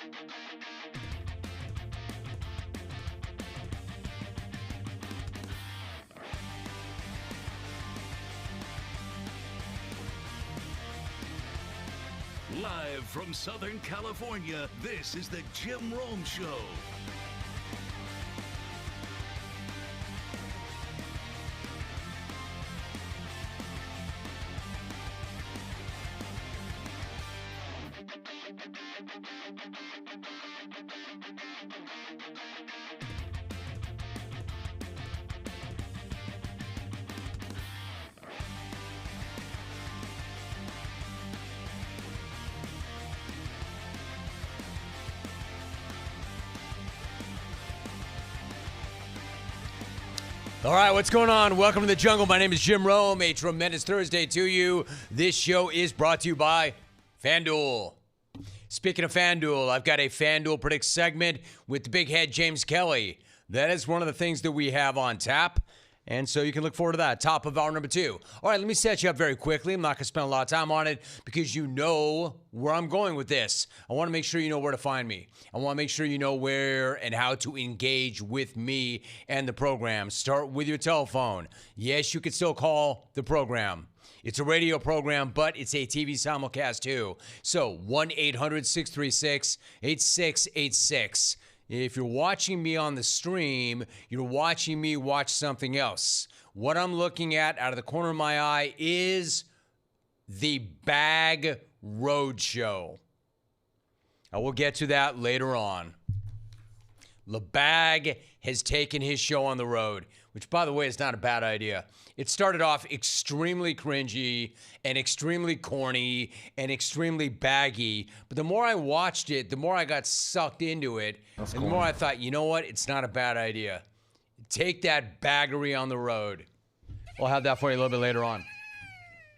Live from Southern California, this is the Jim Rome Show. All right, what's going on? Welcome to the jungle. My name is Jim Rome. A tremendous Thursday to you. This show is brought to you by FanDuel. Speaking of FanDuel, I've got a FanDuel Predict segment with the big head, James Kelly. That is one of the things that we have on tap, and so you can look forward to that. Top of hour number 2. All right, let me set you up very quickly. I'm not going to spend a lot of time on it because you know where I'm going with this. I want to make sure you know where to find me. I want to make sure you know where and how to engage with me and the program. Start with your telephone. Yes, you can still call the program. It's a radio program, but it's a TV simulcast too. So 1-800-636-8686. If you're watching me on the stream, you're watching me watch something else. What I'm looking at out of the corner of my eye is the Bag Roadshow. I will get to that later on. LeBag has taken his show on the road, which, by the way, is not a bad idea. It started off extremely cringy and extremely corny and extremely baggy. But the more I watched it, the more I got sucked into it. And the more I thought, you know what? It's not a bad idea. Take that baggery on the road. We'll have that for you a little bit later on.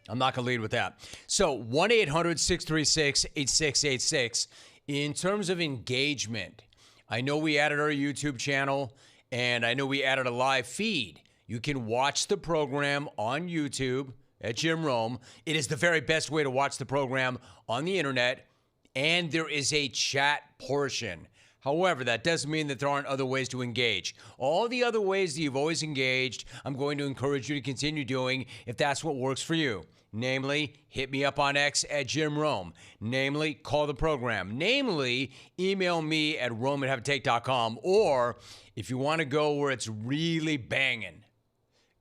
I'm not going to lead with that. So 1-800-636-8686. In terms of engagement, I know we added our YouTube channel, and I know we added a live feed. You can watch the program on YouTube at Jim Rome. It is the very best way to watch the program on the internet, and there is a chat portion. However, that doesn't mean that there aren't other ways to engage. All the other ways that you've always engaged, I'm going to encourage you to continue doing if that's what works for you. Namely, hit me up on X at Jim Rome. Namely, call the program. Namely, email me at rome@haveatake.com. Or if you want to go where it's really banging,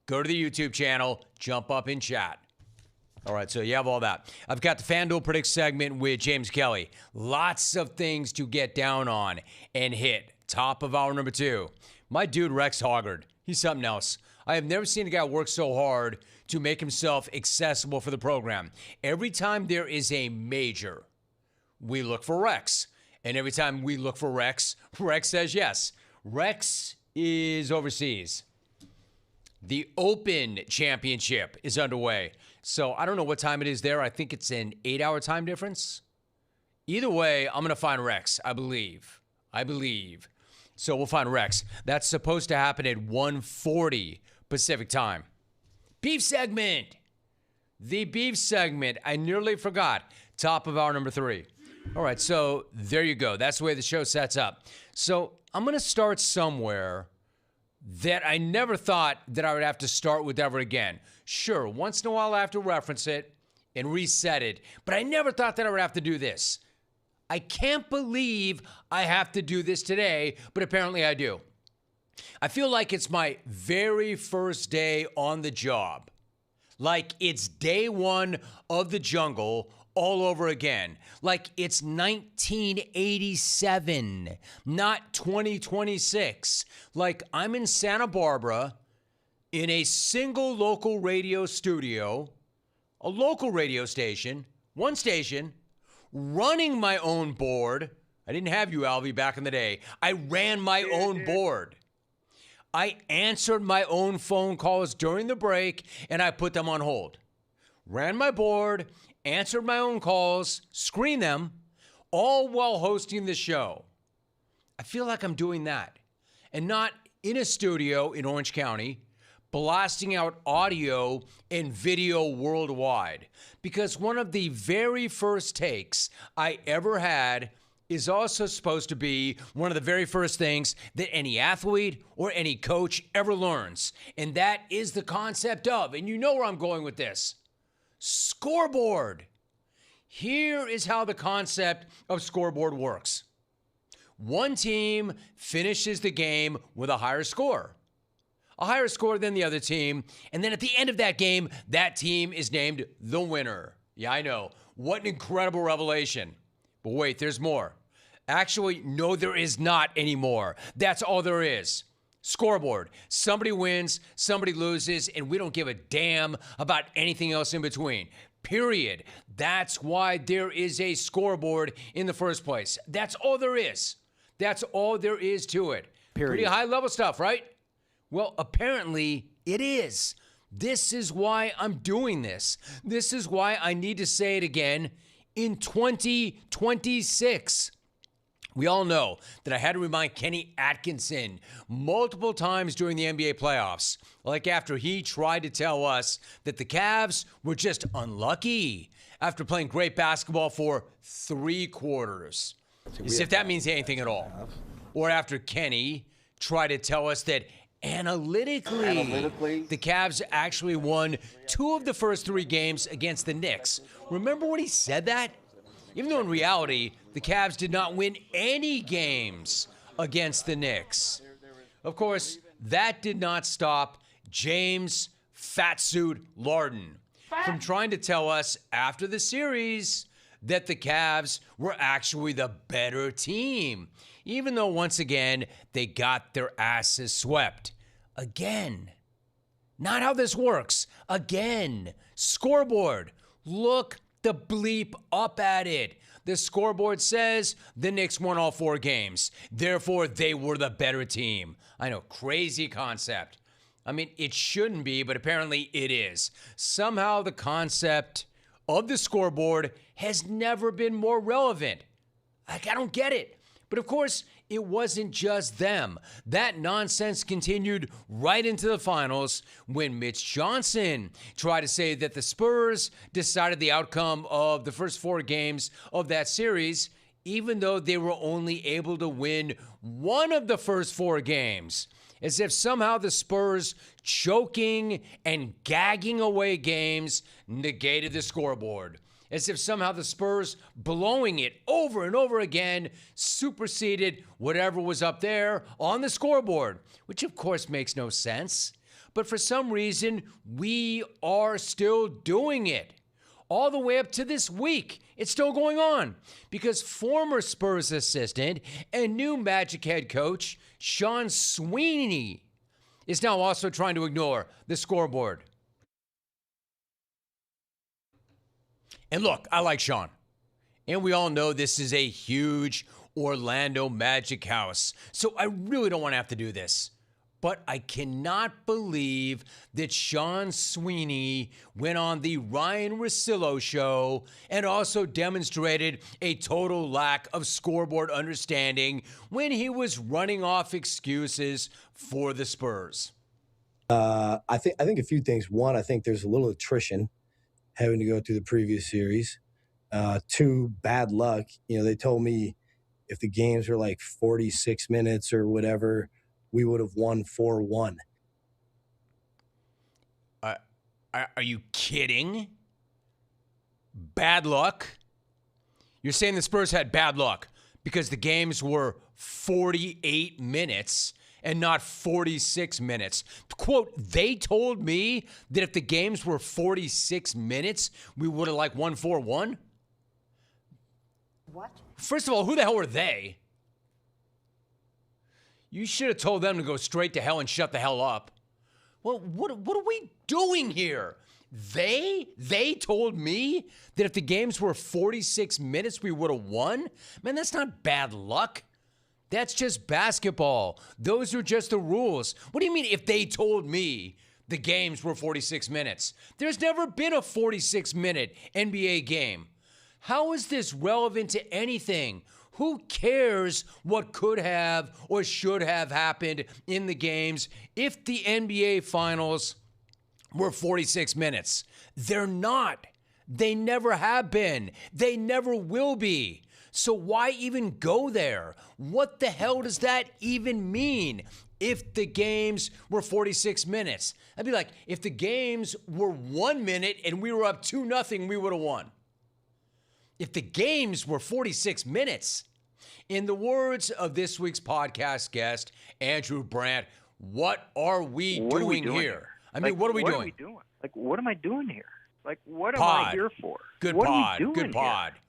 go to the YouTube channel, jump up and chat. All right, so you have all that. I've got the FanDuel Predict segment with James Kelly. Lots of things to get down on and hit. Top of hour number 2. My dude, Rex Hoggard. He's something else. I have never seen a guy work so hard to make himself accessible for the program. Every time there is a major, we look for Rex. And every time we look for Rex, Rex says yes. Rex is overseas. The Open Championship is underway. So I don't know what time it is there. I think it's an 8-hour time difference. Either way, I'm going to find Rex, I believe. So we'll find Rex. That's supposed to happen at 1:40 Pacific time. Beef segment. The beef segment. I nearly forgot. Top of hour number 3. All right, so there you go. That's the way the show sets up. So I'm going to start somewhere that I never thought that I would have to start with ever again. Sure, once in a while I have to reference it and reset it, but I never thought that I would have to do this. I can't believe I have to do this today, but apparently I do. I feel like it's my very first day on the job. Like it's day one of the jungle all over again. Like it's 1987, not 2026. Like I'm in Santa Barbara in a single local radio studio, a local radio station, one station, running my own board. I didn't have you, Alvy, back in the day. I ran my own board. I answered my own phone calls during the break, and I put them on hold. Ran my board, answered my own calls, screened them, all while hosting the show. I feel like I'm doing that, and not in a studio in Orange County, blasting out audio and video worldwide. Because one of the very first takes I ever had is also supposed to be one of the very first things that any athlete or any coach ever learns. And that is the concept of, and you know where I'm going with this, scoreboard. Here is how the concept of scoreboard works. One team finishes the game with a higher score than the other team, and then at the end of that game, that team is named the winner. Yeah, I know. What an incredible revelation. But wait, there's more. Actually, no, there is not anymore. That's all there is. Scoreboard. Somebody wins, somebody loses, and we don't give a damn about anything else in between. Period. That's why there is a scoreboard in the first place. That's all there is. That's all there is to it. Period. Pretty high level stuff, right? Well, apparently it is. This is why I'm doing this. This is why I need to say it again in 2026. We all know that I had to remind Kenny Atkinson multiple times during the NBA playoffs, like after he tried to tell us that the Cavs were just unlucky after playing great basketball for 3 quarters. As if that means anything at all. Or after Kenny tried to tell us that analytically, the Cavs actually won 2 of the first 3 games against the Knicks. Remember when he said that? Even though in reality, the Cavs did not win any games against the Knicks. Of course, that did not stop James Fatsuit Larden from trying to tell us after the series that the Cavs were actually the better team, even though once again, they got their asses swept. Again. Not how this works. Again. Scoreboard. Look the bleep up at it. The scoreboard says the Knicks won all 4 games. Therefore, they were the better team. I know, crazy concept. I mean, it shouldn't be, but apparently it is. Somehow the concept of the scoreboard has never been more relevant. Like, I don't get it. But of course, it wasn't just them. That nonsense continued right into the finals when Mitch Johnson tried to say that the Spurs decided the outcome of the first 4 games of that series, even though they were only able to win 1 of the first 4 games. As if somehow the Spurs choking and gagging away games negated the scoreboard. As if somehow the Spurs blowing it over and over again superseded whatever was up there on the scoreboard, which of course makes no sense. But for some reason, we are still doing it. All the way up to this week, it's still going on because former Spurs assistant and new Magic head coach Sean Sweeney is now also trying to ignore the scoreboard. And look, I like Sean. And we all know this is a huge Orlando Magic house. So I really don't want to have to do this. But I cannot believe that Sean Sweeney went on the Ryan Russillo show and also demonstrated a total lack of scoreboard understanding when he was running off excuses for the Spurs. I think a few things. One, I think there's a little attrition having to go through the previous series. 2, bad luck. You know, they told me if the games were like 46 minutes or whatever, we would have won 4-1. Are you kidding? Bad luck? You're saying the Spurs had bad luck because the games were 48 minutes and not 46 minutes. Quote, they told me that if the games were 46 minutes, we would have like won 4-1? What? First of all, who the hell were they? You should have told them to go straight to hell and shut the hell up. Well, what are we doing here? They told me that if the games were 46 minutes, we would have won? Man, that's not bad luck. That's just basketball. Those are just the rules. What do you mean if they told me the games were 46 minutes? There's never been a 46-minute NBA game. How is this relevant to anything? Who cares what could have or should have happened in the games if the NBA Finals were 46 minutes? They're not. They never have been. They never will be. So why even go there? What the hell does that even mean? If the games were 46 minutes, I'd be like, if the games were 1 minute and we were up 2-0, we would have won. If the games were 46 minutes, in the words of this week's podcast guest, Andrew Brandt, what are we doing here? I mean, what are we doing? Like, what am I doing here? Like, what am Pod. I here for? Good what pod. Are we doing Good pod. Here?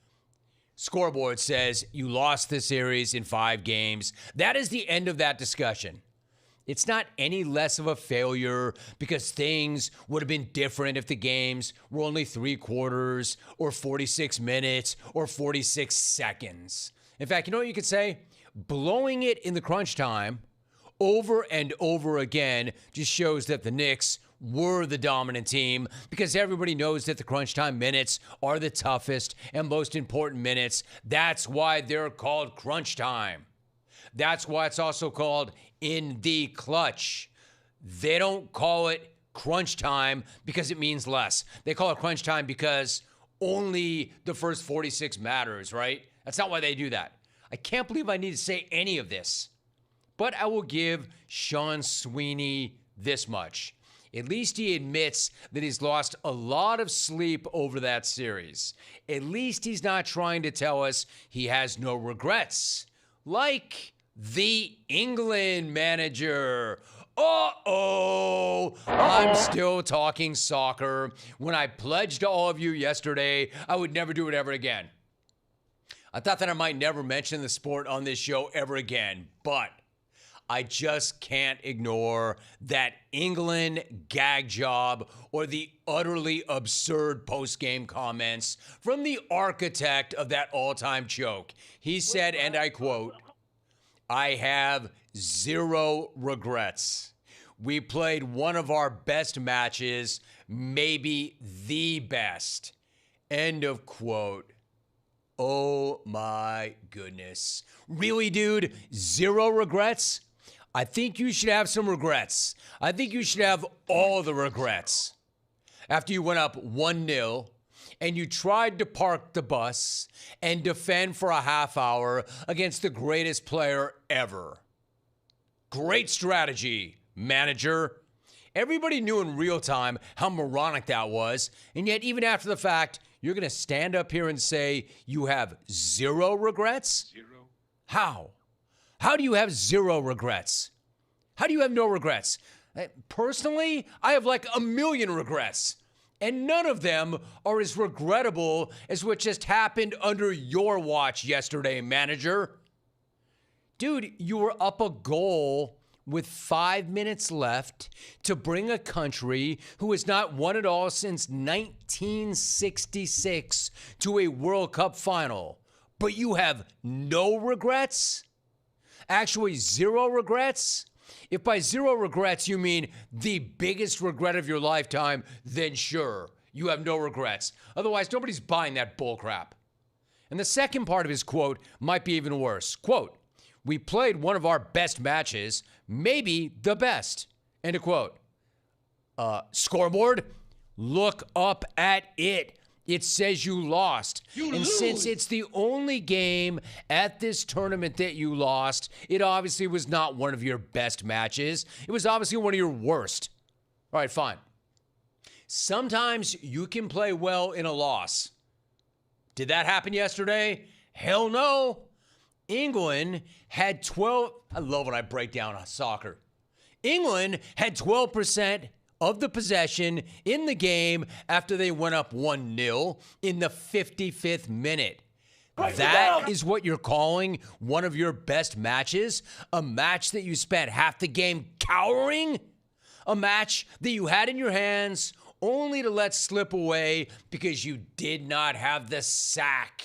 Scoreboard says you lost the series in 5 games. That is the end of that discussion. It's not any less of a failure because things would have been different if the games were only 3 quarters or 46 minutes or 46 seconds. In fact, you know what you could say? Blowing it in the crunch time over and over again just shows that the Knicks were the dominant team because everybody knows that the crunch time minutes are the toughest and most important minutes. That's why they're called crunch time. That's why it's also called in the clutch. They don't call it crunch time because it means less. They call it crunch time because only the first 46 matters, right? That's not why they do that. I can't believe I need to say any of this, but I will give Sean Sweeney this much. At least he admits that he's lost a lot of sleep over that series. At least he's not trying to tell us he has no regrets. Like the England manager. I'm still talking soccer when I pledged to all of you yesterday I would never do it ever again. I thought that I might never mention the sport on this show ever again, but I just can't ignore that England gag job or the utterly absurd post-game comments from the architect of that all-time choke. He said, and I quote, "I have 0 regrets. We played one of our best matches, maybe the best." End of quote. Oh my goodness. Really, dude? 0 regrets? I think you should have some regrets. I think you should have all the regrets. After you went up 1-0 and you tried to park the bus and defend for a half hour against the greatest player ever. Great strategy, manager. Everybody knew in real time how moronic that was, and yet even after the fact, you're going to stand up here and say you have 0 regrets? 0. How? How do you have 0 regrets? How do you have no regrets? Personally, I have like 1 million regrets, and none of them are as regrettable as what just happened under your watch yesterday, manager. Dude, you were up a goal with 5 minutes left to bring a country who has not won it all since 1966 to a World Cup final. But you have no regrets? Actually, 0 regrets? If by 0 regrets you mean the biggest regret of your lifetime, then sure, you have no regrets. Otherwise, nobody's buying that bullcrap. And the second part of his quote might be even worse. Quote, "We played one of our best matches, maybe the best." End of quote. Scoreboard, look up at it. It says you lost. And since it's the only game at this tournament that you lost, it obviously was not one of your best matches. It was obviously one of your worst. All right, fine. Sometimes you can play well in a loss. Did that happen yesterday? Hell no. England had 12. I love when I break down soccer. England had 12% of the possession in the game after they went up 1-0 in the 55th minute. That is what you're calling one of your best matches? A match that you spent half the game cowering? A match that you had in your hands only to let slip away because you did not have the sack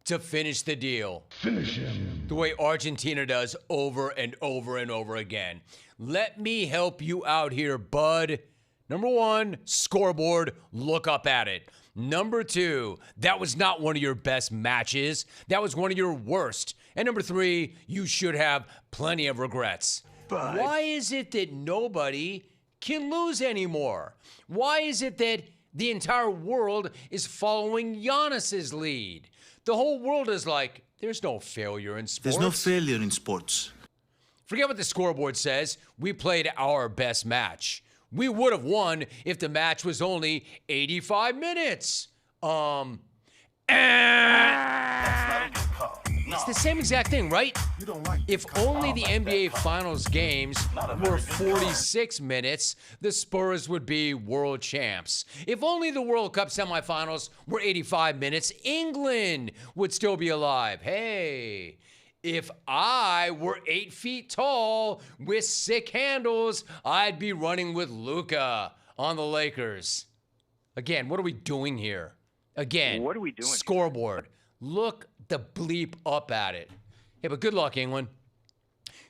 to finish the deal. Finish him. The way Argentina does over and over and over again. Let me help you out here, bud. Number 1, scoreboard, look up at it. Number 2, that was not one of your best matches. That was one of your worst. And number 3, you should have plenty of regrets. But why is it that nobody can lose anymore? Why is it that the entire world is following Giannis's lead? The whole world is like, there's no failure in sports. There's no failure in sports. Forget what the scoreboard says. We played our best match. We would have won if the match was only 85 minutes. It's the same exact thing, right? If only the NBA Finals games were 46 minutes, the Spurs would be world champs. If only the World Cup semifinals were 85 minutes, England would still be alive. Hey, if I were 8 feet tall with sick handles, I'd be running with Luka on the Lakers. Again, what are we doing here? Again, What are we doing? Scoreboard. Look the bleep up at it. Yeah, but good luck, England.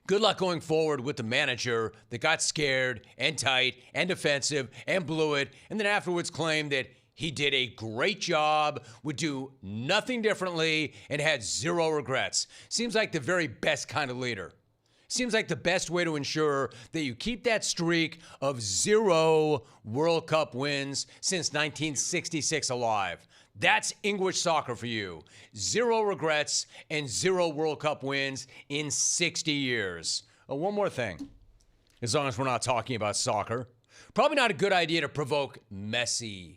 Good luck going forward with the manager that got scared and tight and defensive and blew it, and then afterwards claimed that he did a great job, would do nothing differently, and had zero regrets. Seems like the very best kind of leader. Seems like the best way to ensure that you keep that streak of 0 World Cup wins since 1966 alive. That's English soccer for you. 0 regrets and 0 World Cup wins in 60 years. One more thing, as long as we're not talking about soccer. Probably not a good idea to provoke Messi.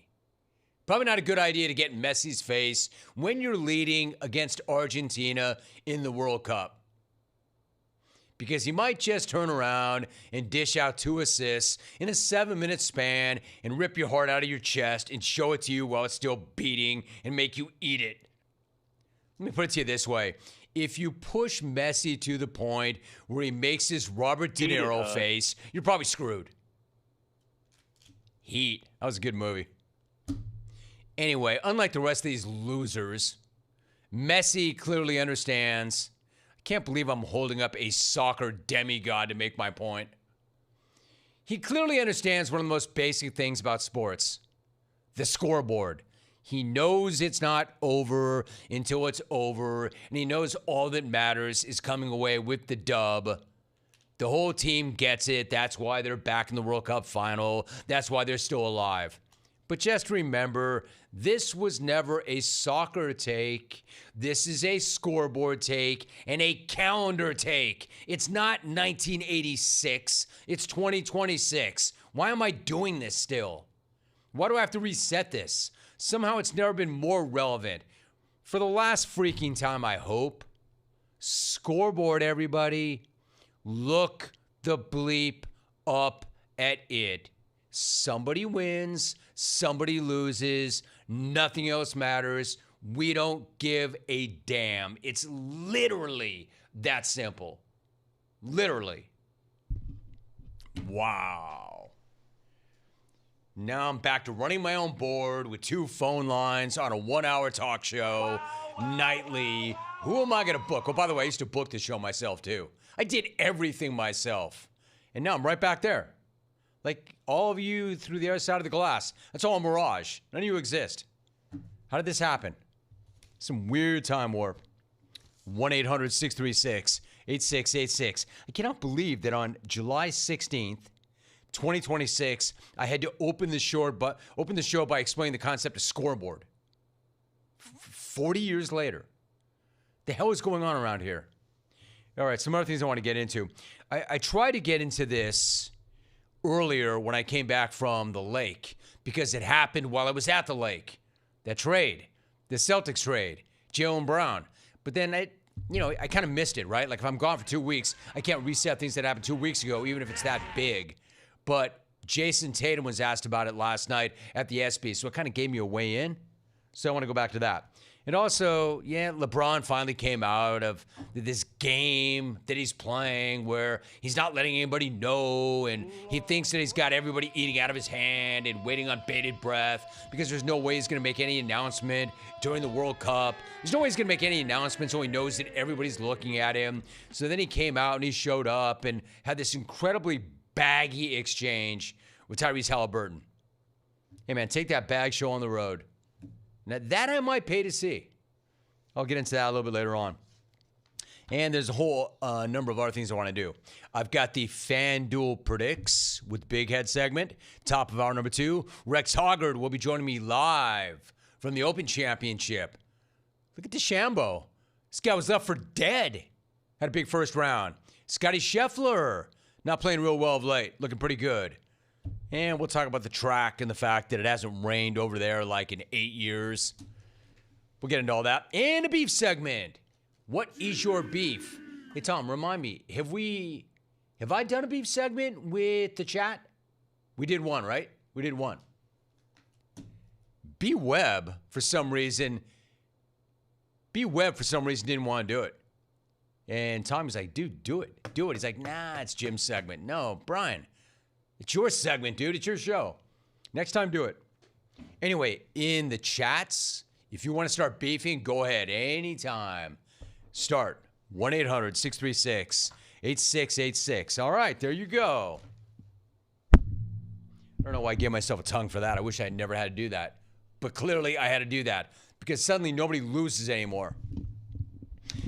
Probably not a good idea to get in Messi's face when you're leading against Argentina in the World Cup. Because he might just turn around and dish out 2 assists in a 7-minute span and rip your heart out of your chest and show it to you while it's still beating and make you eat it. Let me put it to you this way. If you push Messi to the point where he makes his Robert De Niro face, you're probably screwed. Heat. That was a good movie. Anyway, unlike the rest of these losers, Messi clearly understands. Can't believe I'm holding up a soccer demigod to make my point. He clearly understands one of the most basic things about sports, the scoreboard. He knows it's not over until it's over, and he knows all that matters is coming away with the dub. The whole team gets it. That's why they're back in the World Cup final. That's why they're still alive. But just remember, this was never a soccer take. This is a scoreboard take and a calendar take. It's not 1986. It's 2026. Why am I doing this still? Why do I have to reset this? Somehow it's never been more relevant. For the last freaking time, I hope. Scoreboard, everybody. Look the bleep up at it. Somebody wins, somebody loses, nothing else matters. We don't give a damn. It's literally that simple. Literally. Wow. Now I'm back to running my own board with 2 phone lines on a 1-hour talk show nightly. Who am I going to book? Oh, by the way, I used to book the show myself, too. I did everything myself. And now I'm right back there. Like all of you through the other side of the glass. That's all a mirage. None of you exist. How did this happen? Some weird time warp. 1-800-636-8686. I cannot believe that on July 16th, 2026, I had to open the show by explaining the concept of scoreboard. 40 years later. The hell is going on around here? All right, some other things I want to get into. I tried to get into this earlier when I came back from the lake because it happened while I was at the lake. That trade, the Celtics trade, Jaylen Brown. But then I kind of missed it, right? Like if I'm gone for 2 weeks, I can't reset things that happened 2 weeks ago, even if it's that big. But Jason Tatum was asked about it last night at the ESPY, so it kind of gave me a way in. So I want to go back to that. And also, LeBron finally came out of this game that he's playing where he's not letting anybody know, and he thinks that he's got everybody eating out of his hand and waiting on bated breath because there's no way he's going to make any announcement during the World Cup. There's no way he's going to make any announcement so he knows that everybody's looking at him. So then he came out and he showed up and had this incredibly baggy exchange with Tyrese Halliburton. Hey, man, take that bag show on the road. Now, that I might pay to see. I'll get into that a little bit later on. And there's a whole number of other things I want to do. I've got the FanDuel Predicts with Big Head segment, top of hour number 2. Rex Hoggard will be joining me live from the Open Championship. Look at DeChambeau. This guy was up for dead. Had a big first round. Scotty Scheffler, not playing real well of late. Looking pretty good. And we'll talk about the track and the fact that it hasn't rained over there like in 8 years. We'll get into all that. And a beef segment. What is your beef? Hey, Tom, remind me, have I done a beef segment with the chat? We did one, right? We did one. B-Web, for some reason, didn't want to do it. And Tom was like, dude, do it. Do it. He's like, nah, it's Jim's segment. No, Brian, it's your segment, dude. It's your show. Next time, do it. Anyway, in the chats, if you want to start beefing, go ahead anytime. Start 1-800-636-8686. All right, there you go. I don't know why I gave myself a tongue for that. I wish I had never had to do that. But clearly I had to do that because suddenly nobody loses anymore.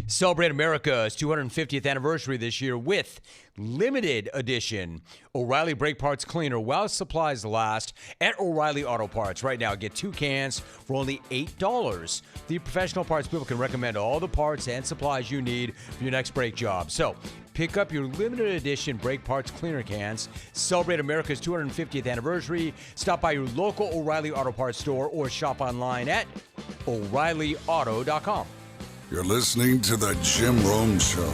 Celebrate America's 250th anniversary this year with limited edition O'Reilly Brake Parts Cleaner while supplies last at O'Reilly Auto Parts. Right now, get 2 cans for only $8. The professional parts people can recommend all the parts and supplies you need for your next brake job. So pick up your limited edition brake parts cleaner cans. Celebrate America's 250th anniversary. Stop by your local O'Reilly Auto Parts store or shop online at O'ReillyAuto.com. You're listening to The Jim Rome Show.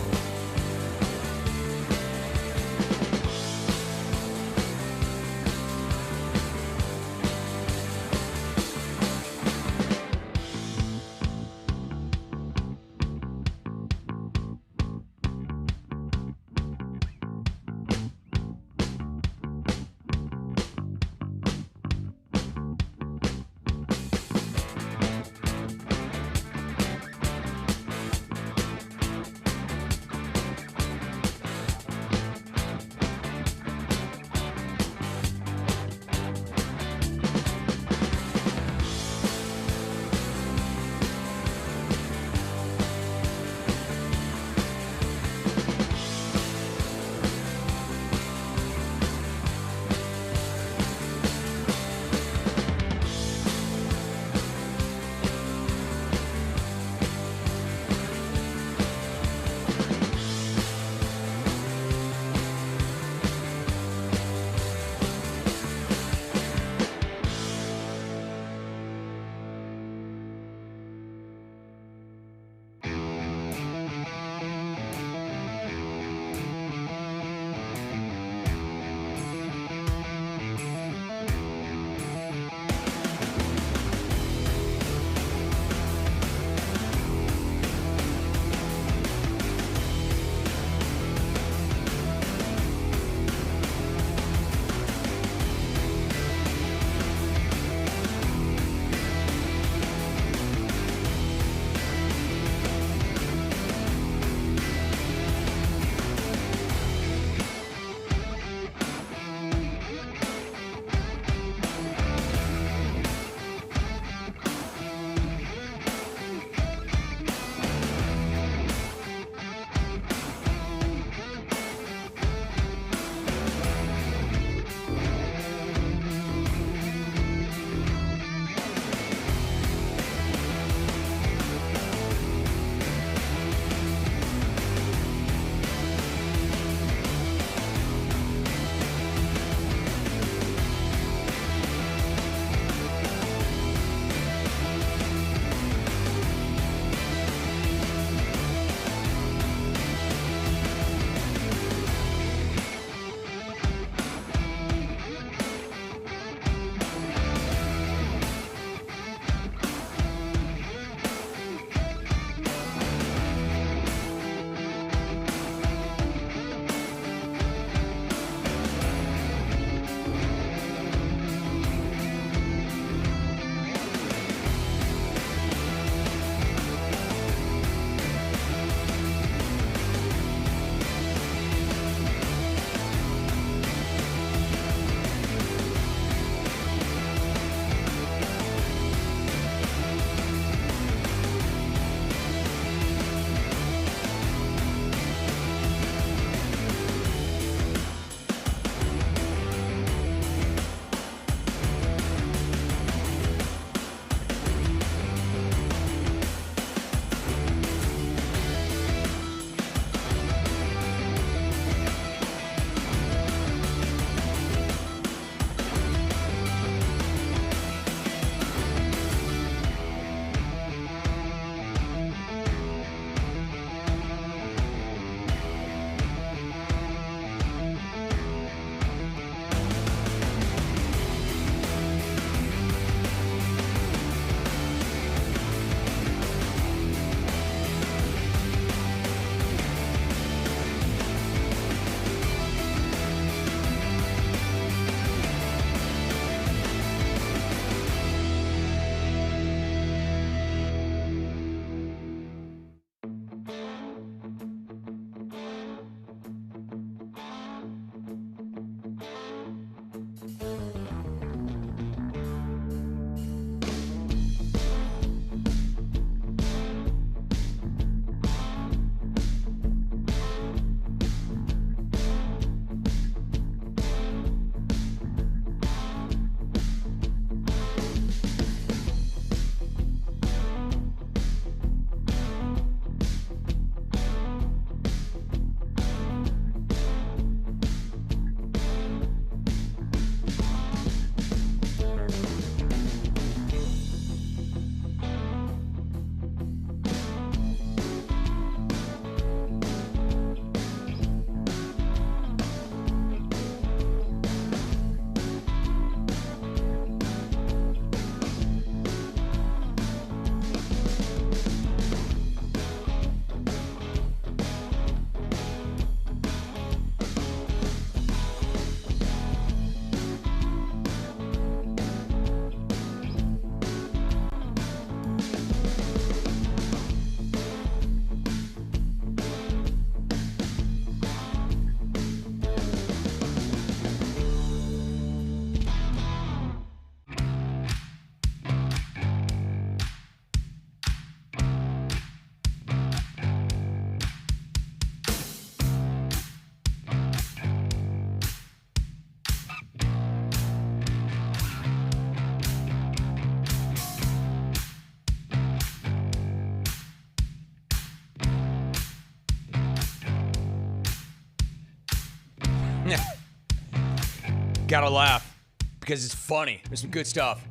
Gotta laugh because it's funny. There's some good stuff.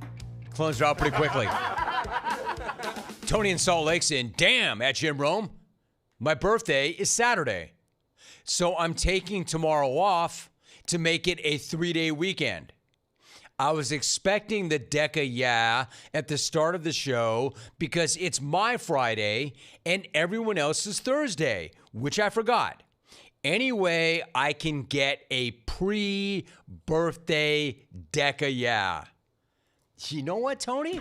Clones are out pretty quickly. Tony in Salt Lake saying, damn, at Jim Rome, my birthday is Saturday. So I'm taking tomorrow off to make it a 3-day weekend. I was expecting the Deca yeah at the start of the show because it's my Friday and everyone else's Thursday, which I forgot. Anyway, I can get a pre-birthday Deca yeah. You know what, Tony?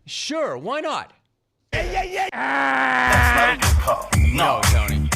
Sure, why not? That's not a good call. No, Tony.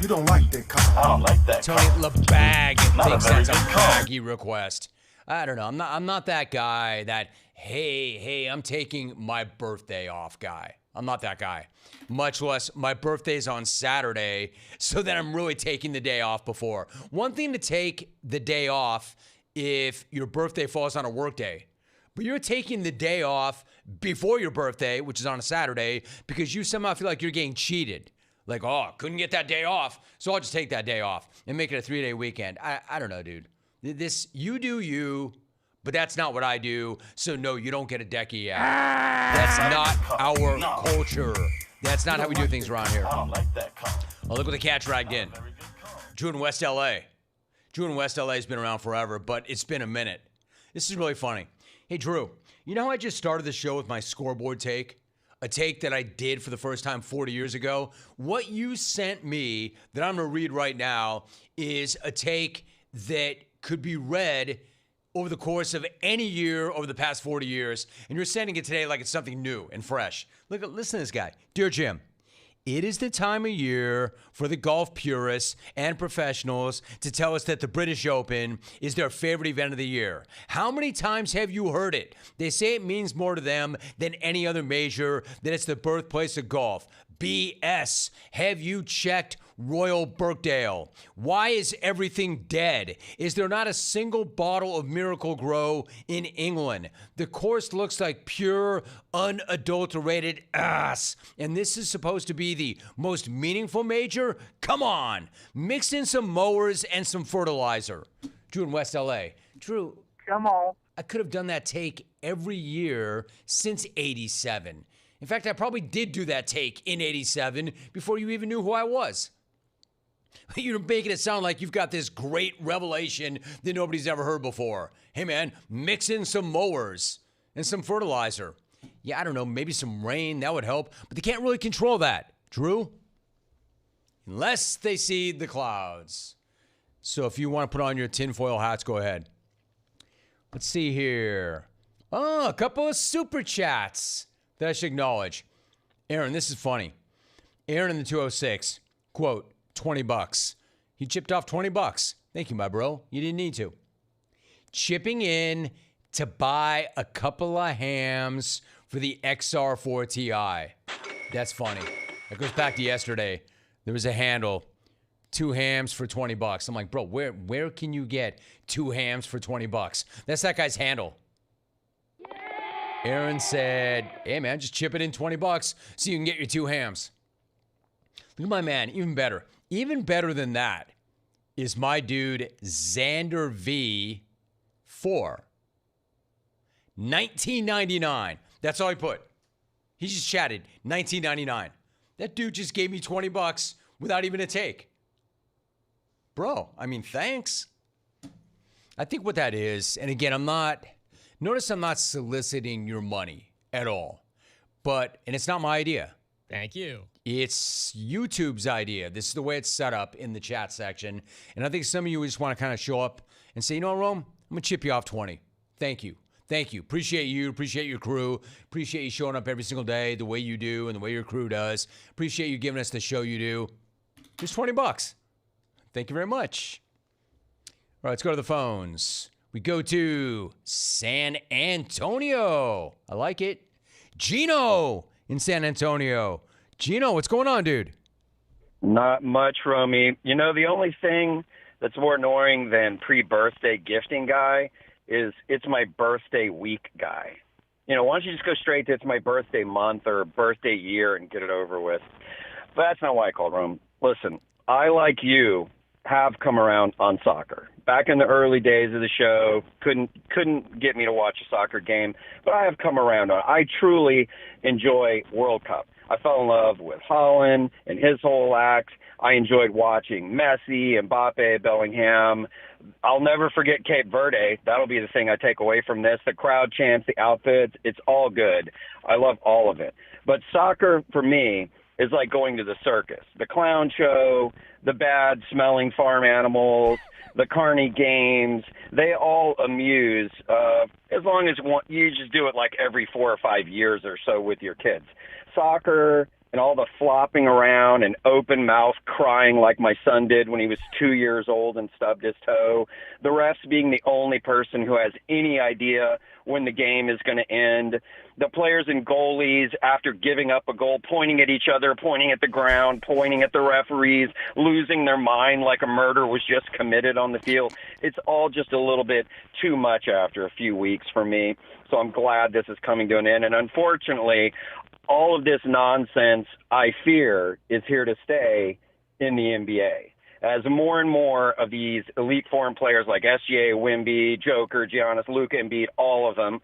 You don't like that call. I don't like that Tony call. LeBag thinks a very that's a good call. baggy request. I don't know. I'm not that guy that, hey, I'm taking my birthday off guy. I'm not that guy. Much less my birthday's on Saturday, so that I'm really taking the day off before. One thing to take the day off if your birthday falls on a work day. But you're taking the day off before your birthday, which is on a Saturday, because you somehow feel like you're getting cheated. Like, oh, couldn't get that day off, so I'll just take that day off and make it a 3-day weekend. I don't know, dude. This, you do you, but that's not what I do. So no, you don't get a decky yet. That's not our culture. That's not how we do things around here. I don't like that call. Oh, look what the cat dragged in. Drew in West LA. Drew in West LA has been around forever, but it's been a minute. This is really funny. Hey, Drew, you know how I just started the show with my scoreboard take? A take that I did for the first time 40 years ago? What you sent me that I'm going to read right now is a take that could be read over the course of any year over the past 40 years, and you're sending it today like it's something new and fresh. Listen to this guy. Dear Jim, it is the time of year for the golf purists and professionals to tell us that the British Open is their favorite event of the year. How many times have you heard it? They say it means more to them than any other major, that it's the birthplace of golf. BS. Have you checked Royal Birkdale? Why is everything dead? Is there not a single bottle of Miracle Grow in England? The course looks like pure, unadulterated ass. And this is supposed to be the most meaningful major? Come on. Mix in some mowers and some fertilizer. Drew in West LA. Drew, Come on. I could have done that take every year since 87. In fact, I probably did do that take in 87 before you even knew who I was. You're making it sound like you've got this great revelation that nobody's ever heard before. Hey, man, mix in some mowers and some fertilizer. Yeah, I don't know, maybe some rain, that would help. But they can't really control that, Drew. Unless they see the clouds. So if you want to put on your tinfoil hats, go ahead. Let's see here. Oh, a couple of super chats that I should acknowledge. Aaron, this is funny. Aaron in the 206, quote, $20. He chipped off $20. Thank you, my bro. You didn't need to. Chipping in to buy a couple of hams for the XR4 Ti. That's funny. That goes back to yesterday. There was a handle, 2 hams for $20. I'm like, bro, where can you get 2 hams for $20? That's that guy's handle. Aaron said, hey, man, just chip it in $20 so you can get your 2 hams. Look at my man, even better. Even better than that is my dude, Xander V. 4. $19.99. That's all he put. He just chatted, $19.99. That dude just gave me $20 without even a take. Bro, I mean, thanks. I think what that is, and again, I'm not soliciting your money at all. And it's not my idea. Thank you. It's YouTube's idea. This is the way it's set up in the chat section. And I think some of you just want to kind of show up and say, you know what, Rome? I'm going to chip you off 20. Thank you. Thank you. Appreciate you. Appreciate your crew. Appreciate you showing up every single day the way you do and the way your crew does. Appreciate you giving us the show you do. Just $20. Thank you very much. All right, let's go to the phones. We go to San Antonio. I like it. Gino in San Antonio. Gino, what's going on, dude? Not much, Romy. You know, the only thing that's more annoying than pre-birthday gifting guy is it's my birthday week guy. You know, why don't you just go straight to it's my birthday month or birthday year and get it over with? But that's not why I called, Rome. Listen, I, like you, have come around on soccer. Back in the early days of the show, couldn't get me to watch a soccer game, but I have come around on it. I truly enjoy World Cup. I fell in love with Haaland and his whole act. I enjoyed watching Messi, Mbappe, Bellingham. I'll never forget Cape Verde. That'll be the thing I take away from this. The crowd chants, the outfits, it's all good. I love all of it. But soccer, for me, is like going to the circus. The clown show, the bad-smelling farm animals, the carny games, they all amuse as long as you just do it like every 4 or 5 years or so with your kids. Soccer and all the flopping around and open mouth crying like my son did when he was 2 years old and stubbed his toe. The refs being the only person who has any idea when the game is going to end. The players and goalies, after giving up a goal, pointing at each other, pointing at the ground, pointing at the referees, losing their mind like a murder was just committed on the field. It's all just a little bit too much after a few weeks for me. So I'm glad this is coming to an end. And unfortunately, all of this nonsense, I fear, is here to stay in the NBA. As more and more of these elite foreign players like SGA, Wemby, Joker, Giannis, Luka, Embiid, all of them,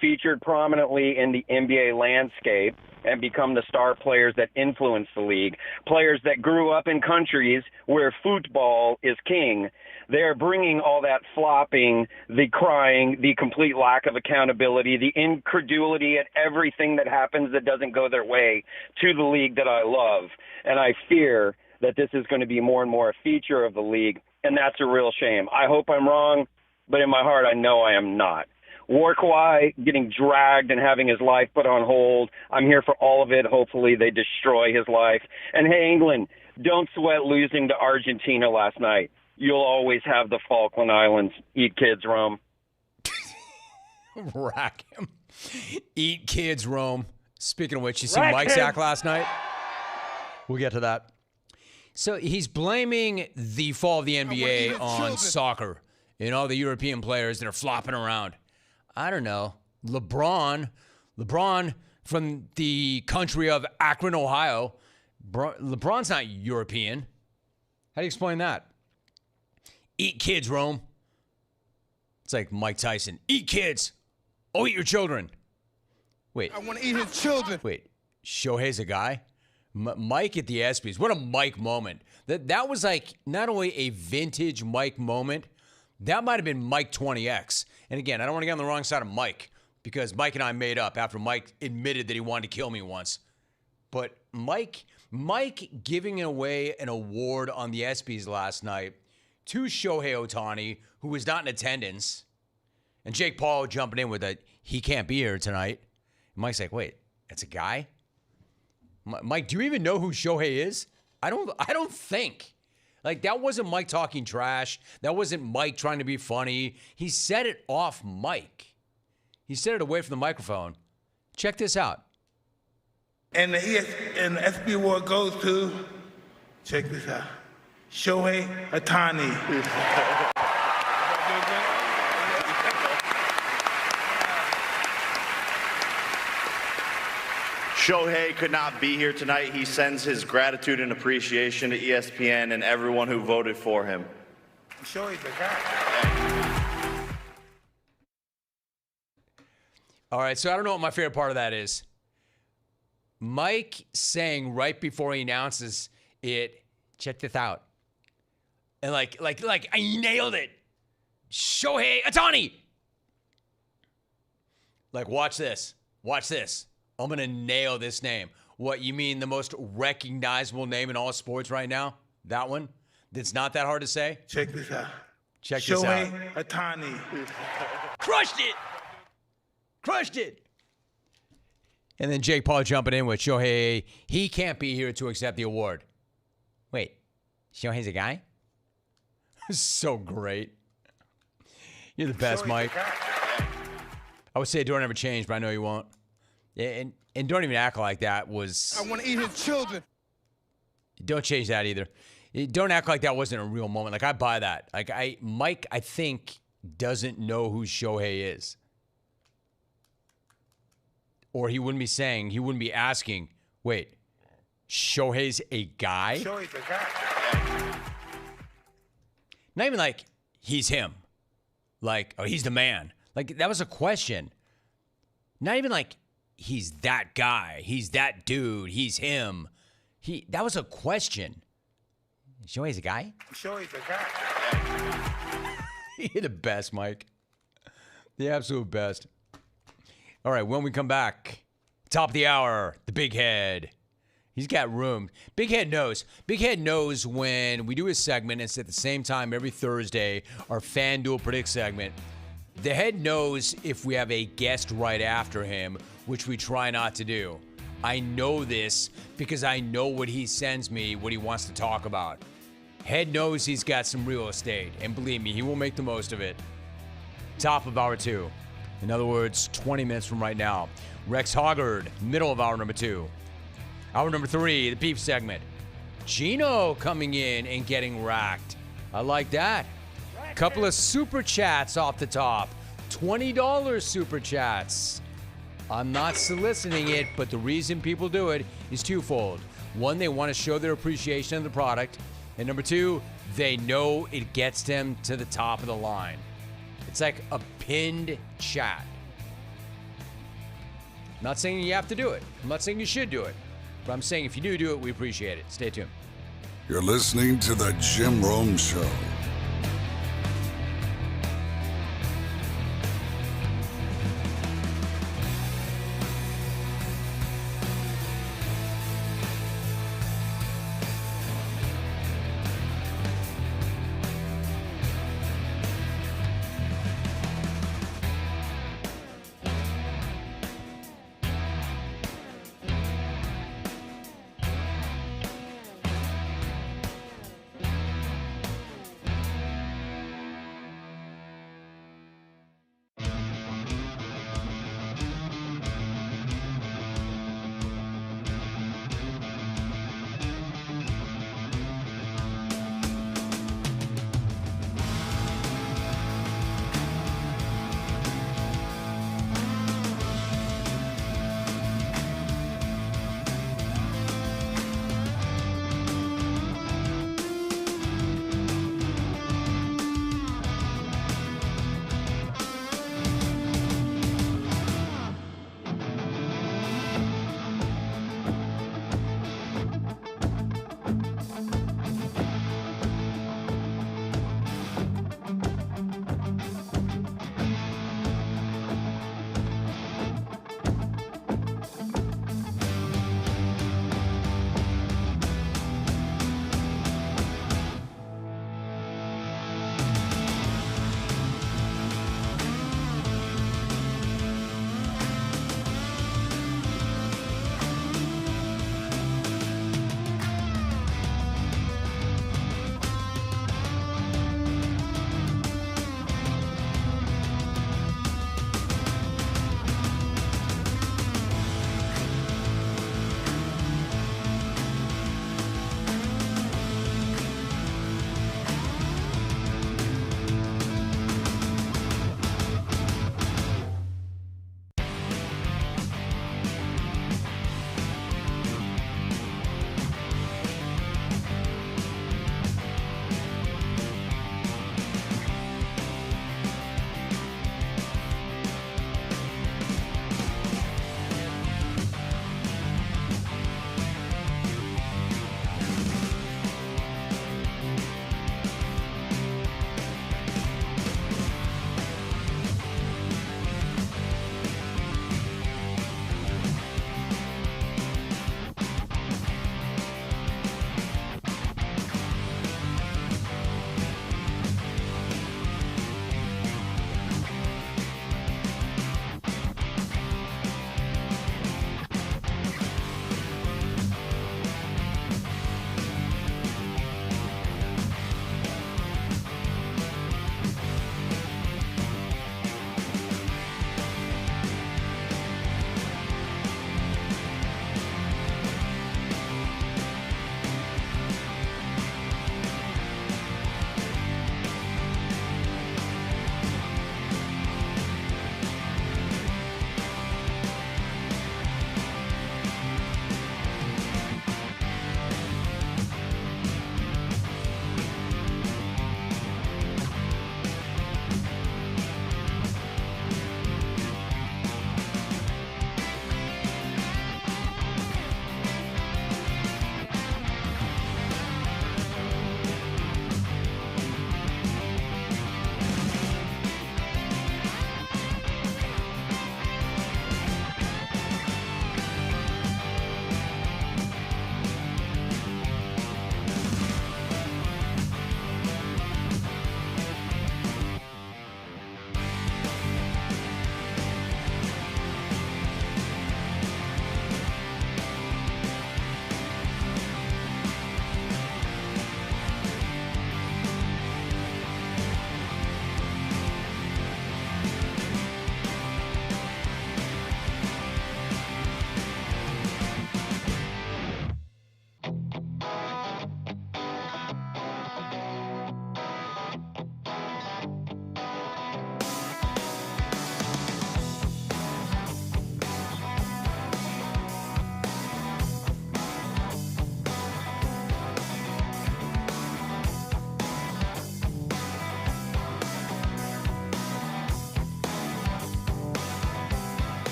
featured prominently in the NBA landscape and become the star players that influence the league, players that grew up in countries where football is king. They're bringing all that flopping, the crying, the complete lack of accountability, the incredulity at everything that happens that doesn't go their way to the league that I love. And I fear that this is going to be more and more a feature of the league, and that's a real shame. I hope I'm wrong, but in my heart I know I am not. War Kawhi getting dragged and having his life put on hold. I'm here for all of it. Hopefully they destroy his life. And hey, England, don't sweat losing to Argentina last night. You'll always have the Falkland Islands. Eat kids, Rome. Rack him. Eat kids, Rome. Speaking of which, you see Mike's act last night? We'll get to that. So he's blaming the fall of the NBA on soccer and all the European players that are flopping around. I don't know. LeBron from the country of Akron, Ohio. LeBron's not European. How do you explain that? Eat kids, Rome. It's like Mike Tyson. Eat kids. Oh, eat your children. Wait. I want to eat his children. Wait. Shohei's a guy? Mike at the ESPYs. What a Mike moment. That was like not only a vintage Mike moment, that might have been Mike 20X. And again, I don't want to get on the wrong side of Mike because Mike and I made up after Mike admitted that he wanted to kill me once. But Mike giving away an award on the ESPYs last night to Shohei Ohtani, who was not in attendance, and Jake Paul jumping in with a, he can't be here tonight. And Mike's like, wait, that's a guy? Mike, do you even know who Shohei is? I don't think. Like, that wasn't Mike talking trash. That wasn't Mike trying to be funny. He said it off mic. He said it away from the microphone. Check this out. And the ESPY award goes to, check this out, Shohei Ohtani. Shohei could not be here tonight. He sends his gratitude and appreciation to ESPN and everyone who voted for him. Shohei's the guy. All right, so I don't know what my favorite part of that is. Mike saying right before he announces it, check this out. And like I nailed it. Shohei Ohtani. Like, watch this. Watch this. I'm going to nail this name. What, you mean the most recognizable name in all sports right now? That one? That's not that hard to say? Check this out. Check this out. Shohei Ohtani. Crushed it. Crushed it. And then Jake Paul jumping in with Shohei. He can't be here to accept the award. Wait, Shohei's a guy? So great. You're the best, Shohei's Mike. I would say don't ever change, but I know you won't. And don't even act like that was... I want to eat his children. Don't change that either. Don't act like that wasn't a real moment. Like, I buy that. Like, Mike, I think, doesn't know who Shohei is. Or he wouldn't be asking, wait, Shohei's a guy? Shohei's a guy. Not even like he's him. Like, oh, he's the man. Like, that was a question. Not even like he's that guy. He's that dude. He's him. That was a question. Shohei's a guy? Shohei's a guy. You're the best, Mike. The absolute best. All right, when we come back, top of the hour, the big head. He's got room. Big Head knows. Big Head knows when we do a segment, it's at the same time every Thursday, our FanDuel Predict segment. The head knows if we have a guest right after him, which we try not to do. I know this because I know what he sends me, what he wants to talk about. Head knows he's got some real estate, and believe me, he will make the most of it. Top of hour 2. In other words, 20 minutes from right now. Rex Hoggard, middle of hour number 2. Hour number 3, the beef segment. Gino coming in and getting racked. I like that. Couple of super chats off the top. $20 super chats. I'm not soliciting it, but the reason people do it is twofold. One, they want to show their appreciation of the product. And number 2, they know it gets them to the top of the line. It's like a pinned chat. I'm not saying you have to do it. I'm not saying you should do it. But I'm saying if you do it, we appreciate it. Stay tuned. You're listening to The Jim Rome Show.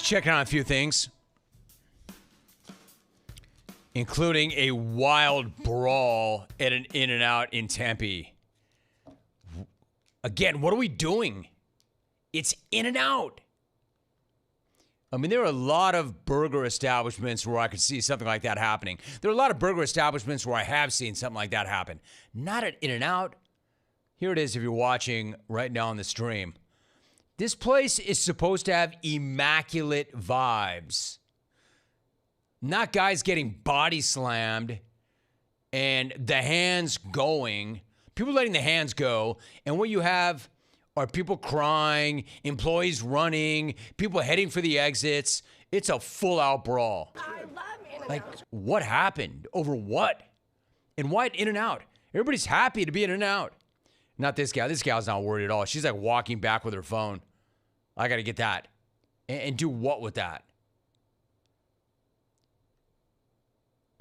Just checking on a few things, including a wild brawl at an In-N-Out in Tempe. Again, what are we doing? It's In-N-Out. I mean, there are a lot of burger establishments where I could see something like that happening. There are a lot of burger establishments where I have seen something like that happen. Not at In-N-Out. Here it is if you're watching right now on the stream. This place is supposed to have immaculate vibes. Not guys getting body slammed and the hands going. People letting the hands go. And what you have are people crying, employees running, people heading for the exits. It's a full-out brawl. I love In-N-Out. Like, what happened? Over what? And why at In-N-Out? Everybody's happy to be In-N-Out. Not this gal. This gal's not worried at all. She's like walking back with her phone. I got to get that. And do what with that?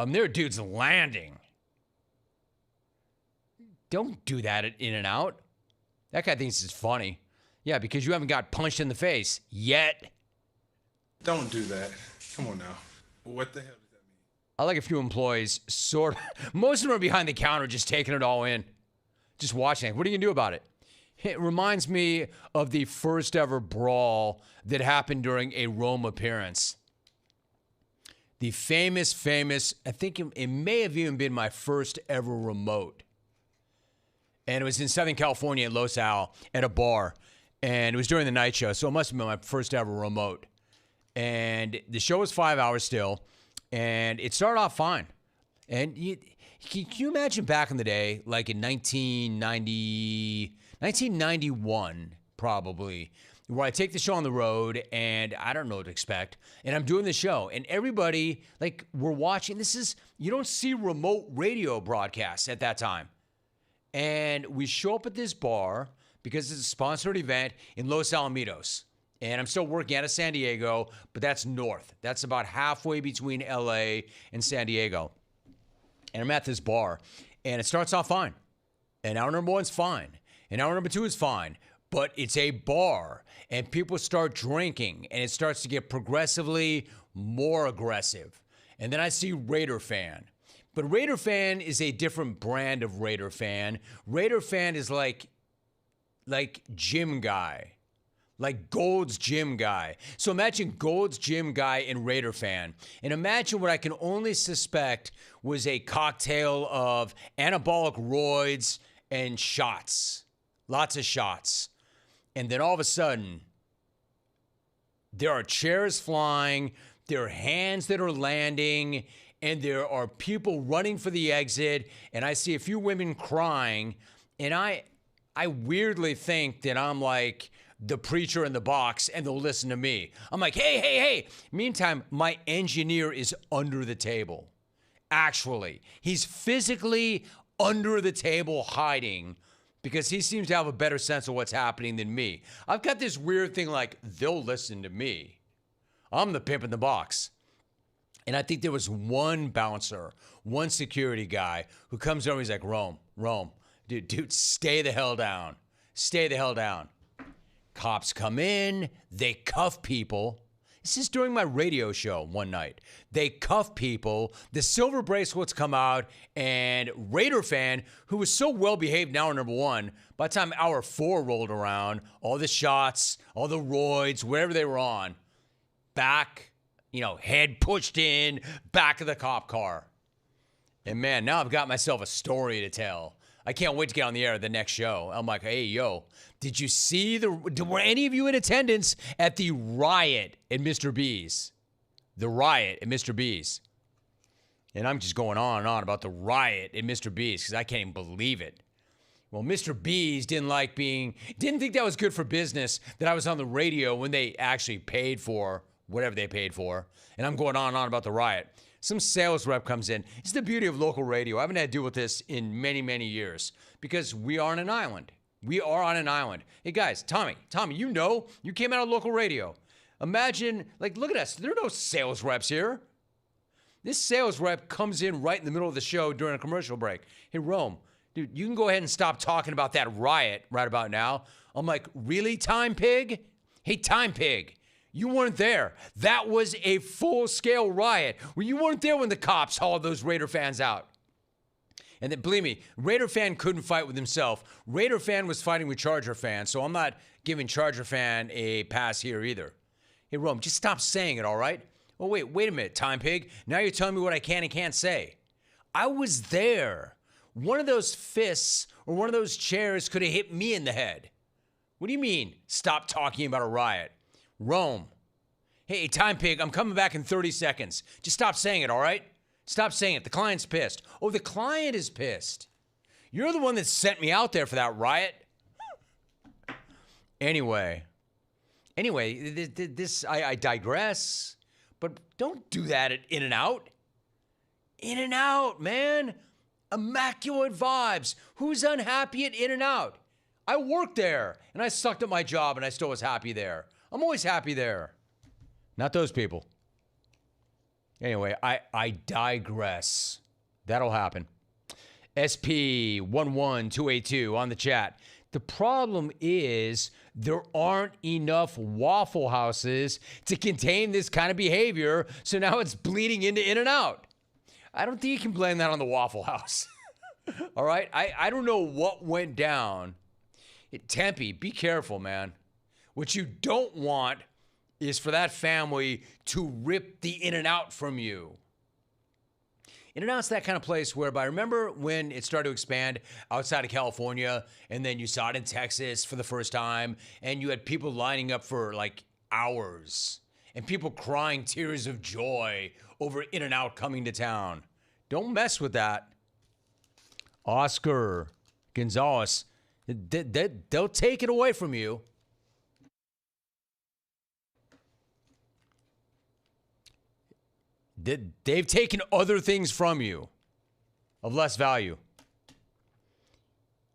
There are dudes landing. Don't do that at In-N-Out. That guy thinks it's funny. Yeah, because you haven't got punched in the face yet. Don't do that. Come on now. What the hell does that mean? I like a few employees, most of them are behind the counter just taking it all in. Just watching it. What are you going to do about it? It reminds me of the first ever brawl that happened during a Rome appearance. The famous, I think it may have even been my first ever remote. And it was in Southern California at Los Al at a bar. And it was during the night show, so it must have been my first ever remote. And the show was 5 hours still. And it started off fine. And can you imagine back in the day, like in 1991, probably, where I take the show on the road and I don't know what to expect. And I'm doing the show. And everybody, like, we're watching. You don't see remote radio broadcasts at that time. And we show up at this bar because it's a sponsored event in Los Alamitos. And I'm still working out of San Diego, but that's north. That's about halfway between LA and San Diego. And I'm at this bar, and it starts off fine. And hour number one's fine. And hour number two is fine. But it's a bar, and people start drinking, and it starts to get progressively more aggressive. And then I see Raider Fan. But Raider Fan is a different brand of Raider Fan. Raider Fan is like Gym Guy, like Gold's Gym Guy. So imagine Gold's Gym Guy and Raider Fan. And imagine what I can only suspect was a cocktail of anabolic roids and shots. Lots of shots. And then all of a sudden, there are chairs flying, there are hands that are landing, and there are people running for the exit, and I see a few women crying, and I weirdly think that I'm like the preacher in the box, and they'll listen to me. I'm like, hey. Meantime, my engineer is under the table. Actually, he's physically under the table hiding because he seems to have a better sense of what's happening than me. I've got this weird thing like, they'll listen to me. I'm the pimp in the box. And I think there was one bouncer, one security guy who comes over and he's like, Rome, dude, stay the hell down. Stay the hell down. Cops come in, they cuff people. This is during my radio show one night. They cuff people, the silver bracelets come out, and Raider Fan, who was so well behaved in hour number one, by the time hour 4 rolled around, all the shots, all the roids, wherever they were on, back, head pushed in, back of the cop car. And man, now I've got myself a story to tell. I can't wait to get on the air at the next show. I'm like, hey, yo, did you see were any of you in attendance at the riot at Mr. B's? The riot at Mr. B's. And I'm just going on and on about the riot at Mr. B's because I can't even believe it. Well, Mr. B's didn't think that was good for business that I was on the radio when they actually paid for whatever they paid for. And I'm going on and on about the riot. Some sales rep comes in. It's the beauty of local radio. I haven't had to deal with this in many, many years because we are on an island. We are on an island. Hey, guys, Tommy, you came out of local radio. Imagine, look at us. There are no sales reps here. This sales rep comes in right in the middle of the show during a commercial break. Hey, Rome, dude, you can go ahead and stop talking about that riot right about now. I'm like, really, Time Pig? Hey, Time Pig, You weren't there. That was a full-scale riot. Well, you weren't there when the cops hauled those Raider fans out. And then, believe me, Raider fan couldn't fight with himself. Raider fan was fighting with Charger fan, so I'm not giving Charger fan a pass here either. Hey, Rome, just stop saying it, all right? Oh, wait a minute, Time Pig. Now you're telling me what I can and can't say. I was there. One of those fists or one of those chairs could have hit me in the head. What do you mean, stop talking about a riot? Rome. Hey, Time Pig, I'm coming back in 30 seconds. Just stop saying it, all right? Stop saying it. The client's pissed. Oh, the client is pissed. You're the one that sent me out there for that riot. Anyway, I digress. But don't do that at In-N-Out. In-N-Out, man. Immaculate vibes. Who's unhappy at In-N-Out? I worked there, and I sucked at my job, and I still was happy there. I'm always happy there. Not those people. Anyway, I digress. That'll happen. SP11282 on the chat. The problem is there aren't enough Waffle Houses to contain this kind of behavior, so now it's bleeding into In-N-Out. I don't think you can blame that on the Waffle House. All right? I don't know what went down. Tempe, be careful, man. What you don't want is for that family to rip the In-N-Out from you. In-N-Out's that kind of place whereby, remember when it started to expand outside of California, and then you saw it in Texas for the first time, and you had people lining up for like hours, and people crying tears of joy over In-N-Out coming to town. Don't mess with that. Oscar Gonzalez, they'll take it away from you. They've taken other things from you of less value.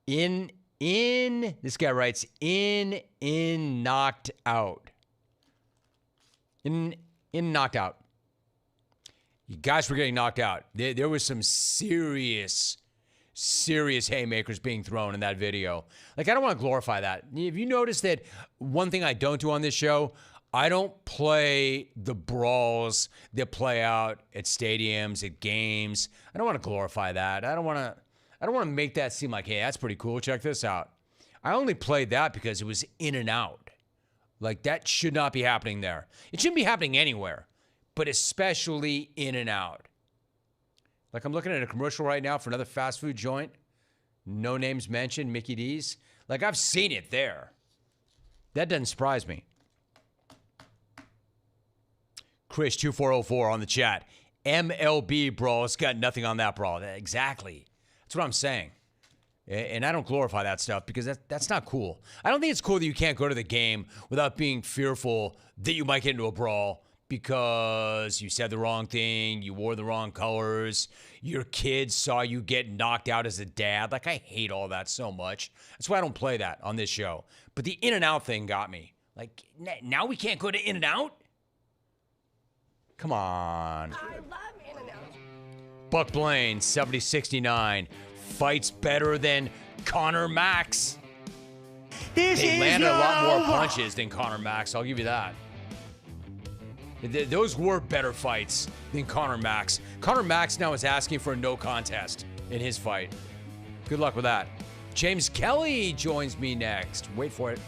This guy writes, knocked out. In knocked out. You guys were getting knocked out. There was some serious haymakers being thrown in that video. Like, I don't want to glorify that. Have you noticed that one thing I don't do on this show? I don't play the brawls that play out at stadiums, at games. I don't want to glorify that. I don't want to make that seem like, hey, that's pretty cool. Check this out. I only played that because it was In-N-Out. Like, that should not be happening there. It shouldn't be happening anywhere, but especially In-N-Out. Like, I'm looking at a commercial right now for another fast food joint. No names mentioned, Mickey D's. Like, I've seen it there. That doesn't surprise me. Chris2404 on the chat. MLB brawl. It's got nothing on that brawl. Exactly. That's what I'm saying. And I don't glorify that stuff because that's not cool. I don't think it's cool that you can't go to the game without being fearful that you might get into a brawl because you said the wrong thing, you wore the wrong colors, your kids saw you get knocked out as a dad. Like, I hate all that so much. That's why I don't play that on this show. But the In-N-Out thing got me. Like, now we can't go to In-N-Out? Come on. I love In-N-Out. Buck Blaine, 7069. Fights better than Conor Max. They landed a lot more punches than Conor Max. I'll give you that. Those were better fights than Conor Max. Conor Max now is asking for a no contest in his fight. Good luck with that. James Kelly joins me next. Wait for it.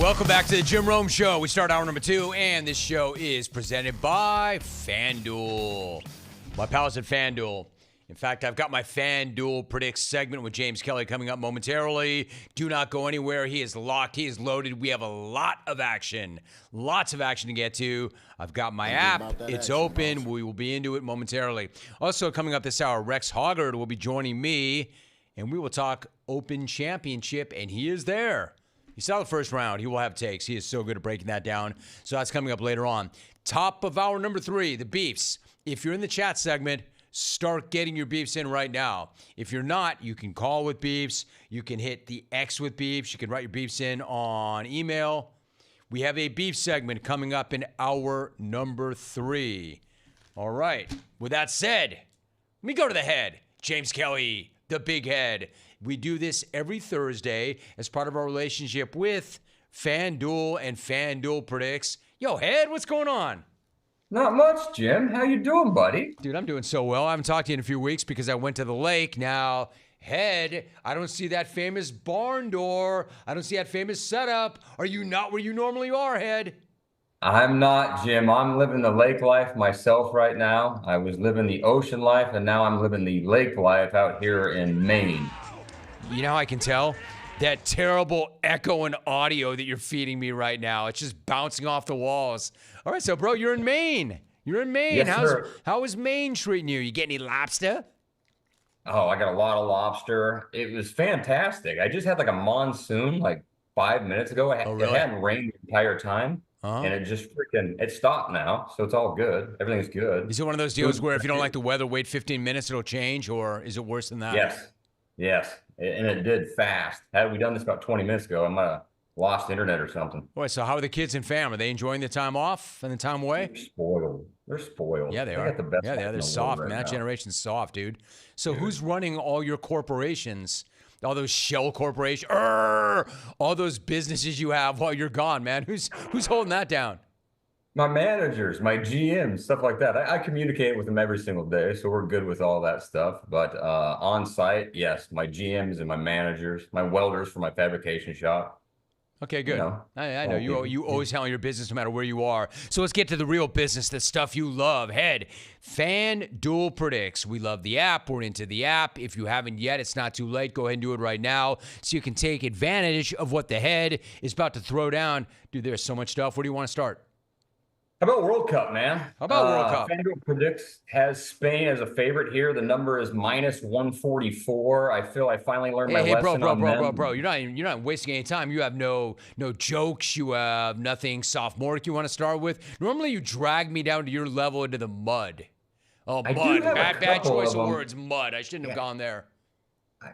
Welcome back to the Jim Rome Show. We start hour number 2, and this show is presented by FanDuel. My pals at FanDuel. In fact, I've got my FanDuel Predicts segment with James Kelly coming up momentarily. Do not go anywhere. He is locked. He is loaded. We have a lot of action. Lots of action to get to. I've got my app. It's open. We will be into it momentarily. Also, coming up this hour, Rex Hoggard will be joining me, and we will talk Open Championship, and he is there. You saw the first round. He will have takes. He is so good at breaking that down. So that's coming up later on. Top of hour number 3, the beefs. If you're in the chat segment, start getting your beefs in right now. If you're not, you can call with beefs. You can hit the X with beefs. You can write your beefs in on email. We have a beef segment coming up in hour number 3. All right. With that said, let me go to the head. James Kelly, the big head. We do this every Thursday as part of our relationship with FanDuel and FanDuel Predicts. Yo, head, what's going on? Not much, Jim. How you doing, buddy? Dude, I'm doing so well. I haven't talked to you in a few weeks because I went to the lake. Now, head, I don't see that famous barn door. I don't see that famous setup. Are you not where you normally are, head? I'm not, Jim. I'm living the lake life myself right now. I was living the ocean life, and now I'm living the lake life out here in Maine. You know how I can tell? That terrible echo and audio that you're feeding me right now. It's just bouncing off the walls. All right, so, bro, you're in Maine. You're in Maine. Yes, sir. How is Maine treating you? You get any lobster? Oh, I got a lot of lobster. It was fantastic. I just had like a monsoon like 5 minutes ago. Oh, really? It hadn't rained the entire time. Uh-huh. And it just it stopped now. So it's all good. Everything's good. Is it one of those deals where if you don't like the weather, wait 15 minutes, it'll change? Or is it worse than that? Yes. And it did fast. Had we done this about 20 minutes ago, I might have lost internet or something. Boy, so how are the kids and fam? Are they enjoying the time off and the time away? They're spoiled. Yeah, they are. Got the best Yeah, they're soft, man. That generation's soft, dude. So who's running all your corporations? All those shell corporations, all those businesses you have while you're gone, man. Who's holding that down? My managers, my GMs, stuff like that. I communicate with them every single day, so we're good with all that stuff. But on site, yes, my GMs and my managers, my welders for my fabrication shop. Okay, good. You know, I know you always handle your business no matter where you are. So let's get to the real business, the stuff you love. Head, FanDuel Predicts. We love the app. We're into the app. If you haven't yet, it's not too late. Go ahead and do it right now so you can take advantage of what the head is about to throw down. Dude, there's so much stuff. Where do you want to start? How about World Cup, man? How about World Cup? FanDuel Predicts has Spain as a favorite here. The number is -144. I feel I finally learned my lesson on them. Bro. You're not wasting any time. You have no jokes. You have nothing sophomoric you want to start with. Normally, you drag me down to your level into the mud. Oh, mud. Bad choice of words. Mud. I shouldn't have gone there.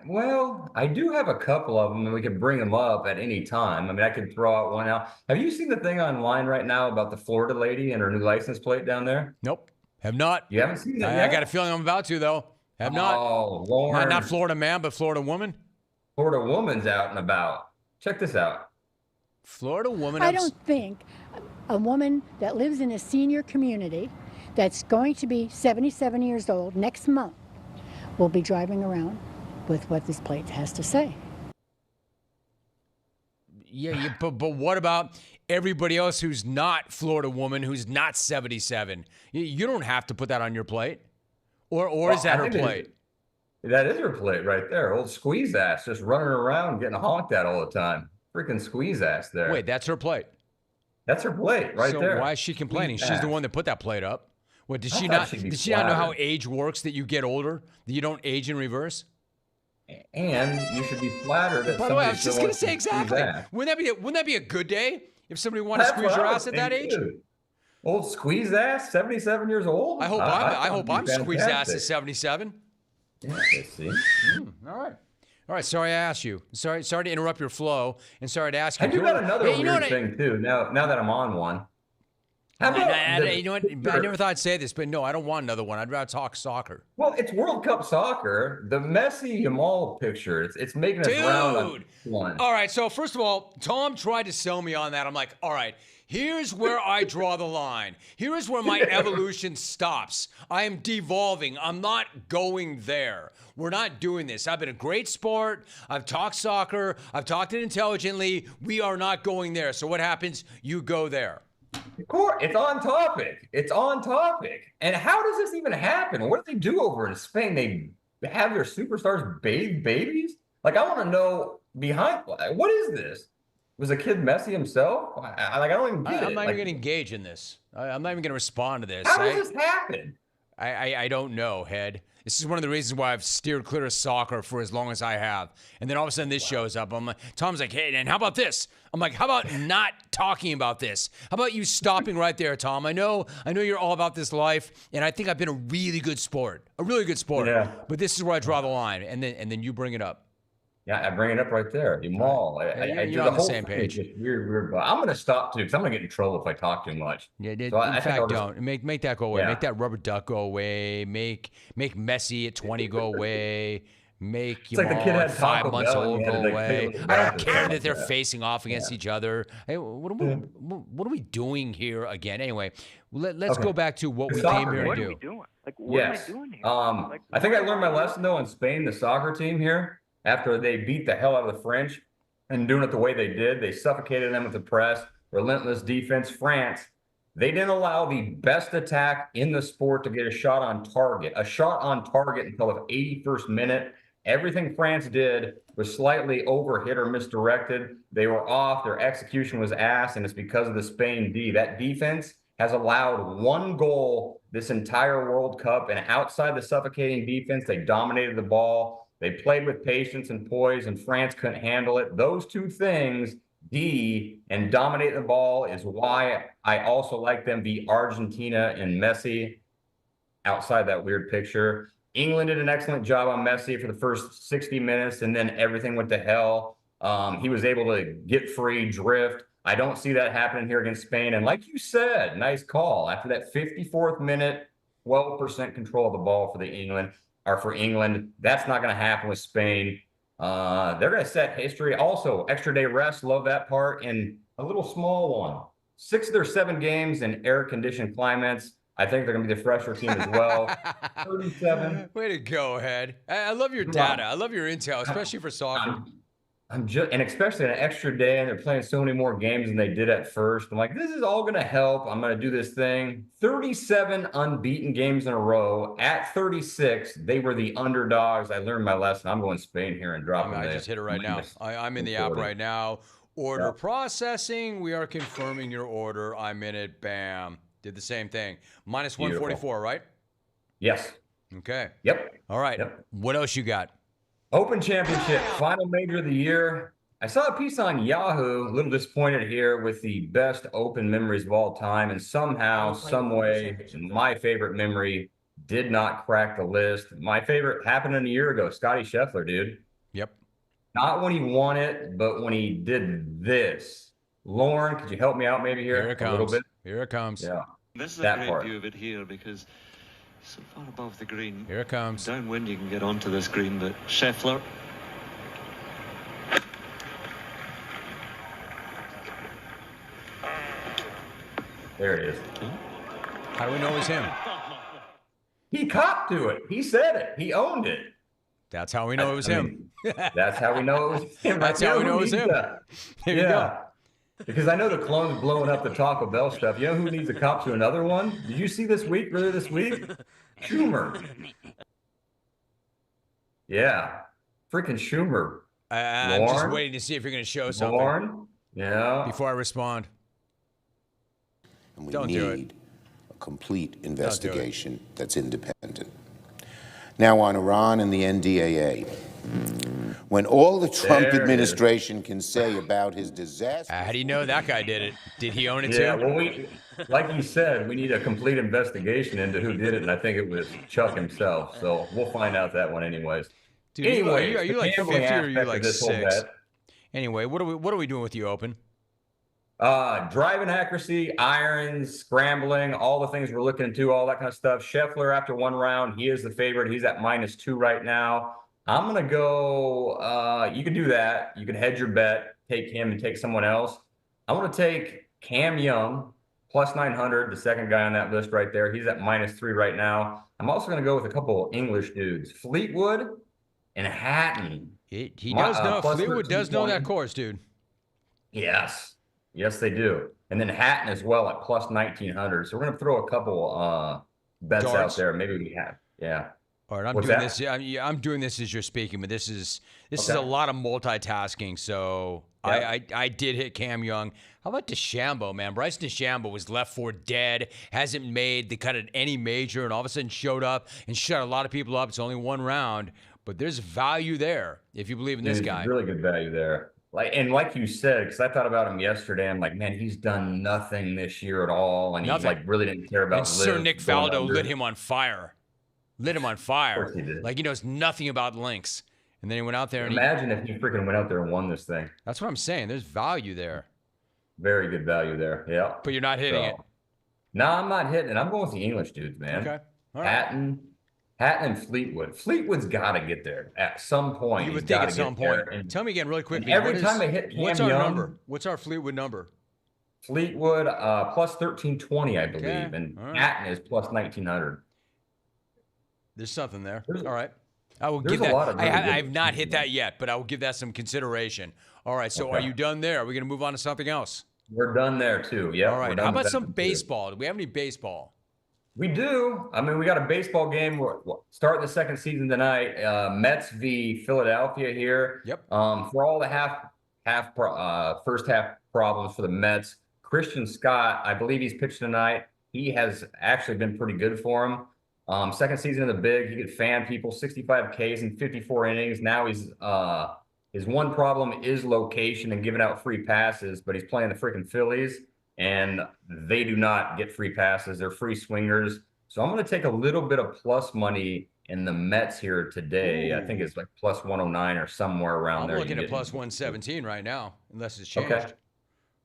Well, I do have a couple of them, and we can bring them up at any time. I mean, I could throw out one out. Have you seen the thing online right now about the Florida lady and her new license plate down there? Nope. Have not. You haven't seen that yet? I got a feeling I'm about to, though. Have not. Oh, Lord. Not Florida man, but Florida woman? Florida woman's out and about. Check this out. Florida woman. I don't think a woman that lives in a senior community that's going to be 77 years old next month will be driving around with what this plate has to say. Yeah, but what about everybody else who's not Florida woman, who's not 77? You don't have to put that on your plate. Or is that her plate? That is her plate right there. Old squeeze ass just running around getting honked at all the time. Freaking squeeze ass there. Wait, that's her plate? That's her plate right there. So why is she complaining? She's the one that put that plate up. What, did she not know how age works, that you get older, that you don't age in reverse? And you should be flattered that. By the way, I was just going to say exactly. Wouldn't that be a good day if somebody wanted to squeeze your ass at that age? Old squeeze ass, 77 years old. I hope I'm squeezed ass at 77. Yeah, let's see. All right. Sorry I asked you. Sorry to interrupt your flow, and sorry to ask you. I do got another weird thing too. Now that I'm on one. You know what? I never thought I'd say this, but no, I don't want another one. I'd rather talk soccer. Well, it's World Cup soccer. The Messi Yamal picture, it's making us round on one. All right, so first of all, Tom tried to sell me on that. I'm like, all right, Here's where I draw the line. Here is where my evolution stops. I am devolving. I'm not going there. We're not doing this. I've been a great sport. I've talked soccer. I've talked it intelligently. We are not going there. So what happens? You go there. Of course, it's on topic. It's on topic. And how does this even happen? What do they do over in Spain? They have their superstars bathe babies? Like, I want to know behind, what is this? Was a kid Messi himself? I don't even get it. I'm not even going to engage in this. I'm not even going to respond to this. How does this happen? I don't know, Head. This is one of the reasons why I've steered clear of soccer for as long as I have. And then all of a sudden this shows up. I'm like, Tom's like, hey, and how about this? I'm like, how about not talking about this? How about you stopping right there, Tom? I know you're all about this life, and I think I've been a really good sport. Yeah. But this is where I draw the line, and then you bring it up. Yeah, I bring it up right there. You maul. You're on the same page. Weird. But I'm going to stop too, because I'm going to get in trouble if I talk too much. Yeah, so in fact, don't make that go away. Yeah. Make that rubber duck go away. Make Messi at 20 go away. Make It's like the kid had 5 Taco months Bell and old he had go to, like, away. pick up I the don't care back that they're and facing off against each other. Hey, what are we doing here again? Anyway, let's go back to what we came here to do. What are we doing? Like, what am I doing here? I think I learned my lesson though in Spain, the soccer team here, after they beat the hell out of the French and doing it the way they did. They suffocated them with the press, relentless defense. France, they didn't allow the best attack in the sport to get a shot on target until the 81st minute. Everything France did was slightly overhit or misdirected. They were off. Their execution was ass, and it's because of the Spain D. That defense has allowed 1 goal this entire World Cup, and outside the suffocating defense, they dominated the ball. They played with patience and poise, and France couldn't handle it. Those 2 things, D and dominate the ball, is why I also like them beat Argentina and Messi outside that weird picture. England did an excellent job on Messi for the first 60 minutes, and then everything went to hell. He was able to get free, drift. I don't see that happening here against Spain. And like you said, nice call. After that 54th minute, 12% control of the ball for England. That's not going to happen with Spain. They're going to set history. Also, extra day rest, love that part. And a little small one. 6 of their 7 games in air-conditioned climates. I think they're going to be the fresher team as well. 37. Way to go, Head. I love your data. I love your intel, especially for soccer. And especially an extra day, and they're playing so many more games than they did at first. I'm like, this is all going to help. I'm going to do this thing. 37 unbeaten games in a row. At 36, they were the underdogs. I learned my lesson. I'm going Spain here and dropping I just hit it right now. I'm in the app right now. Order processing. We are confirming your order. I'm in it. Bam. Did the same thing. Minus 144, right? Yes. Okay. Yep. All right. Yep. What else you got? Open Championship, final major of the year. I saw a piece on Yahoo, a little disappointed here with the best Open memories of all time. And somehow, some way, my favorite memory did not crack the list. My favorite happened a year ago, Scottie Scheffler, dude. Yep. Not when he won it, but when he did this. Lauren, could you help me out maybe here a little bit? Here it comes. Yeah. This is a great view of it here because so far above the green. Here it comes. Downwind, you can get onto this green, but Scheffler. There it is. How do we know it was him? He copped to it. He said it. He owned it. That's how we know it was him. That's how we know it was him. That's how we know it was him. There you go. Because I know the clone's blowing up the Taco Bell stuff. You know who needs a cop to another one? Did you see earlier this week? Schumer. Yeah. Freaking Schumer. I'm just waiting to see if you're going to show something. Lauren? Yeah. Before I respond. And we need a complete investigation that's independent. Now on Iran and the NDAA. When all the Trump administration can say about his disaster. How do you know that guy did it? Did he own it Yeah, too? well, like you said, we need a complete investigation into who did it, and I think it was Chuck himself. So we'll find out that one anyways. Dude, anyway, are you like 50 or are you like 6? Anyway, what are we doing with the Open? Driving accuracy, irons, scrambling, all the things we're looking into, all that kind of stuff. Scheffler, after one round, he is the favorite. He's at -2 right now. I'm going to go, you can do that. You can hedge your bet, take him and take someone else. I want to take Cam Young, plus 900, the second guy on that list right there. He's at -3 right now. I'm also going to go with a couple English dudes, Fleetwood and Hatton. He does know. Fleetwood does know that 1320. course, dude. Yes. Yes, they do. And then Hatton as well at plus 1900. So we're going to throw a couple bets Darts. out there. Maybe we have. Yeah. All right, I'm What's doing that? this. I'm doing this as you're speaking, but this is a lot of multitasking. So I did hit Cam Young. How about DeChambeau, man? Bryce DeChambeau was left for dead, hasn't made the cut at any major, and all of a sudden showed up and shut a lot of people up. It's only one round, but there's value there if you believe in this guy. Really good value there. Like you said, because I thought about him yesterday, I'm like, man, he's done nothing this year at all, and he really didn't care about. And Sir Nick going Faldo under. lit him on fire. Lit him on fire. Of course he did. Like he knows nothing about links. And then he went out there and Imagine if he freaking went out there and won this thing. That's what I'm saying. There's value there. Very good value there. Yeah. But you're not hitting it. No, I'm not hitting it. I'm going with the English dudes, man. Okay. All right. Hatton and Fleetwood. Fleetwood's got to get there at some point. You would He's think gotta at some get there. point. Tell me again really quickly. Every time I hit what's Cam our Young, number? What's our Fleetwood number? Fleetwood plus 1320, I believe. Okay. And All right. Hatton is plus 1900. There's something there. All right. I will there's give a that. lot of really I good have not hit that yet, but I will give that some consideration. All right. So are you done there? Are we going to move on to something else? We're done there too. Yeah. All right. How about some baseball? Do we have any baseball? We do. I mean, we got a baseball game. We're starting the second season tonight. Mets v. Philadelphia here. Yep. For all the first half problems for the Mets, Christian Scott, I believe he's pitched tonight. He has actually been pretty good for him. Second season in the big, he could fan people, 65 Ks in 54 innings. Now his one problem is location and giving out free passes, but he's playing the freaking Phillies, and they do not get free passes. They're free swingers. So I'm going to take a little bit of plus money in the Mets here today. Ooh. I think it's like plus 109 or somewhere around there. I'm looking at plus 117 right now, unless it's changed. Okay.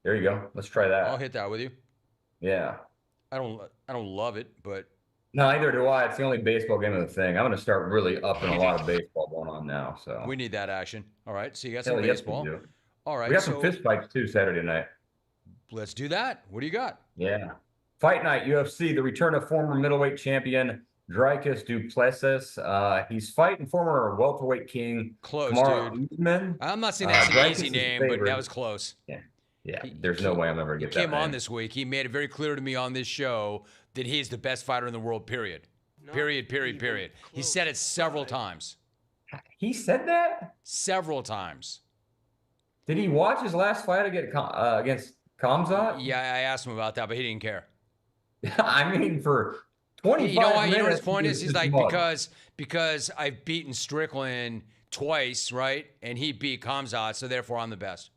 There you go. Let's try that. I'll hit that with you. Yeah. I don't love it, but No, neither do I. It's the only baseball game of the thing. I'm going to start really upping a lot of baseball going on now. So we need that action. All right. So you got Hell some yes, baseball. we do. All right. We got some fist fights too Saturday night. Let's do that. What do you got? Yeah. Fight night, UFC, the return of former middleweight champion Dricus Du Plessis. He's fighting former welterweight king Kamaru Usman. I'm not saying that's an Dricus easy is name, but favored. that was close. Yeah. There's no way I'm ever going to get that. Came on name. this week. He made it very clear to me on this show that he's the best fighter in the world, period. Period. He said it several times. He said that? Several times. Did he watch his last fight against Khamzat? Yeah, I asked him about that, but he didn't care. I mean, for 25 You know why? minutes. You know what his point is? he He's was like, just because I've beaten Strickland twice, right? And he beat Khamzat, so therefore I'm the best.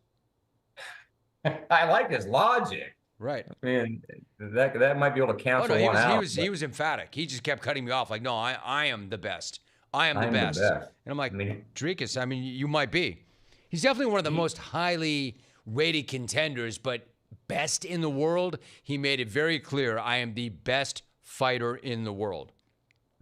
I like his logic. Right. I mean, that might be able to cancel one out. He was emphatic. He just kept cutting me off. Like, no, I am the best. I am the best. And I'm like, Dricus, I mean, you might be. He's definitely one of the most highly rated contenders, but best in the world. He made it very clear, I am the best fighter in the world.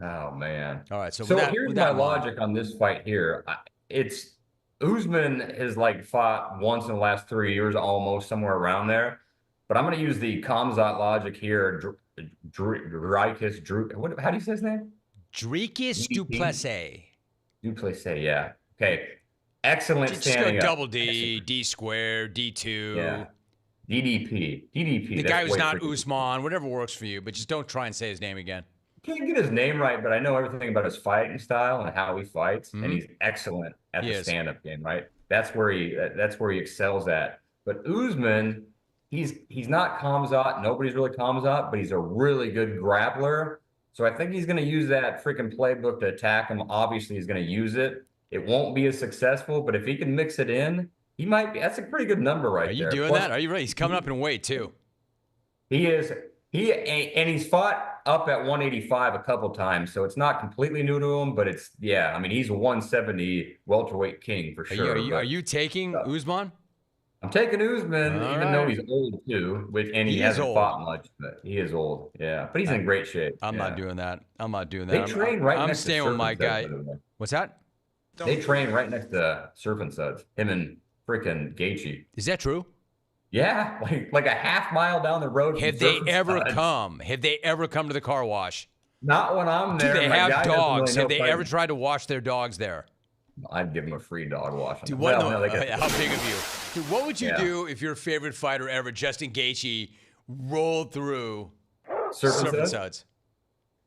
Oh, man. All right. So here's my logic on this fight here. It's Usman has fought once in the last 3 years, almost somewhere around there. But I'm going to use the Khamzat logic here. Dricus, how do you say his name? Dricus Du Plessis. Du Plessis, yeah. Okay. Excellent Just standing go up. double D, D squared, D2. Yeah. DDP. The guy who's not Usman, whatever works for you, but just don't try and say his name again. Can't get his name right, but I know everything about his fighting style and how he fights, and he's excellent at the stand-up game, right? That's where he excels at. But Usman, he's not Khamzat. Nobody's really Khamzat, but he's a really good grappler. So I think he's going to use that freaking playbook to attack him. Obviously, he's going to use it. It won't be as successful, but if he can mix it in, he might be. That's a pretty good number right there. Are you doing that? Are you ready? He's coming up in weight too. He is. And he's fought up at 185 a couple times, so it's not completely new to him, but it's, yeah, I mean, he's a 170 welterweight king for sure. Are you taking Usman? I'm taking Usman, even though he's old too, and he hasn't fought much, but he is old. Yeah, but he's in great shape. I'm not doing that. They train right I'm next staying to with my guy. Suds. What's that? They train right next to Surf and Suds. Him and freaking Gaethje. Is that true? Yeah, like a half mile down the road. Have they ever come? Have they ever come to the car wash? Not when I'm there. Do they My have guy doesn't dogs? really Have they know ever tried to wash their dogs there? I'd give them a free dog wash. Dude, Well, what no, they get- how big of you? Dude, what would you do if your favorite fighter ever, Justin Gaethje, rolled through Surf Suds?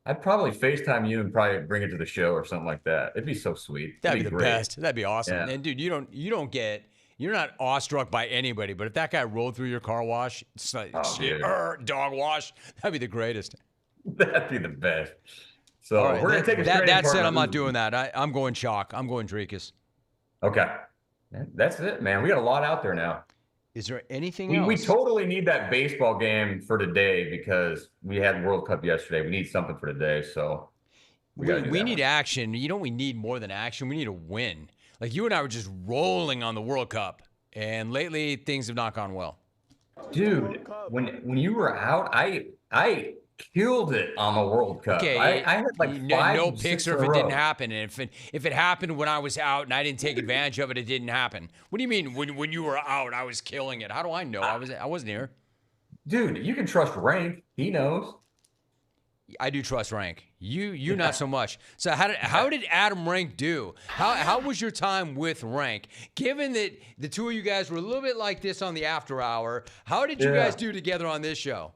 I'd probably FaceTime you and probably bring it to the show or something like that. It'd be so sweet. That'd be the great. best. That'd be awesome. Yeah. And dude, you're not awestruck by anybody, but if that guy rolled through your car wash, it's like dog wash, that'd be the greatest. That'd be the best. So right, we're gonna take a straight that said, apart. I'm not doing that. I'm going chalk. I'm going Dricus. Okay. That's it, man. We got a lot out there now. Is there anything else? We totally need that baseball game for today because we had World Cup yesterday. We need something for today, so we need action. You know what we need more than action? We need a win. Like you and I were just rolling on the World Cup, and lately things have not gone well. Dude, when you were out, I killed it on the World Cup. Okay, I had like five no six picks in or a if it row. didn't happen. And if it happened when I was out and I didn't take advantage of it, it didn't happen. What do you mean when you were out, I was killing it? How do I know? I wasn't here. Dude, you can trust Rank. He knows. I do trust Rank. You not so much. So how did Adam Rank do? How was your time with Rank? Given that the two of you guys were a little bit like this on the After Hour, how did you guys do together on this show?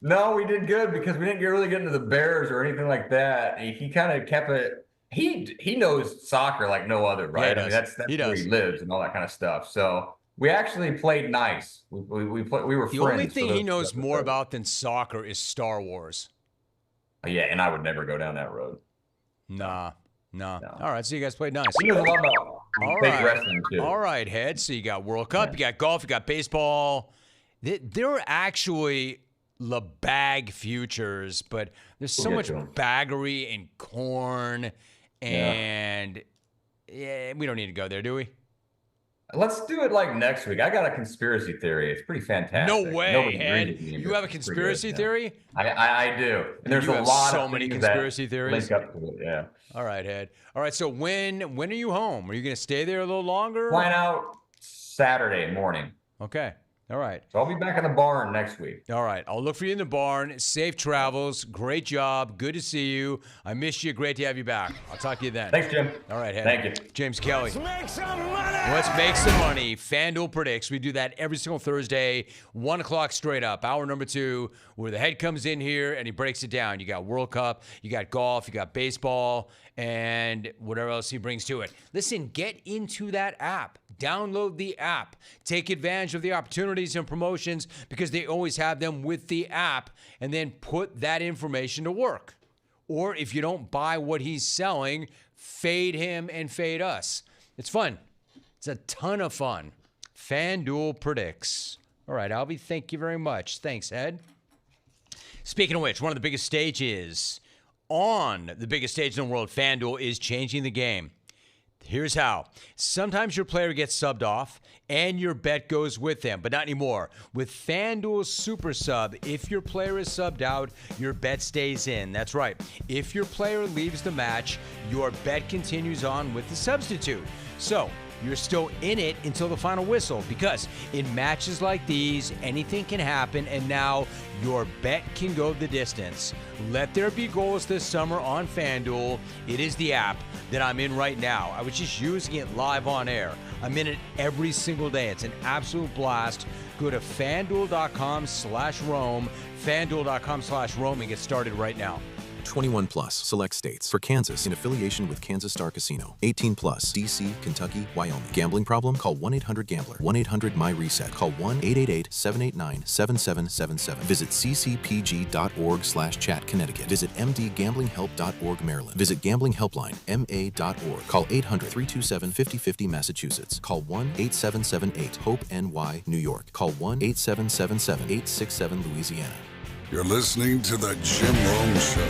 No, we did good because we didn't really get into the Bears or anything like that. He kind of kept it. He knows soccer like no other, right? Yeah, I mean, that's where he lives and all that kind of stuff. So we actually played nice. We were friends. The only thing he knows more about than soccer is Star Wars. Yeah, and I would never go down that road. Nah. All right, so you guys played nice. He knows a lot about fake wrestling too. All right, Head. So you got World Cup, you got golf, you got baseball. There are actually LeBag futures, but there's so much baggery and corn, and we don't need to go there, do we? Let's do it like next week. I got a conspiracy theory. It's pretty fantastic. No way, Nobody Ed. agrees with me, You but have a it's pretty conspiracy good, theory? I do. And there's You a have lot so of many things conspiracy that theories. link up to it, yeah. All right, Ed. All right, so when are you home? Are you going to stay there a little longer? Flying out Saturday morning. Okay. All right. So I'll be back in the barn next week. All right. I'll look for you in the barn. Safe travels. Great job. Good to see you. I missed you. Great to have you back. I'll talk to you then. Thanks, Jim. All right, Ed. Thank you. James Kelly. Let's make some money. Let's make some money. FanDuel Predicts. We do that every single Thursday, 1 o'clock straight up. Hour number 2, where the head comes in here and he breaks it down. You got World Cup, you got golf, you got baseball, and whatever else he brings to it. Listen, get into that app. Download the app. Take advantage of the opportunities and promotions because they always have them with the app, and then put that information to work. Or if you don't buy what he's selling, fade him and fade us. It's fun. It's a ton of fun. FanDuel Predicts. All right, Albie, thank you very much. Thanks, Ed. Speaking of which, one of the biggest stages on the biggest stage in the world, FanDuel, is changing the game. Here's how. Sometimes your player gets subbed off and your bet goes with them, but not anymore. With FanDuel Super Sub, if your player is subbed out, your bet stays in. That's right. If your player leaves the match, your bet continues on with the substitute. So, you're still in it until the final whistle, because in matches like these, anything can happen, and now your bet can go the distance. Let there be goals this summer on FanDuel. It is the app that I'm in right now. I was just using it live on air. I'm in it every single day. It's an absolute blast. Go to FanDuel.com/Rome, FanDuel.com/Rome, and get started right now. 21 plus, select states. For Kansas, in affiliation with Kansas Star Casino. 18 plus, D.C., Kentucky, Wyoming. Gambling problem? Call 1-800-GAMBLER. 1-800-MY-RESET. Call 1-888-789-7777. Visit ccpg.org/chat, Connecticut. Visit mdgamblinghelp.org, Maryland. Visit Gambling Helpline, ma.org. Call 800-327-5050, Massachusetts. Call 1-8778-HOPE-NY, New York. Call 1-8777-867, Louisiana. You're listening to The Jim Rome Show.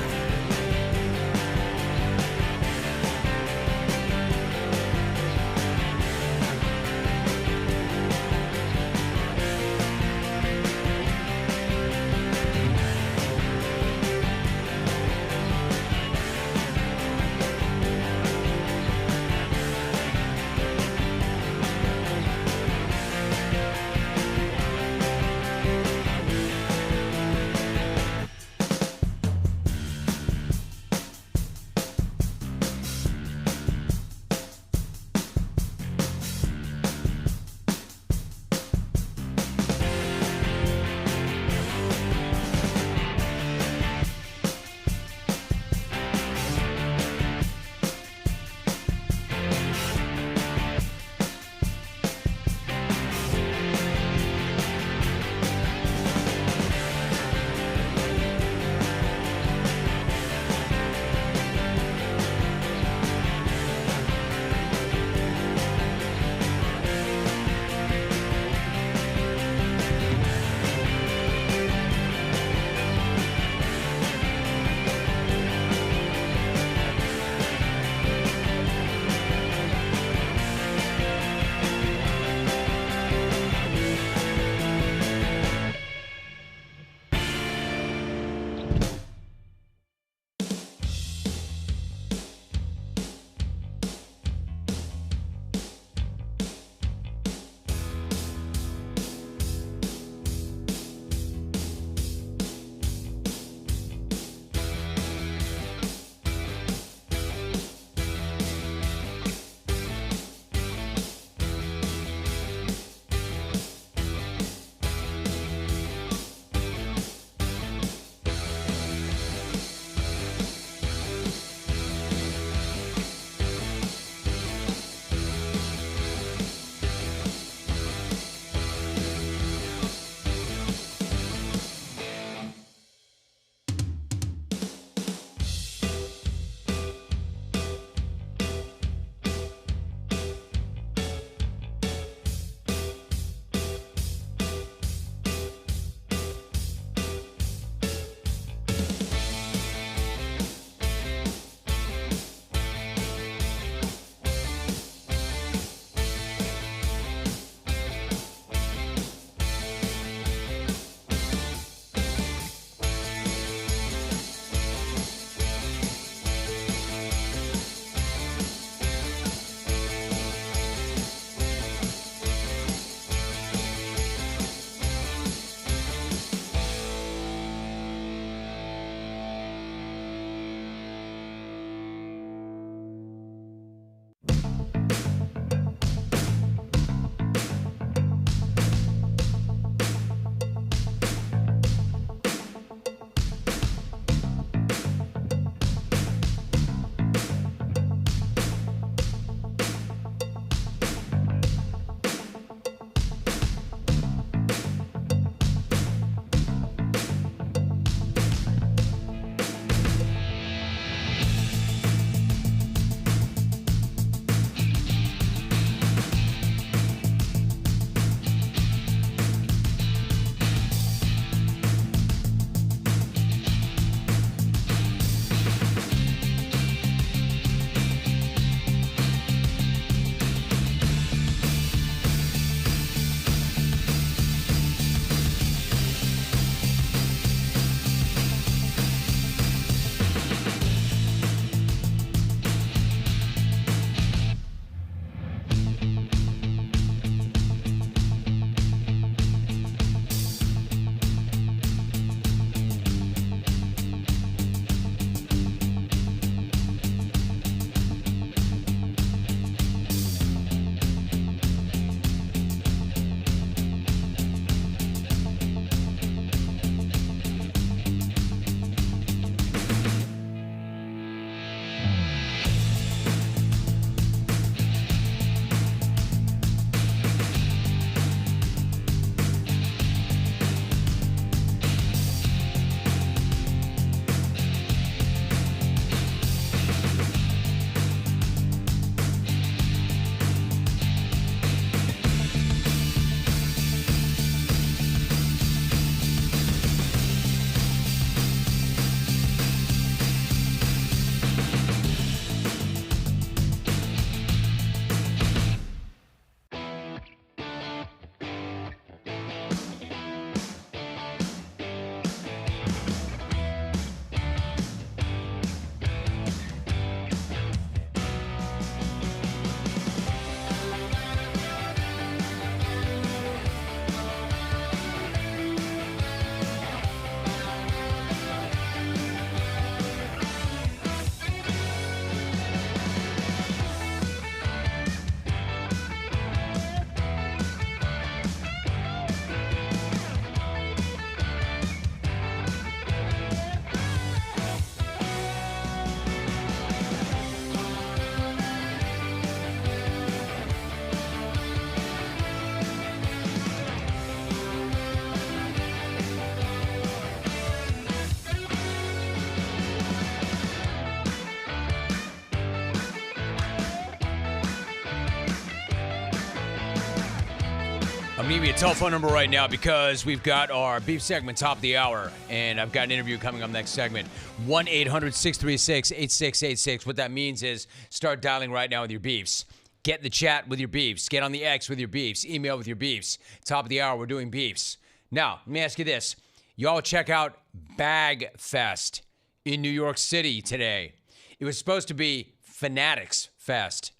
I'm going to give you a telephone number right now because we've got our beef segment top of the hour, and I've got an interview coming up next segment. 1-800-636-8686. What that means is start dialing right now with your beefs. Get in the chat with your beefs. Get on the X with your beefs. Email with your beefs. Top of the hour, we're doing beefs. Now, let me ask you this. Y'all check out Bag Fest in New York City today. It was supposed to be Fanatics Fest.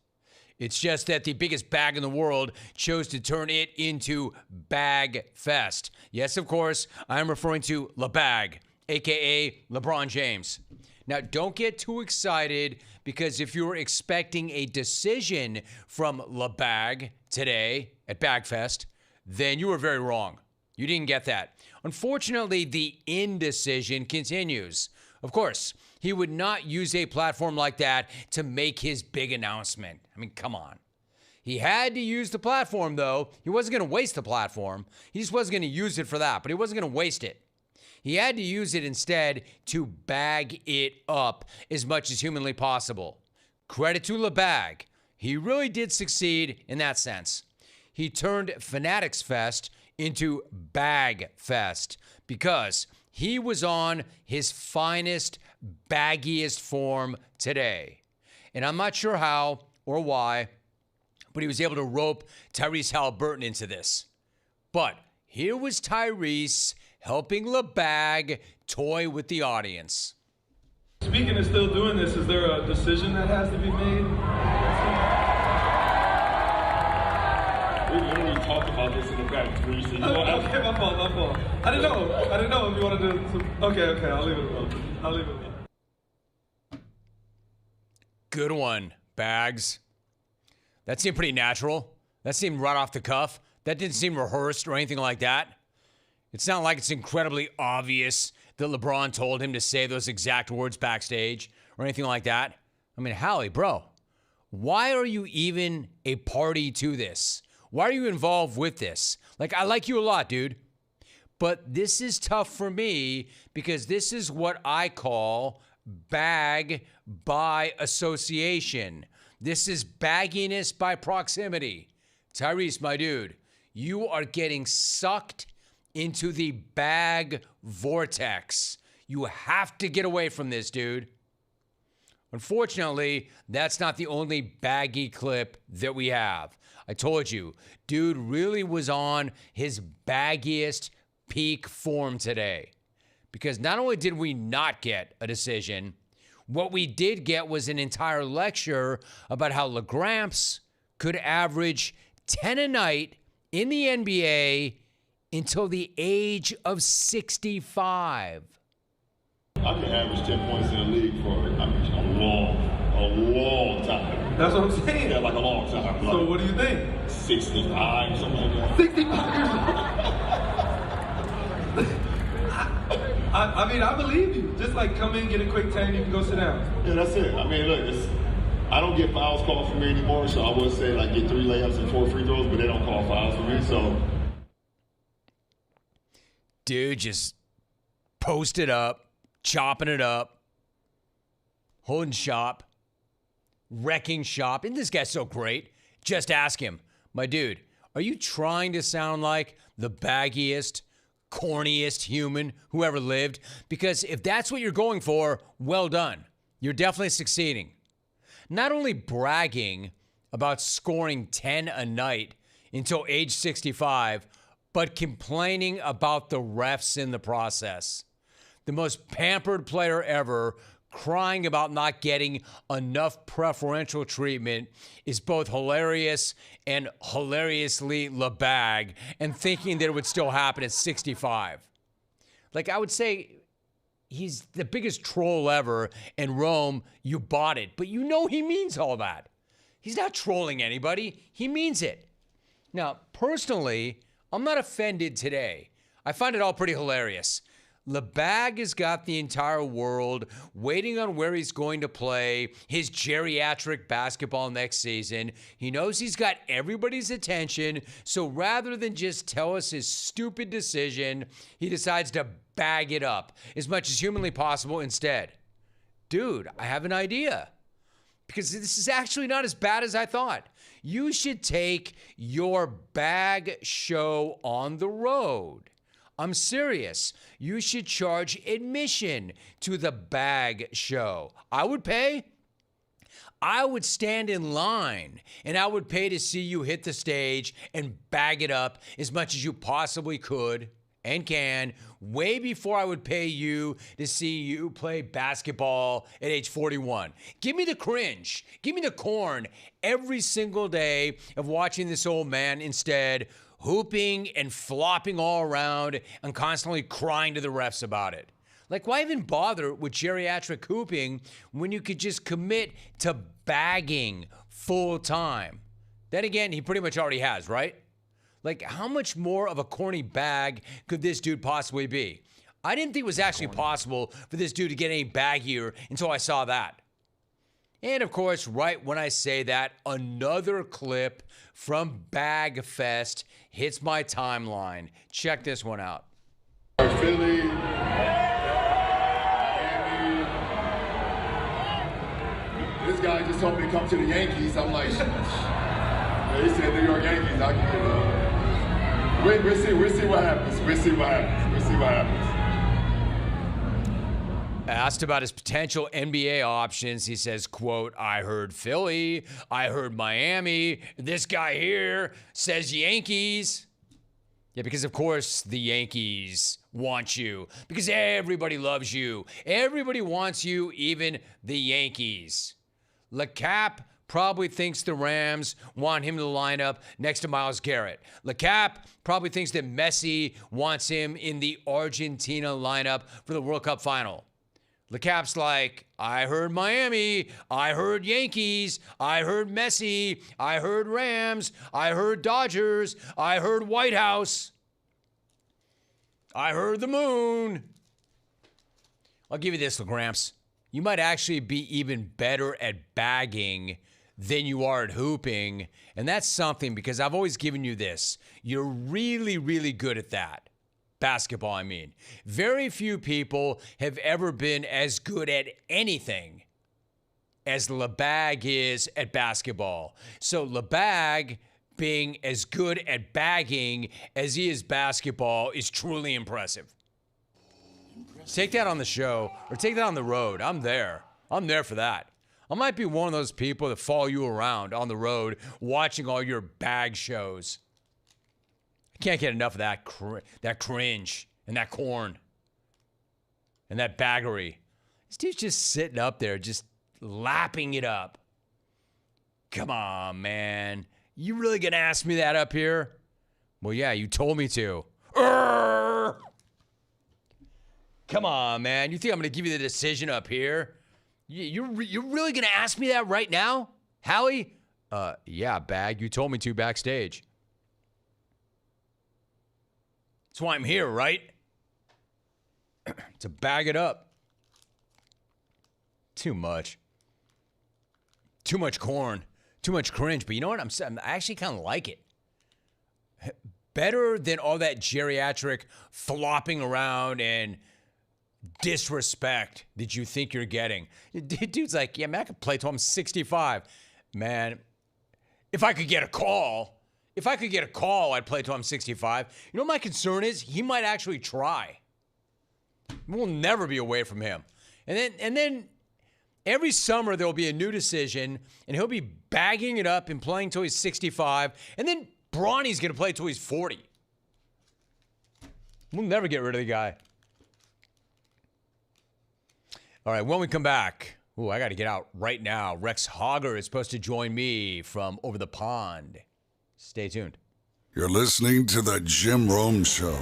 It's just that the biggest bag in the world chose to turn it into Bag Fest. Yes, of course, I'm referring to LeBag, a.k.a. LeBron James. Now, don't get too excited because if you were expecting a decision from LeBag today at Bag Fest, then you were very wrong. You didn't get that. Unfortunately, the indecision continues. Of course, he would not use a platform like that to make his big announcement. I mean, come on. He had to use the platform, though. He wasn't going to waste the platform. He just wasn't going to use it for that, but he wasn't going to waste it. He had to use it instead to bag it up as much as humanly possible. Credit to LeBag. He really did succeed in that sense. He turned Fanatics Fest into Bag Fest because he was on his finest, baggiest form today. And I'm not sure how or why, but he was able to rope Tyrese Haliburton into this. But here was Tyrese helping LeBag toy with the audience. Speaking of still doing this, is there a decision that has to be made? We literally talked about this in the back. Okay, my fault. I didn't know if you wanted to. Okay, I'll leave it alone. Good one, Bags. That seemed pretty natural. That seemed right off the cuff. That didn't seem rehearsed or anything like that. It's not like it's incredibly obvious that LeBron told him to say those exact words backstage or anything like that. I mean, Hallie, bro, why are you even a party to this? Why are you involved with this? Like, I like you a lot, dude. But this is tough for me because this is what I call bag by association. This is bagginess by proximity. Tyrese, my dude, you are getting sucked into the bag vortex. You have to get away from this, dude. Unfortunately, that's not the only baggy clip that we have. I told you, dude really was on his baggiest peak form today. Because not only did we not get a decision, what we did get was an entire lecture about how LeGramps could average 10 a night in the NBA until the age of 65. I can average 10 points in the league for a long time. That's what I'm saying. Yeah, like a long time. So what do you think? 65, something like that. 65 years old. I mean, I believe you. Just like come in, get a quick 10, you can go sit down. Yeah, that's it. I mean, look, I don't get fouls called for me anymore, so I would say like get 3 layups and 4 free throws, but they don't call fouls for me, so. Dude just posted up, chopping it up, holding shop, wrecking shop. Isn't this guy so great? Just ask him, my dude, are you trying to sound like the baggiest, corniest human who ever lived? Because if that's what you're going for, well done. You're definitely succeeding. Not only bragging about scoring 10 a night until age 65, but complaining about the refs in the process. The most pampered player ever crying about not getting enough preferential treatment is both hilarious and hilariously LeBag, and thinking that it would still happen at 65. Like, I would say he's the biggest troll ever, and Rome, you bought it. But you know he means all that. He's not trolling anybody. He means it. Now, personally, I'm not offended today. I find it all pretty hilarious. LeBag has got the entire world waiting on where he's going to play his geriatric basketball next season. He knows he's got everybody's attention, so rather than just tell us his stupid decision, he decides to bag it up as much as humanly possible instead. Dude, I have an idea. because this is actually not as bad as I thought. You should take your bag show on the road. I'm serious. You should charge admission to the bag show. I would pay. I would stand in line and I would pay to see you hit the stage and bag it up as much as you possibly could and can, way before I would pay you to see you play basketball at age 41. Give me the cringe. Give me the corn every single day of watching this old man instead hooping and flopping all around and constantly crying to the refs about it. Like, why even bother with geriatric hooping when you could just commit to bagging full time? Then again, he pretty much already has, right? Like, how much more of a corny bag could this dude possibly be? I didn't think it was actually possible for this dude to get any baggier until I saw that. And of course, right when I say that, another clip from Bagfest hits my timeline. Check this one out. Philly, Miami. This guy just told me to come to the Yankees. I'm like, yeah, he said New York Yankees. We'll see what happens. We'll see what happens. Asked about his potential NBA options, he says, quote, I heard Philly, I heard Miami, this guy here says Yankees. Yeah, because of course the Yankees want you, because everybody loves you. Everybody wants you, even the Yankees. LeCap probably thinks the Rams want him to line up next to Myles Garrett. LeCap probably thinks that Messi wants him in the Argentina lineup for the World Cup final. LeCap's like, I heard Miami, I heard Yankees, I heard Messi, I heard Rams, I heard Dodgers, I heard White House, I heard the moon. I'll give you this, LeGramps. You might actually be even better at bagging than you are at hooping, and that's something because I've always given you this. You're really, really good at that. Basketball, I mean. Very few people have ever been as good at anything as LeBag is at basketball. So LeBag being as good at bagging as he is basketball is truly impressive. Take that on the show or take that on the road. I'm there. I'm there for that. I might be one of those people that follow you around on the road watching all your bag shows. Can't get enough of that cringe and that corn and that baggery. This dude's just sitting up there, just lapping it up. Come on, man. You really gonna ask me that up here? Well, yeah, you told me to. Come on, man. You think I'm gonna give you the decision up here? You're really gonna ask me that right now, Howie? Yeah, Bag. You told me to backstage. That's why I'm here, right? To bag it up. Too much. Too much corn. Too much cringe. But you know what? I actually kind of like it. Better than all that geriatric flopping around and disrespect that you think you're getting. Dude's like, yeah, man, I could play till I'm 65. Man, if I could get a call... I'd play till I'm 65. You know what my concern is? He might actually try. We'll never be away from him. And then every summer there'll be a new decision, and he'll be bagging it up and playing till he's 65. And then Bronny's going to play till he's 40. We'll never get rid of the guy. All right, when we come back, I got to get out right now. Rex Hogger is supposed to join me from over the pond. Stay tuned. You're listening to The Jim Rome Show.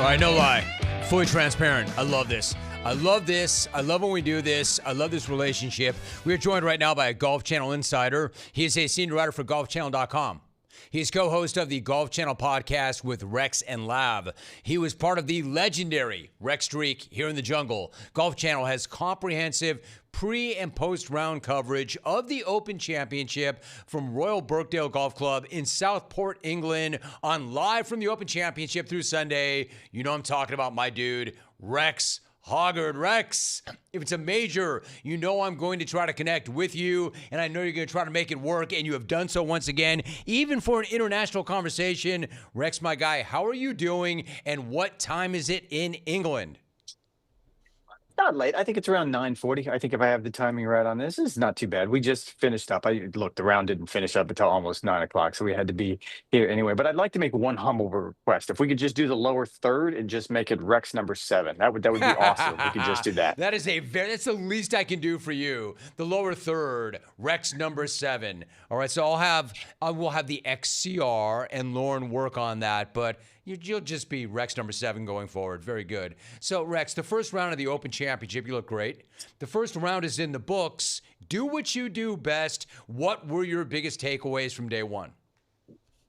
right, no lie. Fully transparent. I love this. I love this. I love when we do this. I love this relationship. We are joined right now by a Golf Channel insider. He is a senior writer for GolfChannel.com. He's co-host of the Golf Channel podcast with Rex and Lav. He was part of the legendary Rex Streak here in the jungle. Golf Channel has comprehensive pre- and post-round coverage of the Open Championship from Royal Birkdale Golf Club in Southport, England, on Live from the Open Championship through Sunday. You know I'm talking about my dude, Rex Hoggard. Rex, if it's a major, you know I'm going to try to connect with you, and I know you're going to try to make it work, and you have done so once again, even for an international conversation. Rex, my guy, how are you doing, and what time is it in England? Not late. I think it's around 9:40. I think if I have the timing right on this, it's not too bad. We just finished up. Look, the round didn't finish up until almost 9 o'clock, so we had to be here anyway. But I'd like to make one humble request. If we could just do the lower third and just make it Rex number 7, that would be awesome. If we could just do that. That's the least I can do for you. The lower third, Rex number 7. All right, so I will have the XCR and Lauren work on that, but you'll just be Rex number 7 going forward. Very good. So, Rex, the first round of the Open Championship, you look great. The first round is in the books. Do what you do best. What were your biggest takeaways from day one?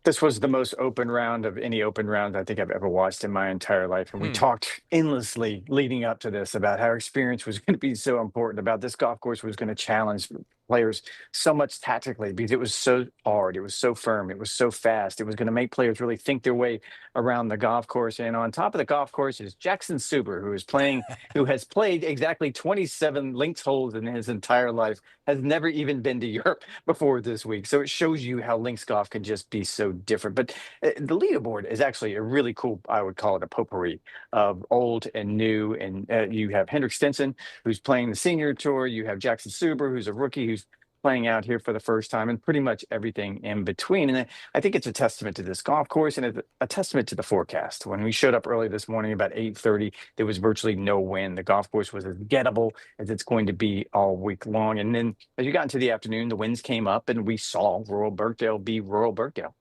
This was the most open round of any open round I think I've ever watched in my entire life. And we talked endlessly leading up to this about how experience was going to be so important, about this golf course was going to challenge players so much tactically because it was so hard, it was so firm, it was so fast. It was going to make players really think their way around the golf course. And on top of the golf course is Jackson Suber, who has played exactly 27 links holes in his entire life, has never even been to Europe before this week. So it shows you how links golf can just be so different. But the leaderboard is actually a really cool, I would call it a potpourri of old and new. And you have Hendrik Stenson, who's playing the senior tour. You have Jackson Suber, who's a rookie, who's playing out here for the first time, and pretty much everything in between. And I think it's a testament to this golf course and a testament to the forecast. When we showed up early this morning about 8:30, there was virtually no wind. The golf course was as gettable as it's going to be all week long. And then as you got into the afternoon, the winds came up and we saw Royal Birkdale be Royal Birkdale.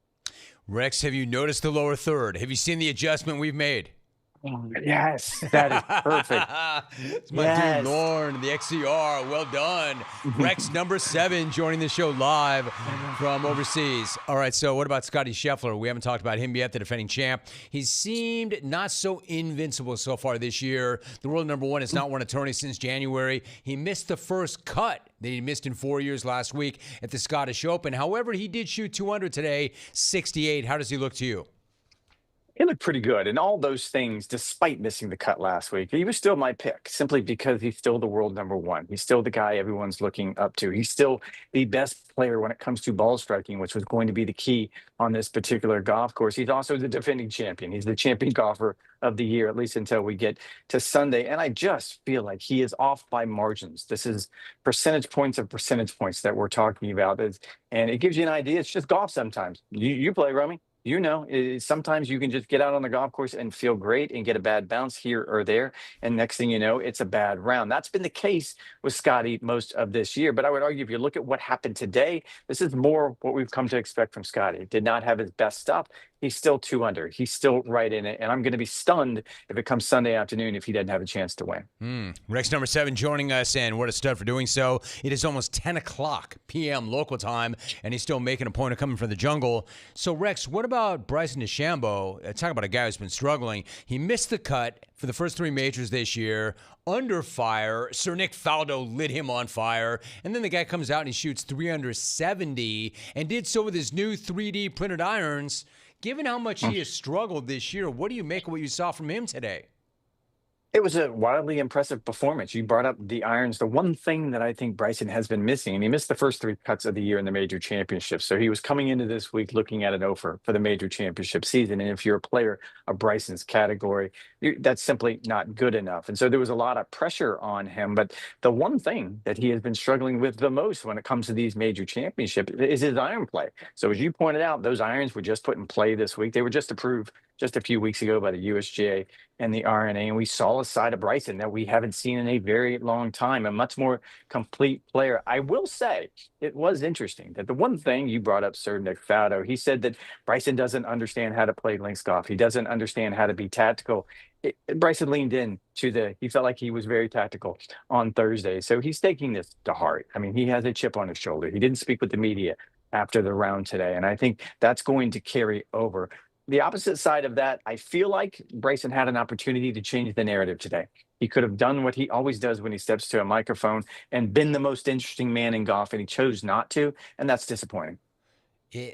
Rex, have you noticed the lower third? Have you seen the adjustment we've made? Yes, that is perfect. It's my dude Lorne, the XCR. Well done. Rex number 7 joining the show live from overseas. All right, so what about Scotty Scheffler? We haven't talked about him yet, the defending champ. He seemed not so invincible so far this year. The world number 1 has not won a tourney since January. He missed the first cut that he missed in 4 years last week at the Scottish Open. However, he did shoot 200 today, 68. How does he look to you? He looked pretty good. And all those things, despite missing the cut last week, he was still my pick simply because he's still the world number 1. He's still the guy everyone's looking up to. He's still the best player when it comes to ball striking, which was going to be the key on this particular golf course. He's also the defending champion. He's the champion golfer of the year, at least until we get to Sunday. And I just feel like he is off by margins. This is percentage points of percentage points that we're talking about. And it gives you an idea. It's just golf sometimes. You play, Romy. You know, sometimes you can just get out on the golf course and feel great and get a bad bounce here or there. And next thing you know, it's a bad round. That's been the case with Scotty most of this year. But I would argue if you look at what happened today, this is more what we've come to expect from Scotty. Did not have his best stuff. He's still 2 under. He's still right in it. And I'm going to be stunned if it comes Sunday afternoon if he doesn't have a chance to win. Rex number 7 joining us, and what a stud for doing so. It is almost 10 o'clock p.m. local time, and he's still making a point of coming from the jungle. So, Rex, what about Bryson DeChambeau? Talk about a guy who's been struggling. He missed the cut for the first 3 majors this year, under fire. Sir Nick Faldo lit him on fire. And then the guy comes out and he shoots 370 and did so with his new 3D printed irons. Given how much he has struggled this year, what do you make of what you saw from him today? It was a wildly impressive performance. You brought up the irons. The one thing that I think Bryson has been missing, and he missed the first 3 cuts of the year in the major championship. So he was coming into this week looking at an offer for the major championship season. And if you're a player of Bryson's category, that's simply not good enough. And so there was a lot of pressure on him. But the one thing that he has been struggling with the most when it comes to these major championships is his iron play. So as you pointed out, those irons were just put in play this week. They were just approved just a few weeks ago by the USGA and the RNA, and we saw a side of Bryson that we haven't seen in a very long time, a much more complete player. I will say it was interesting that the one thing you brought up, Sir Nick Faudo, he said that Bryson doesn't understand how to play links golf. He doesn't understand how to be tactical. Bryson leaned in to he felt like he was very tactical on Thursday. So he's taking this to heart. I mean, he has a chip on his shoulder. He didn't speak with the media after the round today. And I think that's going to carry over. The opposite side of that, I feel like Bryson had an opportunity to change the narrative today. He could have done what he always does when he steps to a microphone and been the most interesting man in golf, and he chose not to, and that's disappointing.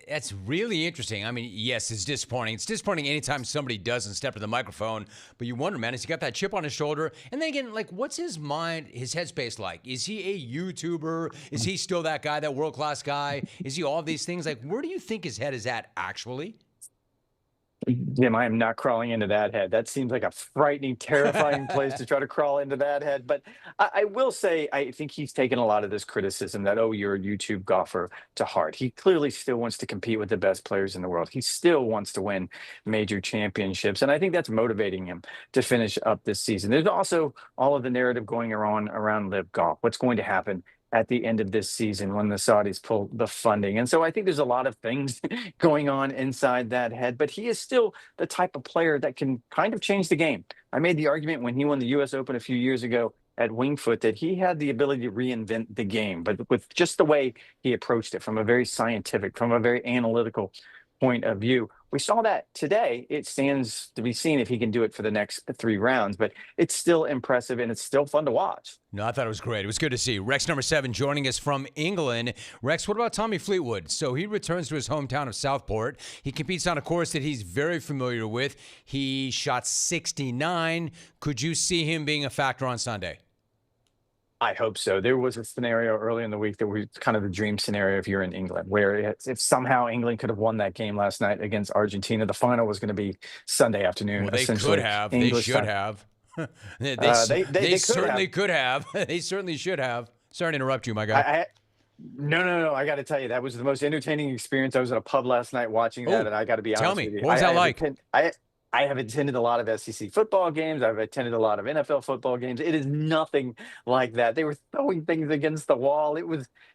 That's really interesting. I mean, yes, it's disappointing. It's disappointing anytime somebody doesn't step to the microphone, but you wonder, man, has he got that chip on his shoulder? And then again, like, what's his mind, his headspace like? Is he a YouTuber? Is he still that guy, that world-class guy? Is he all of these things? Like, where do you think his head is at, actually? Jim, I am not crawling into that head. That seems like a frightening, terrifying place to try to crawl into that head. But I will say, I think he's taken a lot of this criticism that, oh, you're a YouTube golfer, to heart. He clearly still wants to compete with the best players in the world. He still wants to win major championships. And I think that's motivating him to finish up this season. There's also all of the narrative going around Live Golf. What's going to happen at the end of this season when the Saudis pull the funding? And so I think there's a lot of things going on inside that head, but he is still the type of player that can kind of change the game. I made the argument when he won the US Open a few years ago at Winged Foot that he had the ability to reinvent the game, but with just the way he approached it from a very scientific, from a very analytical point of view. We saw that today. It stands to be seen if he can do it for the next 3 rounds, but it's still impressive and it's still fun to watch. No, I thought it was great. It was good to see. Rex number 7 joining us from England. Rex, what about Tommy Fleetwood? So he returns to his hometown of Southport. He competes on a course that he's very familiar with. He shot 69. Could you see him being a factor on Sunday? I hope so. There was a scenario early in the week that was kind of the dream scenario if you're in England, where if somehow England could have won that game last night against Argentina, the final was going to be Sunday afternoon. Well, they could have. They should have. They certainly could have. They certainly should have. Sorry to interrupt you, my guy. No. I got to tell you, that was the most entertaining experience. I was at a pub last night watching that, and I got to be honest with you. Tell me, what was that like? I have attended a lot of SEC football games. I've attended a lot of NFL football games. It is nothing like that. They were throwing things against the wall.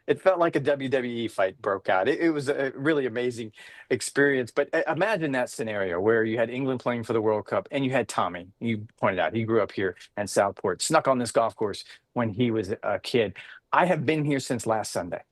It felt like a WWE fight broke out. It was a really amazing experience. But imagine that scenario where you had England playing for the World Cup and you had Tommy. You pointed out he grew up here in Southport, snuck on this golf course when he was a kid. I have been here since last Sunday.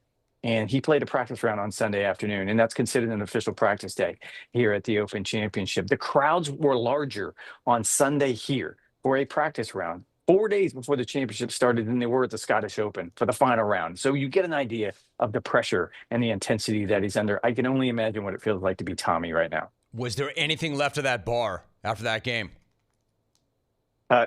And he played a practice round on Sunday afternoon, and that's considered an official practice day here at the Open Championship. The crowds were larger on Sunday here for a practice round 4 days before the championship started than they were at the Scottish Open for the final round. So you get an idea of the pressure and the intensity that he's under. I can only imagine what it feels like to be Tommy right now. Was there anything left of that bar after that game?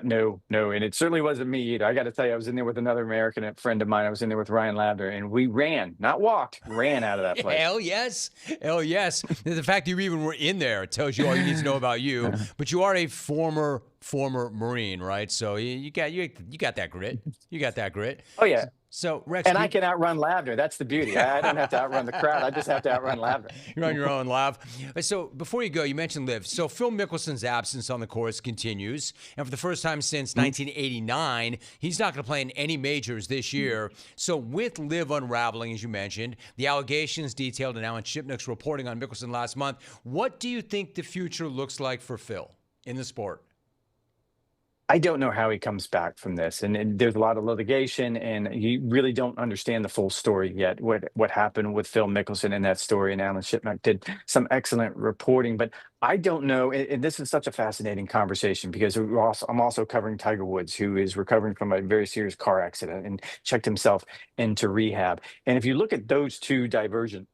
No, and it certainly wasn't me either. I got to tell you, I was in there with another American friend of mine. I was in there with Ryan Lavner, and we ran, not walked, ran out of that place. Hell yes. The fact you even were in there tells you all you need to know about you. But you are a former Marine, right? So you got that grit. You got that grit. Oh yeah. So Rex, and I can outrun Lavner. That's the beauty. I don't have to outrun the crowd. I just have to outrun Lavner. You're on your own, Lav. So before you go, you mentioned Liv. So Phil Mickelson's absence on the course continues, and for the first time since 1989, he's not going to play in any majors this year. So with Liv unraveling, as you mentioned, the allegations detailed in Alan Shipnuck's reporting on Mickelson last month, what do you think the future looks like for Phil in the sport? I don't know how he comes back from this, and there's a lot of litigation, and you really don't understand the full story yet. What happened with Phil Mickelson in that story, and Alan Shipnuck did some excellent reporting, but I don't know. And this is such a fascinating conversation because I'm also covering Tiger Woods, who is recovering from a very serious car accident and checked himself into rehab. And if you look at those two divergent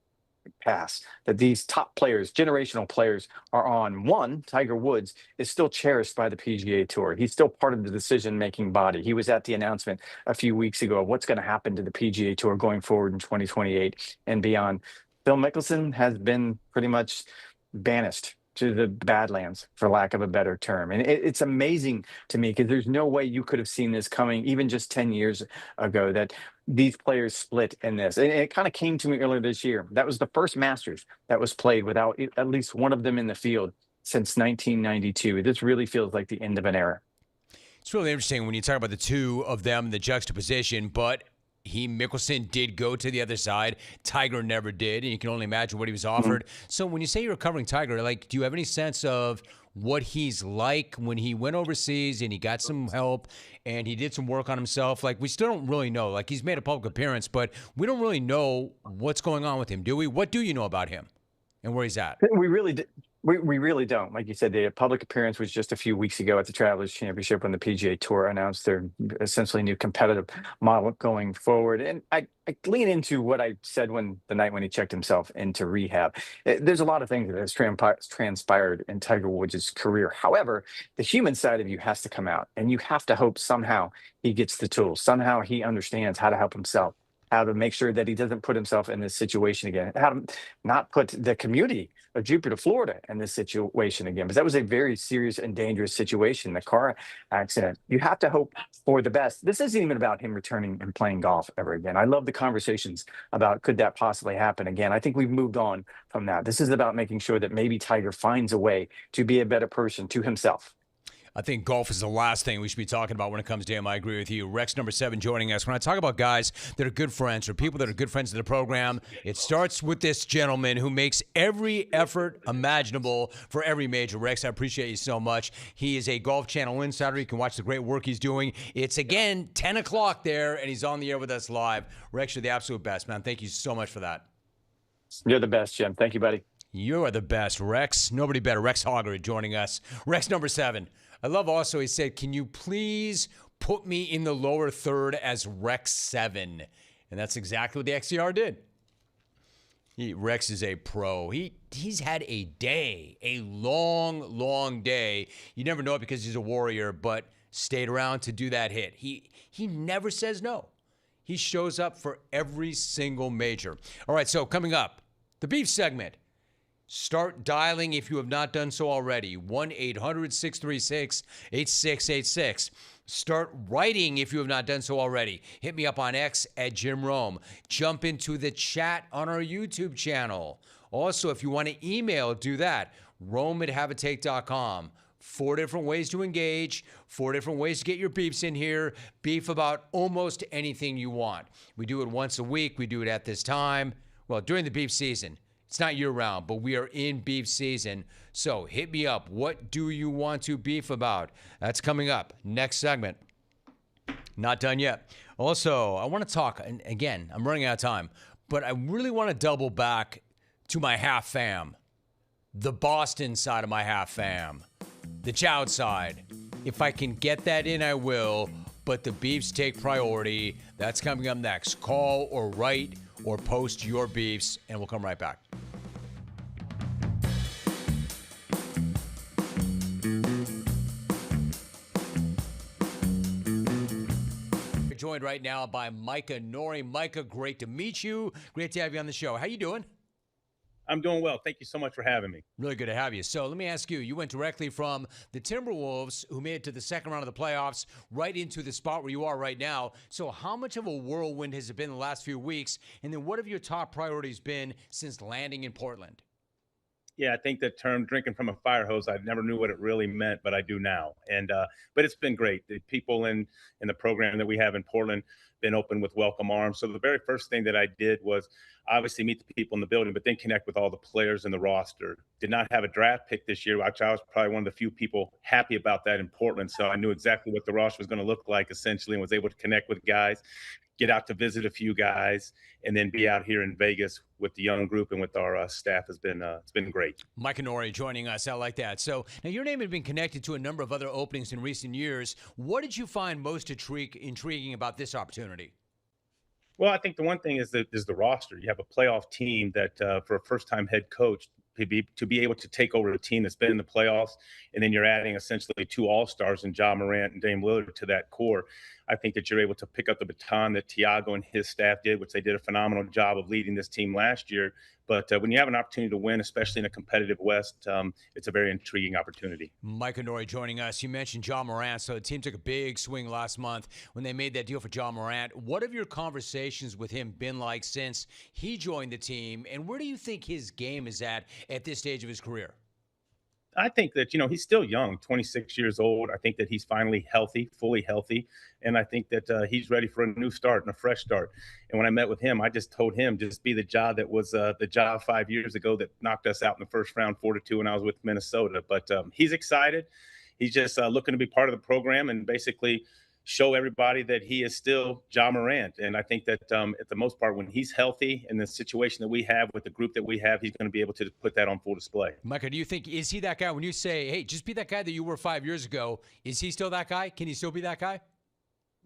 pass that these top players, generational players, are on. One, Tiger Woods is still cherished by the PGA Tour. He's still part of the decision-making body. He was at the announcement a few weeks ago of what's going to happen to the PGA Tour going forward in 2028 and beyond. Phil Mickelson has been pretty much banished to the Badlands, for lack of a better term. And it's amazing to me because there's no way you could have seen this coming even just 10 years ago, that these players split in this. And it kind of came to me earlier this year. That was the first Masters that was played without at least one of them in the field since 1992. This really feels like the end of an era. It's really interesting when you talk about the two of them, the juxtaposition, but Mickelson did go to the other side. Tiger never did, and you can only imagine what he was offered. So when you say you're covering Tiger, like, do you have any sense of what he's like when he went overseas and he got some help and he did some work on himself? Like, we still don't really know. Like, he's made a public appearance, but we don't really know what's going on with him, do we? What do you know about him and where he's at? We really don't. Like you said, the public appearance was just a few weeks ago at the Travelers Championship when the PGA Tour announced their essentially new competitive model going forward. And I lean into what I said the night when he checked himself into rehab. There's a lot of things that has transpired in Tiger Woods' career. However, the human side of you has to come out, and you have to hope somehow he gets the tools. Somehow he understands how to help himself, how to make sure that he doesn't put himself in this situation again, how to not put the community of Jupiter, Florida in this situation again, because that was a very serious and dangerous situation, the car accident. You have to hope for the best. This isn't even about him returning and playing golf ever again. I love the conversations about could that possibly happen again. I think we've moved on from that. This is about making sure that maybe Tiger finds a way to be a better person to himself. I think golf is the last thing we should be talking about when it comes to him. I agree with you. Rex number 7 joining us. When I talk about guys that are good friends or people that are good friends of the program, it starts with this gentleman who makes every effort imaginable for every major. Rex, I appreciate you so much. He is a Golf Channel insider. You can watch the great work he's doing. It's, again, 10 o'clock there, and he's on the air with us live. Rex, you're the absolute best, man. Thank you so much for that. You're the best, Jim. Thank you, buddy. You are the best, Rex. Nobody better. Rex Hogger joining us. Rex number 7. I love also he said, can you please put me in the lower third as Rex 7? And that's exactly what the XCR did. Rex is a pro. He's had a day, a long, long day. You never know it because he's a warrior, but stayed around to do that hit. He never says no. He shows up for every single major. All right, so coming up, the beef segment. Start dialing if you have not done so already. 1-800-636-8686. Start writing if you have not done so already. Hit me up on X at Jim Rome. Jump into the chat on our YouTube channel. Also, if you want to email, do that. Rome@haveatake.com. 4 different ways to engage, 4 different ways to get your beefs in here. Beef about almost anything you want. We do it once a week. We do it at this time. Well, during the beef season. It's not year-round, but we are in beef season. So hit me up. What do you want to beef about? That's coming up. Next segment. Not done yet. Also, I want to talk, and again, I'm running out of time, but I really want to double back to my half fam. The Boston side of my half fam. The Chow side. If I can get that in, I will, but the beefs take priority. That's coming up next. Call or write or post your beefs, and we'll come right back. Joined right now by Micah Nori. Micah, great to meet you. Great to have you on the show. How you doing? I'm doing well. Thank you so much for having me. Really good to have you. So let me ask you, you went directly from the Timberwolves, who made it to the second round of the playoffs, right into the spot where you are right now. So how much of a whirlwind has it been the last few weeks? And then what have your top priorities been since landing in Portland? Yeah, I think the term drinking from a fire hose, I never knew what it really meant, but I do now. And but it's been great. The people in the program that we have in Portland been open with welcome arms. So the very first thing that I did was obviously meet the people in the building, but then connect with all the players in the roster. Did not have a draft pick this year, which I was probably one of the few people happy about that in Portland. So I knew exactly what the roster was going to look like essentially, and was able to connect with guys, get out to visit a few guys, and then be out here in Vegas with the young group and with our staff has been it's been great. Micah Nori joining us. I like that. So now your name had been connected to a number of other openings in recent years. What did you find most intriguing about this opportunity? Well, I think the one thing is the roster. You have a playoff team that for a first-time head coach, to be able to take over a team that's been in the playoffs, and then you're adding essentially 2 all-stars in Ja Morant and Dame Lillard to that core. I think that you're able to pick up the baton that Tiago and his staff did, which they did a phenomenal job of leading this team last year. But when you have an opportunity to win, especially in a competitive West, it's a very intriguing opportunity. Micah Nori joining us. You mentioned Ja Morant, so the team took a big swing last month when they made that deal for Ja Morant. What have your conversations with him been like since he joined the team, and where do you think his game is at this stage of his career? I think that, he's still young, 26 years old. I think that he's finally healthy, fully healthy. And I think that he's ready for a new start and a fresh start. And when I met with him, I just told him just be the Ja that was the Ja 5 years ago that knocked us out in the first round 4-2 when I was with Minnesota. But he's excited. He's just looking to be part of the program and basically show everybody that he is still Ja Morant. And I think that at the most part, when he's healthy in the situation that we have with the group that we have, he's going to be able to put that on full display. Micah, do you think, is he that guy when you say, hey, just be that guy that you were 5 years ago? Is he still that guy? Can he still be that guy?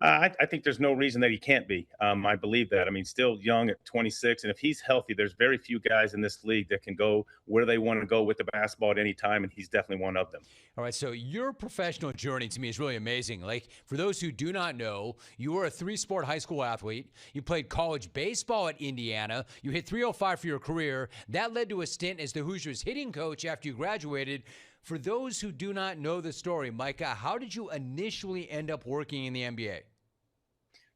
I think there's no reason that he can't be. I believe that. I mean, still young at 26. And if he's healthy, there's very few guys in this league that can go where they want to go with the basketball at any time. And he's definitely one of them. All right. So your professional journey to me is really amazing. Like, for those who do not know, you were a 3-sport high school athlete. You played college baseball at Indiana. You hit .305 for your career. That led to a stint as the Hoosiers hitting coach after you graduated. For those who do not know the story, Micah, how did you initially end up working in the NBA?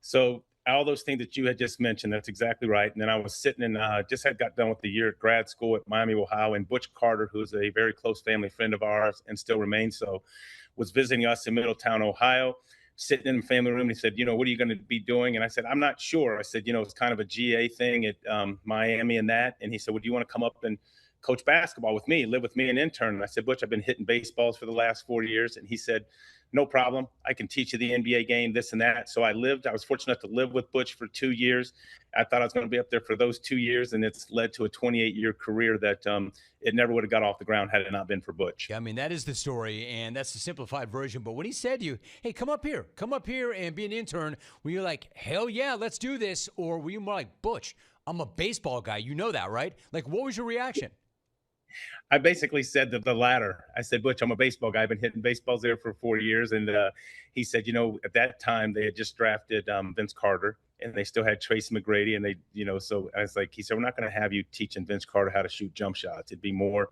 So all those things that you had just mentioned, that's exactly right. And then I was sitting in, just had got done with the year at grad school at Miami, Ohio, and Butch Carter, who's a very close family friend of ours and still remains so, was visiting us in Middletown, Ohio, sitting in the family room. And he said, what are you going to be doing? And I said, I'm not sure. I said, it's kind of a GA thing at Miami and that. And he said, well, do you want to come up and coach basketball with me, live with me, and intern? And I said, Butch, I've been hitting baseballs for the last 4 years. And he said, no problem. I can teach you the NBA game, this and that. So I was fortunate to live with Butch for 2 years. I thought I was going to be up there for those 2 years, and it's led to a 28-year career that it never would have got off the ground had it not been for Butch. Yeah, I mean, that is the story, and that's the simplified version. But when he said to you, hey, come up here and be an intern, were you like, hell yeah, let's do this? Or were you more like, Butch, I'm a baseball guy. You know that, right? Like, what was your reaction? I basically said the latter. I said, Butch, I'm a baseball guy. I've been hitting baseballs there for 4 years. And he said, at that time they had just drafted Vince Carter, and they still had Tracy McGrady. And they, so I was like, he said, we're not going to have you teaching Vince Carter how to shoot jump shots. It'd be more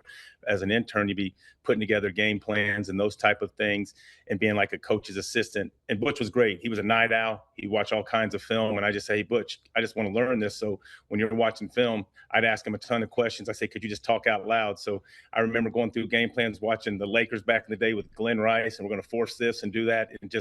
as an intern, you'd be putting together game plans and those type of things and being like a coach's assistant. And Butch was great. He was a night owl. He watched all kinds of film. And I just say, hey, Butch, I just want to learn this. So when you're watching film, I'd ask him a ton of questions. I say, could you just talk out loud? So I remember going through game plans, watching the Lakers back in the day with Glenn Rice, and we're going to force this and do that. And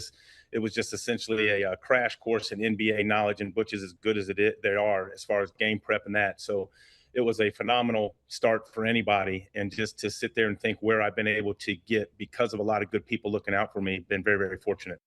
it was just essentially a crash course in NBA knowledge, and Butch is as good as they are as far as game prep and that. So it was a phenomenal start for anybody. And just to sit there and think where I've been able to get because of a lot of good people looking out for me, been very, very fortunate.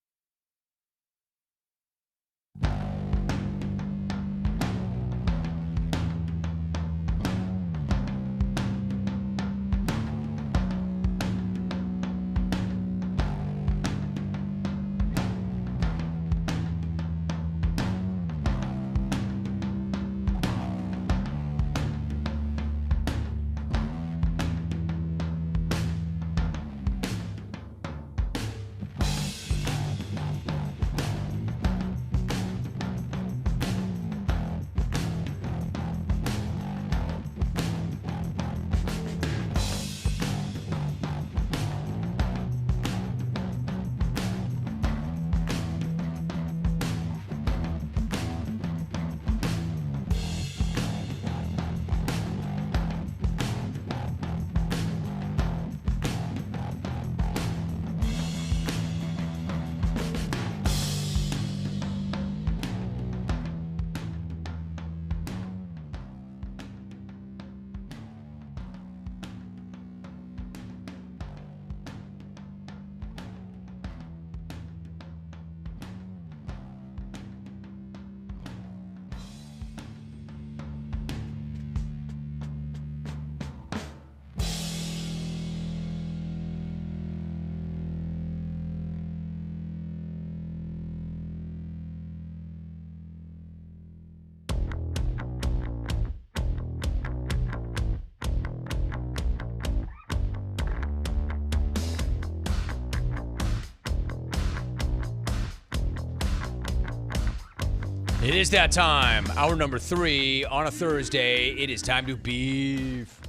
It is that time. Hour number 3 on a Thursday. It is time to beef.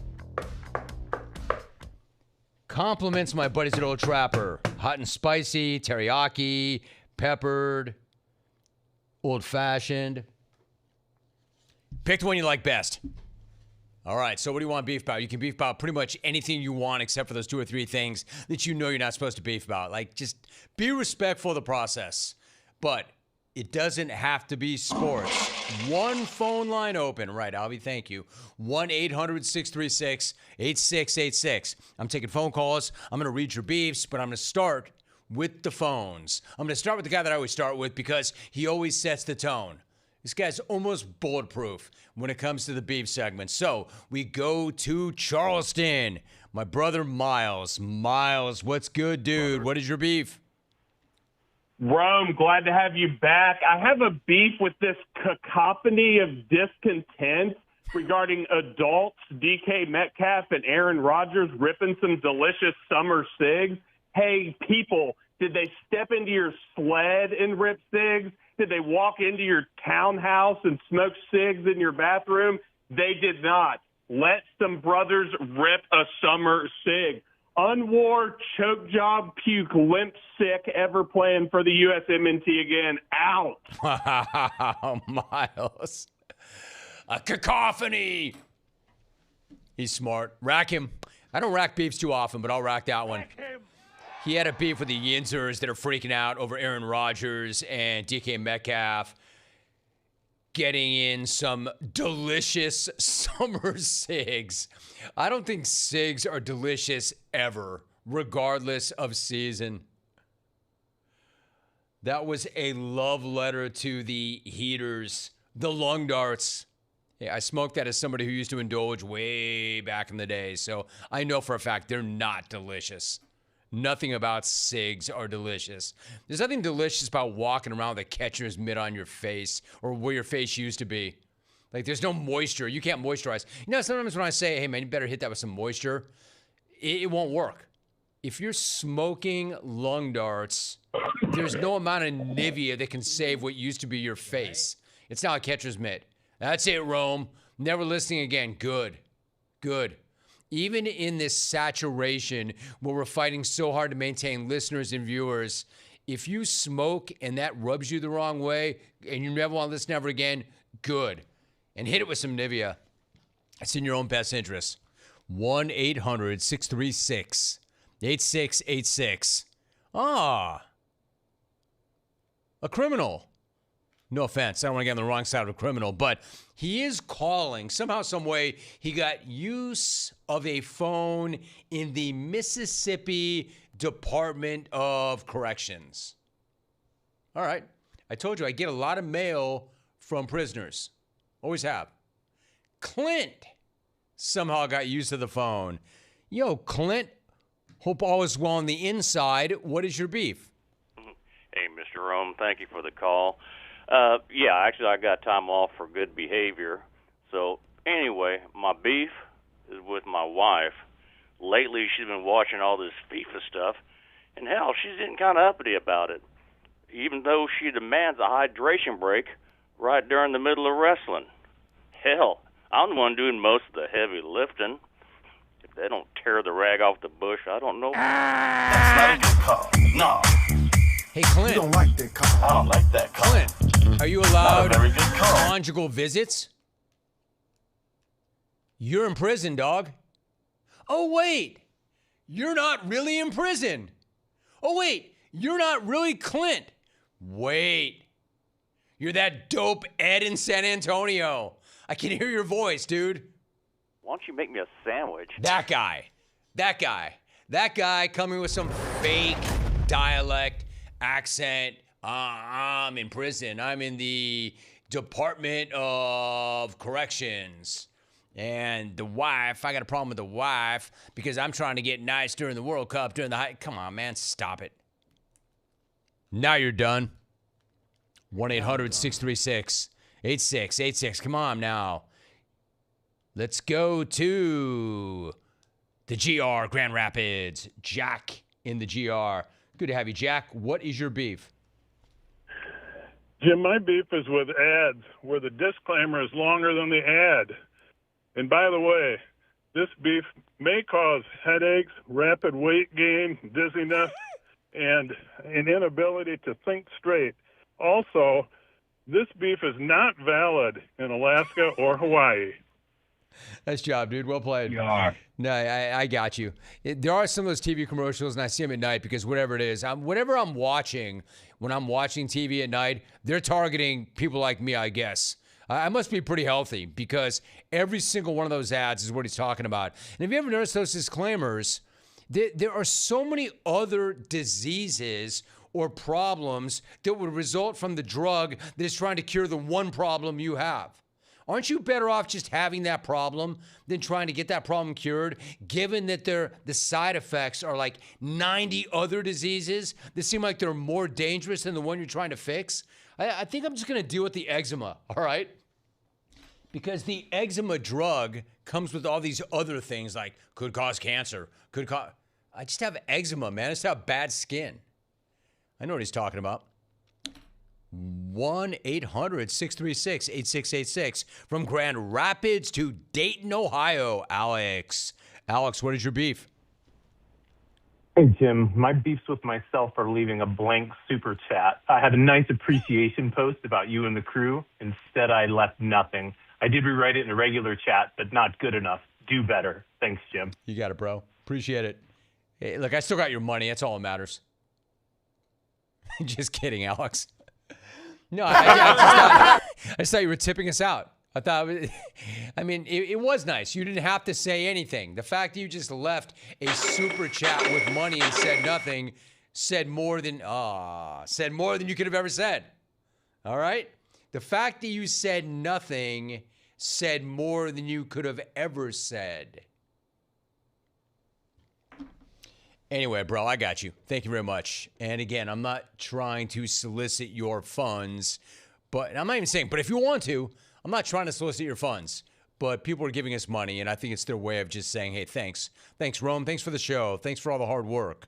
Compliments my buddies at Old Trapper. Hot and spicy, teriyaki, peppered, old-fashioned. Pick the one you like best. All right, so what do you want to beef about? You can beef about pretty much anything you want except for those 2 or 3 things that you know you're not supposed to beef about. Like, just be respectful of the process. But it doesn't have to be sports. One phone line open. Right, Albie, thank you. 1-800-636-8686. I'm taking phone calls. I'm going to read your beefs, but I'm going to start with the phones. I'm going to start with the guy that I always start with because he always sets the tone. This guy's almost bulletproof when it comes to the beef segment. So we go to Charleston. My brother Miles. Miles, what's good, dude? What is your beef? Rome, glad to have you back. I have a beef with this cacophony of discontent regarding adults, DK Metcalf and Aaron Rodgers ripping some delicious summer cigs. Hey, people, did they step into your sled and rip cigs? Did they walk into your townhouse and smoke cigs in your bathroom? They did not. Let some brothers rip a summer cig. Unwore, choke job, puke, limp, sick, ever playing for the USMNT again. Out. Wow, Miles. A cacophony. He's smart. Rack him. I don't rack beefs too often, but I'll rack that one. He had a beef with the Yinzers that are freaking out over Aaron Rodgers and DK Metcalf getting in some delicious summer cigs. I don't think cigs are delicious ever, regardless of season. That was a love letter to the heaters, the lung darts. Yeah, I smoked that as somebody who used to indulge way back in the day, so I know for a fact they're not delicious. Nothing about cigs are delicious. There's nothing delicious about walking around with a catcher's mitt on your face or where your face used to be. Like, there's no moisture. You can't moisturize. You know, sometimes when I say, hey, man, you better hit that with some moisture, it won't work. If you're smoking lung darts, there's no amount of Nivea that can save what used to be your face. It's not a catcher's mitt. That's it, Rome. Never listening again. Good. Good. Even in this saturation where we're fighting so hard to maintain listeners and viewers, if you smoke and that rubs you the wrong way and you never want to listen ever again, good. And hit it with some Nivea. It's in your own best interest. 1-800-636-8686. A criminal. No offense, I don't want to get on the wrong side of a criminal, but he is calling. Somehow, some way, he got use of a phone in the Mississippi Department of Corrections. All right. I told you I get a lot of mail from prisoners. Always have. Clint somehow got used to the phone. Yo, Clint, hope all is well on the inside. What is your beef? Hey, Mr. Rome, thank you for the call. Yeah, actually, I got time off for good behavior. So, anyway, my beef is with my wife. Lately, she's been watching all this FIFA stuff, and hell, she's getting kind of uppity about it, even though she demands a hydration break right during the middle of wrestling. Hell, I'm the one doing most of the heavy lifting. If they don't tear the rag off the bush, I don't know. That's not a good call. No. Hey, Clint. You don't like that call. I don't like that call. Clint, are you allowed Not a very good call. conjugal visits? You're in prison, dog. Oh, wait. You're not really in prison. Oh, wait. You're not really Clint. Wait. You're that dope Ed in San Antonio. I can hear your voice, dude. Why don't you make me a sandwich? That guy coming with some fake dialect, accent. I'm in prison. I'm in the Department of Corrections. And the wife, I got a problem with the wife because I'm trying to get nice during the World Cup, during the Come on, man, stop it. Now you're done. 1-800-636-8686. Come on now. Let's go to the GR, Grand Rapids. Jack in the GR. Good to have you, Jack. What is your beef? Jim, my beef is with ads where the disclaimer is longer than the ad. And by the way, this beef may cause headaches, rapid weight gain, dizziness, and an inability to think straight. Also, this beef is not valid in Alaska or Hawaii. Nice job, dude. Well played. You are. No, I got you. There are some of those TV commercials, and I see them at night because whatever it is, whatever I'm watching, when I'm watching TV at night, they're targeting people like me, I guess. I must be pretty healthy because every single one of those ads is what he's talking about. And have you ever noticed those disclaimers? There are so many other diseases or problems that would result from the drug that is trying to cure the one problem you have. Aren't you better off just having that problem than trying to get that problem cured, given that the side effects are like 90 other diseases that seem like they're more dangerous than the one you're trying to fix? I think I'm just going to deal with the eczema, all right? Because the eczema drug comes with all these other things like could cause cancer, I just have eczema, man. I just have bad skin. I know what he's talking about. 1-800-636-8686 from Grand Rapids to Dayton, Ohio. Alex, what is your beef? Hey, Jim. My beefs with myself are leaving a blank super chat. I had a nice appreciation post about you and the crew. Instead, I left nothing. I did rewrite it in a regular chat, but not good enough. Do better. Thanks, Jim. You got it, bro. Appreciate it. Hey, look, I still got your money. That's all that matters. Just kidding, Alex. No, I just thought you were tipping us out. I thought, it was nice. You didn't have to say anything. The fact that you just left a super chat with money and said nothing said more than you could have ever said. All right? The fact that you said nothing said more than you could have ever said. Anyway, bro, I got you. Thank you very much. And again, I'm not trying to solicit your funds, but I'm not even saying, but if you want to, I'm not trying to solicit your funds, but people are giving us money, and I think it's their way of just saying, hey, thanks. Thanks, Rome. Thanks for the show. Thanks for all the hard work.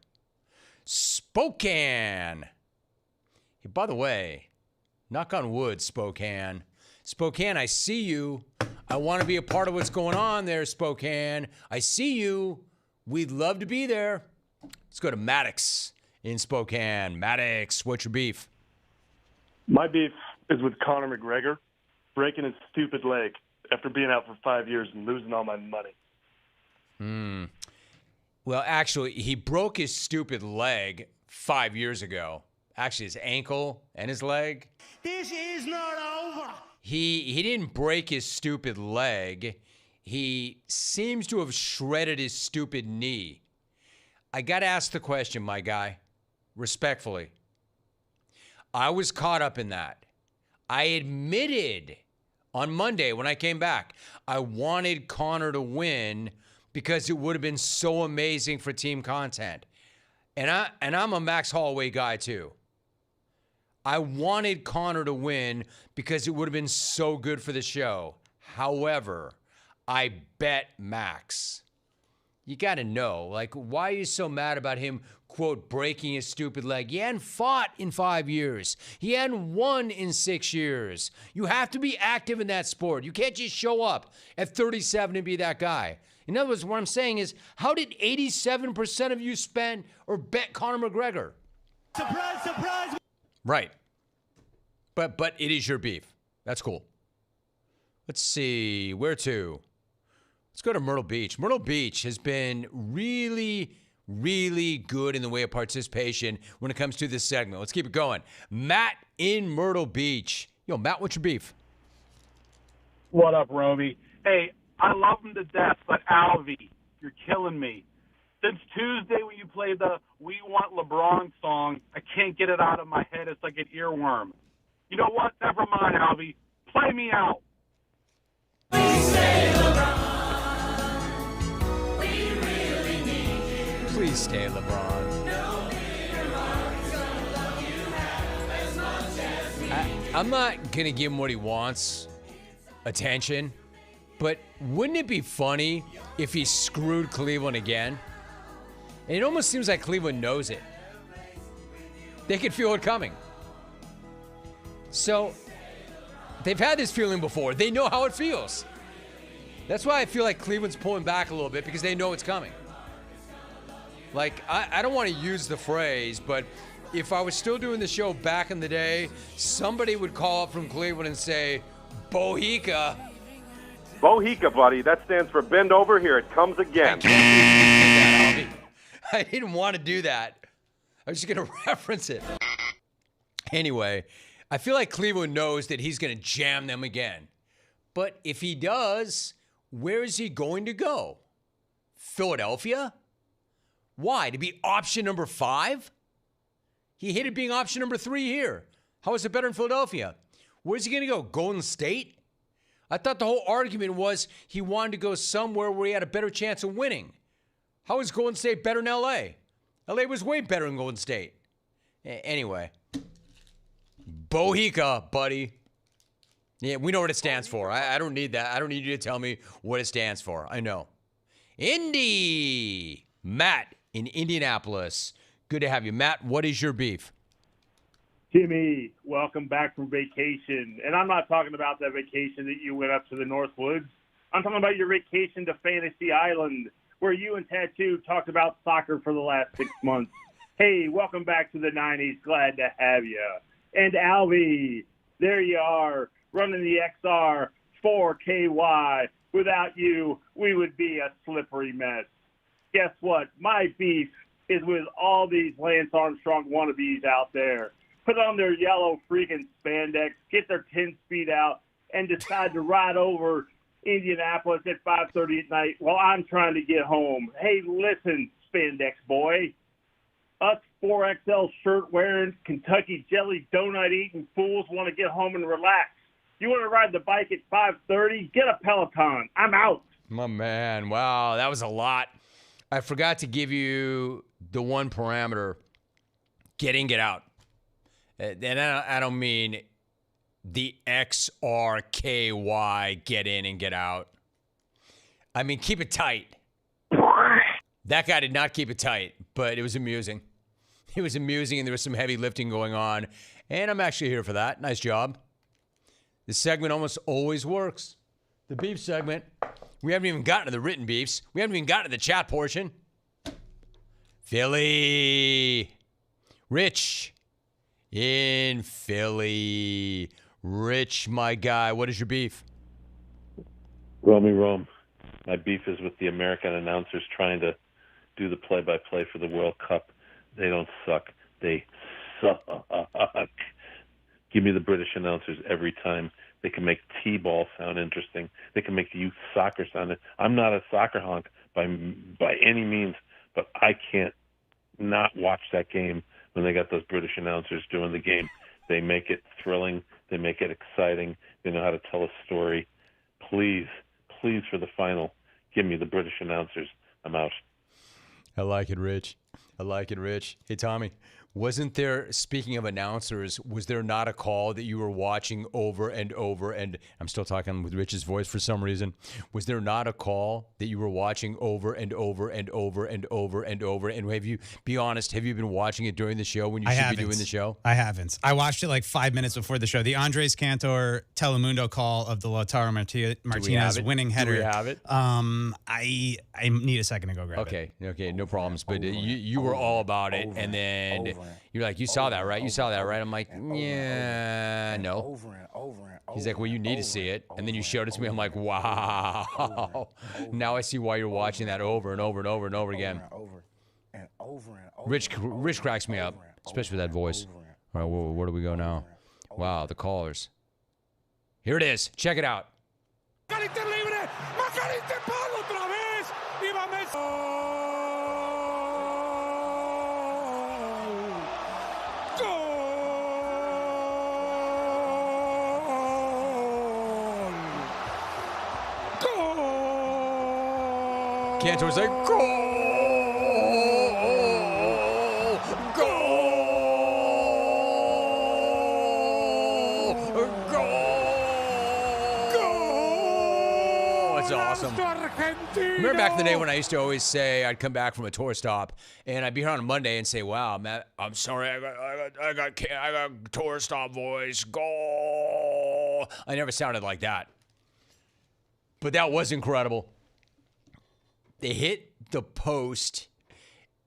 Spokane. Hey, by the way, knock on wood, Spokane. Spokane, I see you. I want to be a part of what's going on there, Spokane. I see you. We'd love to be there. Let's go to Maddox in Spokane. Maddox, what's your beef? My beef is with Conor McGregor breaking his stupid leg after being out for 5 years and losing all my money. Well, actually, he broke his stupid leg 5 years ago. Actually, his ankle and his leg. This is not over. He didn't break his stupid leg. He seems to have shredded his stupid knee. I got to ask the question, my guy, respectfully. I was caught up in that. I admitted on Monday when I came back, I wanted Conor to win because it would have been so amazing for team content. And I'm a Max Holloway guy too. I wanted Conor to win because it would have been so good for the show. However, I bet Max. You got to know, why are you so mad about him, quote, breaking his stupid leg? He hadn't fought in 5 years. He hadn't won in 6 years. You have to be active in that sport. You can't just show up at 37 and be that guy. In other words, what I'm saying is, how did 87% of you spend or bet Conor McGregor? Surprise, surprise. Right. But it is your beef. That's cool. Let's see. Where to? Let's go to Myrtle Beach. Myrtle Beach has been really, really good in the way of participation when it comes to this segment. Let's keep it going. Matt in Myrtle Beach. Yo, Matt, what's your beef? What up, Romy? Hey, I love him to death, but Alvy, you're killing me. Since Tuesday when you played the We Want LeBron song, I can't get it out of my head. It's like an earworm. You know what? Never mind, Alvy. Play me out. Please stay, LeBron. I'm not going to give him what he wants, attention, but wouldn't it be funny if he screwed Cleveland again? And it almost seems like Cleveland knows it. They could feel it coming. So, they've had this feeling before. They know how it feels. That's why I feel like Cleveland's pulling back a little bit, because they know it's coming. I don't want to use the phrase, but if I was still doing the show back in the day, somebody would call up from Cleveland and say, Bohica. Bohica, buddy. That stands for bend over. Here it comes again. I didn't want to do that. I was just going to reference it. Anyway, I feel like Cleveland knows that he's going to jam them again. But if he does, where is he going to go? Philadelphia? Why? To be option number 5? He hated being option number 3 here. How is it better in Philadelphia? Where's he going to go? Golden State? I thought the whole argument was he wanted to go somewhere where he had a better chance of winning. How is Golden State better than L.A.? L.A. was way better than Golden State. Anyway. Bohica, buddy. Yeah, we know what it stands for. I don't need that. I don't need you to tell me what it stands for. I know. Indy. Matt in Indianapolis. Good to have you. Matt, what is your beef? Jimmy, welcome back from vacation. And I'm not talking about that vacation that you went up to the North Woods. I'm talking about your vacation to Fantasy Island, where you and Tattoo talked about soccer for the last 6 months. Hey, welcome back to the 90s. Glad to have you. And Alvy, there you are, running the XR 4KY. Without you, we would be a slippery mess. Guess what? My beef is with all these Lance Armstrong wannabes out there. Put on their yellow freaking spandex, get their 10-speed out, and decide to ride over Indianapolis at 5:30 at night while I'm trying to get home. Hey, listen, spandex boy. Us 4XL shirt-wearing, Kentucky jelly donut-eating fools want to get home and relax. You want to ride the bike at 5:30? Get a Peloton. I'm out. My man. Wow, that was a lot. I forgot to give you the one parameter, get in, get out. And I don't mean the XRKY, get in and get out. I mean, keep it tight. That guy did not keep it tight, but it was amusing. It was amusing, and there was some heavy lifting going on. And I'm actually here for that. Nice job. This segment almost always works. The beef segment. We haven't even gotten to the written beefs. We haven't even gotten to the chat portion. Philly. Rich in Philly. Rich, my guy. What is your beef? Rome. My beef is with the American announcers trying to do the play-by-play for the World Cup. They don't suck. They suck. Give me the British announcers every time. They can make T-ball sound interesting. They can make youth soccer sound. I'm not a soccer honk by any means, but I can't not watch that game when they got those British announcers doing the game. They make it thrilling. They make it exciting. They know how to tell a story. Please, for the final, give me the British announcers. I'm out. I like it, Rich. Hey, Tommy, wasn't there, speaking of announcers, was there not a call that you were watching over and over, and I'm still talking with Rich's voice for some reason, was there not a call that you were watching over and over and over and over and over, and be honest, have you been watching it during the show when you should be doing the show? I haven't. I watched it like 5 minutes before the show. The Andres Cantor Telemundo call of the Lautaro Martinez winning header. Do we have it? I need a second to go grab it. Okay, no problems, but you were all about it, and then you're like, you saw that, right? I'm like, yeah, no. He's like, well, you need to see it. And then you showed it to me. I'm like, wow. Now I see why you're watching that over and over and over and over again. Rich cracks me up, especially with that voice. All right, where do we go now? Wow, the callers. Here it is. Check it out. Cantor's like, goal! That's awesome. Remember back in the day when I used to always say I'd come back from a tour stop and I'd be here on a Monday and say, "Wow, Matt, I'm sorry, I got tour stop voice. Goal!" I never sounded like that, but that was incredible. They hit the post,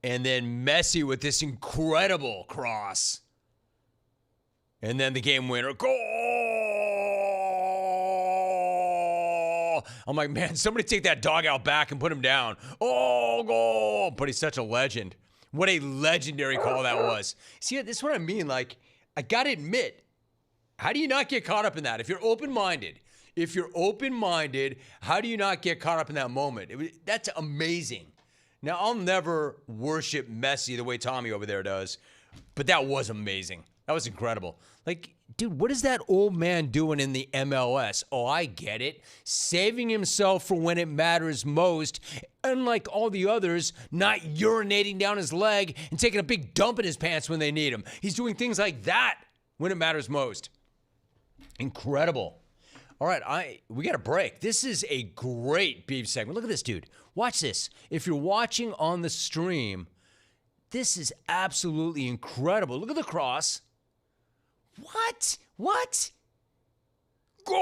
and then Messi with this incredible cross. And then the game winner, goal! oh. I'm like, man, somebody take that dog out back and put him down. Oh, goal. But he's such a legend. What a legendary call that was. See, this is what I mean. Like, I got to admit, how do you not get caught up in that? If you're open-minded, how do you not get caught up in that moment? That's amazing. Now, I'll never worship Messi the way Tommy over there does, but that was amazing. That was incredible. Like, dude, what is that old man doing in the MLS? Oh, I get it. Saving himself for when it matters most, unlike all the others, not urinating down his leg and taking a big dump in his pants when they need him. He's doing things like that when it matters most. Incredible. All right, we got a break. This is a great beef segment. Look at this, dude. Watch this. If you're watching on the stream, this is absolutely incredible. Look at the cross. What? Goal!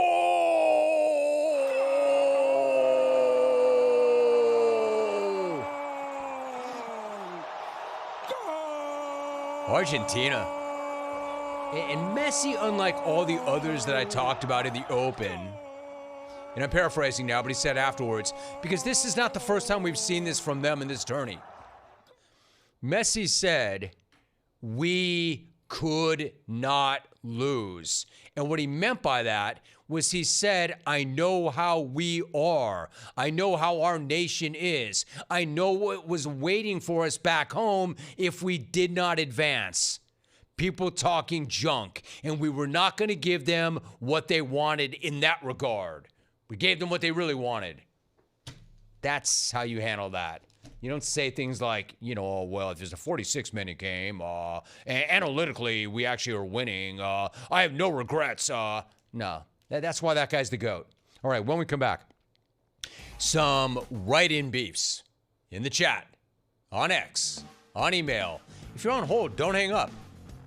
Argentina. And Messi, unlike all the others that I talked about in the Open, and I'm paraphrasing now, but he said afterwards, because this is not the first time we've seen this from them in this tourney. Messi said, we could not lose. And what he meant by that was he said, I know how we are. I know how our nation is. I know what was waiting for us back home if we did not advance. People talking junk, and we were not going to give them what they wanted in that regard. We gave them what they really wanted. That's how you handle that. You don't say things like, oh, well, if there's a 46-minute game, analytically, we actually are winning. I have no regrets. No, that's why that guy's the GOAT. All right, when we come back, some write-in beefs in the chat, on X, on email. If you're on hold, don't hang up.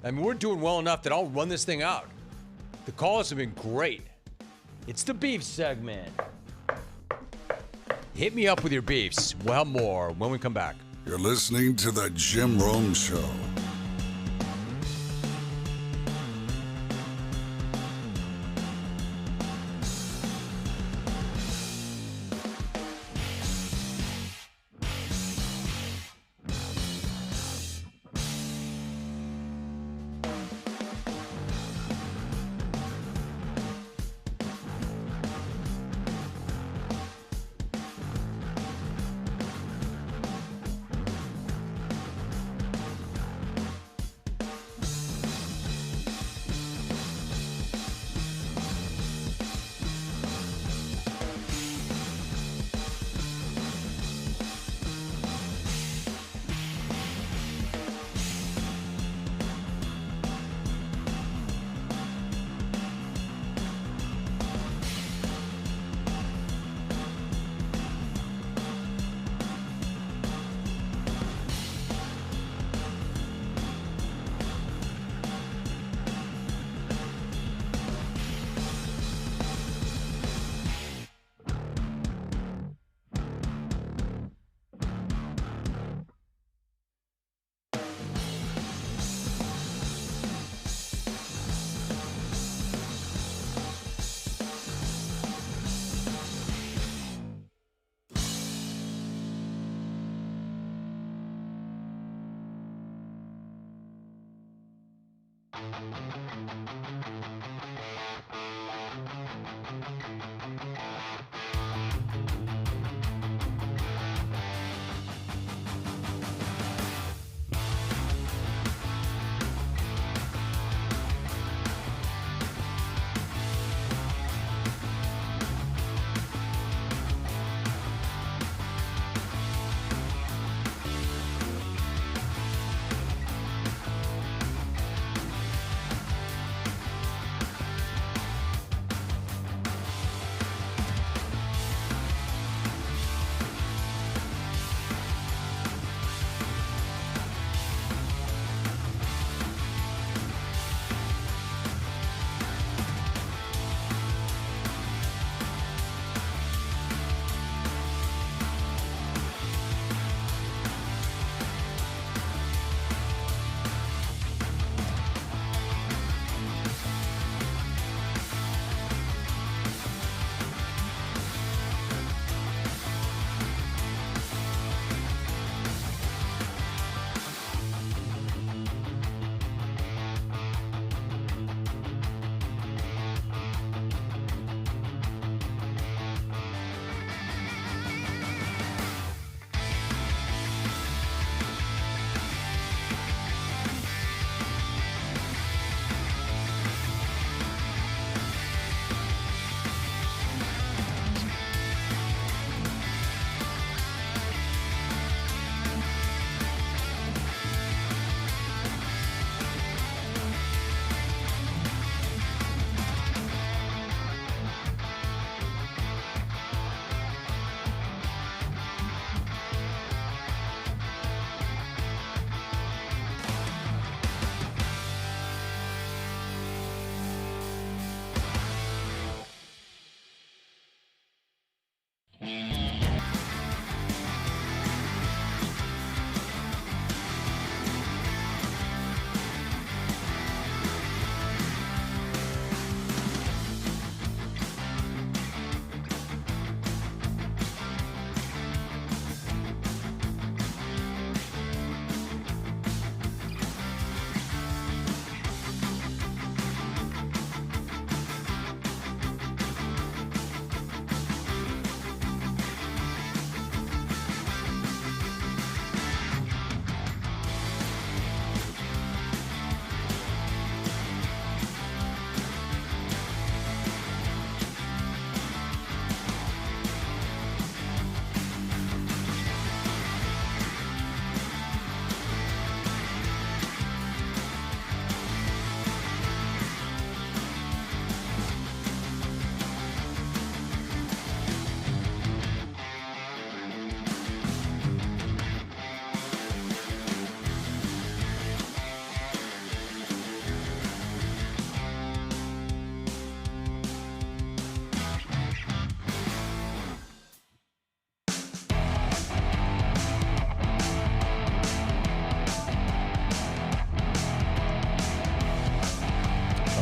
I mean, we're doing well enough that I'll run this thing out. The calls have been great. It's the beef segment. Hit me up with your beefs. We'll have more when we come back. You're listening to The Jim Rome Show.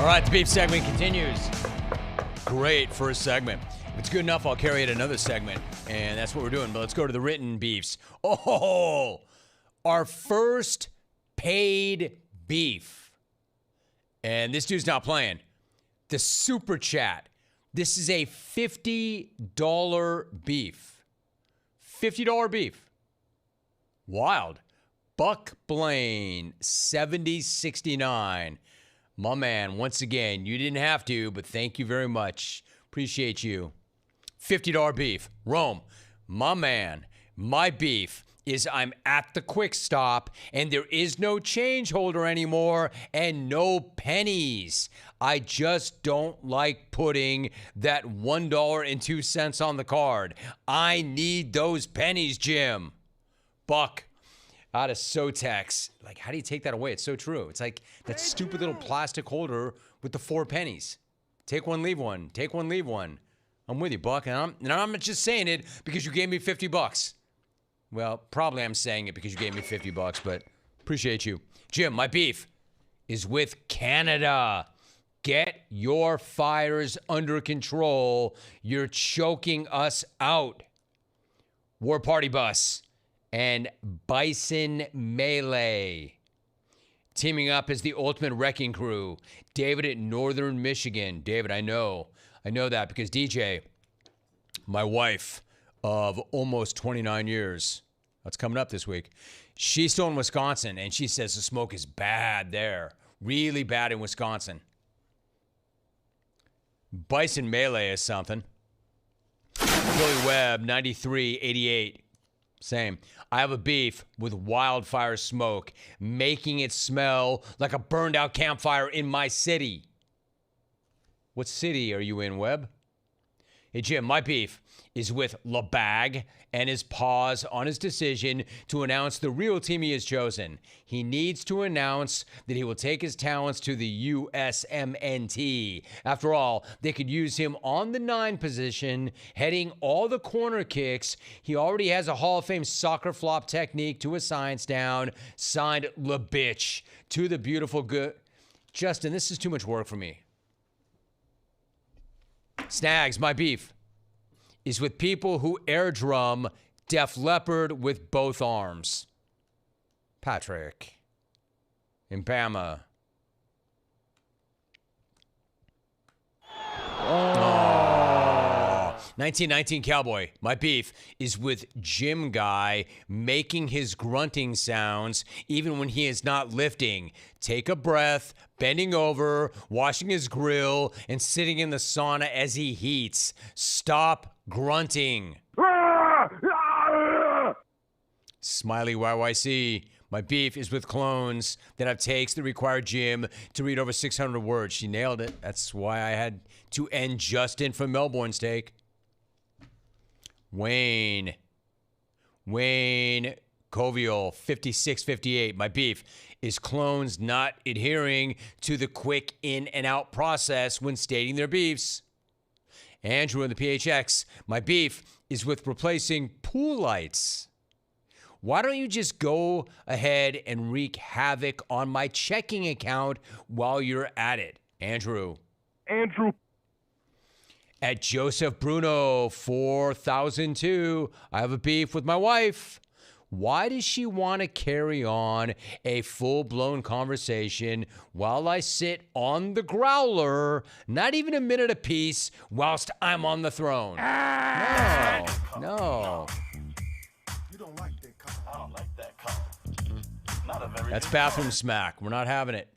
right, the beef segment continues. Great first segment. If it's good enough, I'll carry it another segment. And that's what we're doing. But let's go to the written beefs. Oh, our first paid beef. And this dude's not playing. The super chat. This is a $50 beef. $50 beef. Wild. Buck Blaine, 7069. My man, once again, you didn't have to, but thank you very much. Appreciate you. $50 beef. Rome, my man, my beef is I'm at the quick stop and there is no change holder anymore and no pennies. I just don't like putting that $1.02 on the card. I need those pennies, Jim. Buck. Out of Sotex. Like, how do you take that away? It's so true. It's like that stupid little plastic holder with the 4 pennies. Take one, leave one. Take one, leave one. I'm with you, Buck. And I'm not just saying it because you gave me $50. Well, probably I'm saying it because you gave me $50, but appreciate you. Jim, my beef is with Canada. Get your fires under control. You're choking us out. War Party Bus and Bison Melee. Teaming up as the ultimate wrecking crew. David at Northern Michigan. David, I know that because DJ, my wife of almost 29 years, that's coming up this week, she's still in Wisconsin, and she says the smoke is bad there. Really bad in Wisconsin. Bison Melee is something. Billy Webb, 9388. Same. I have a beef with wildfire smoke, making it smell like a burned out campfire in my city. What city are you in, Webb? Hey, Jim, my beef is with LeBag and his pause on his decision to announce the real team he has chosen. He needs to announce that he will take his talents to the USMNT. After all, they could use him on the 9 position, heading all the corner kicks. He already has a Hall of Fame soccer flop technique to a science down. Signed LeBitch to the beautiful good. Justin, this is too much work for me. Snags, my beef is with people who air drum Def Leppard with both arms. Patrick in Bama. Oh. 1919 Cowboy. My beef is with Jim Guy making his grunting sounds even when he is not lifting. Take a breath, bending over, washing his grill, and sitting in the sauna as he heats. Stop grunting. Smiley YYC. My beef is with clones that have takes that require Jim to read over 600 words. She nailed it. That's why I had to end Justin from Melbourne Steak. Wayne Covial, 5658. My beef is clones not adhering to the quick in and out process when stating their beefs. Andrew in the PHX. My beef is with replacing pool lights. Why don't you just go ahead and wreak havoc on my checking account while you're at it? Andrew. At Joseph Bruno, 4002. I have a beef with my wife. Why does she want to carry on a full-blown conversation while I sit on the growler, not even a minute apiece, whilst I'm on the throne? No. You don't like that color. I don't like that color. Not a very That's bathroom smack. We're not having it.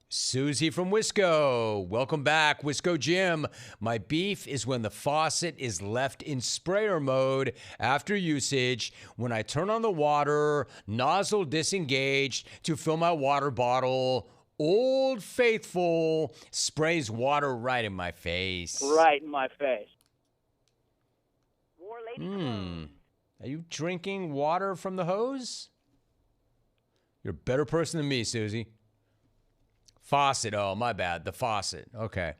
Susie from Wisco. Welcome back, Wisco Jim. My beef is when the faucet is left in sprayer mode after usage. When I turn on the water, nozzle disengaged to fill my water bottle. Old Faithful sprays water right in my face. Right in my face. Are you drinking water from the hose? You're a better person than me, Susie. Faucet. Oh, my bad. The faucet. Okay.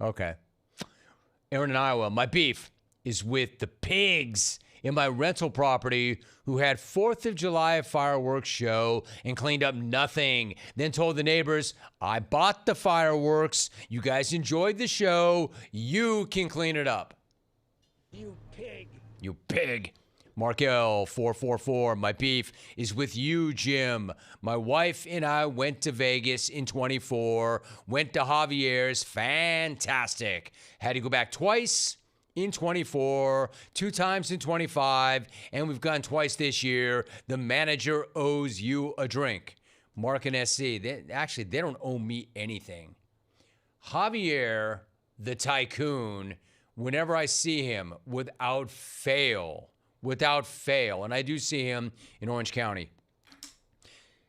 Aaron in Iowa. My beef is with the pigs in my rental property who had 4th of July fireworks show and cleaned up nothing. Then told the neighbors, I bought the fireworks. You guys enjoyed the show. You can clean it up. You pig. You pig. Markel 444. My beef is with you, Jim. My wife and I went to Vegas in 24. Went to Javier's. Fantastic. Had to go back twice in 24, 2 times in 25, and we've gone twice this year. The manager owes you a drink. Mark and SC. They don't owe me anything. Javier, the tycoon, whenever I see him, without fail, and I do see him in Orange County,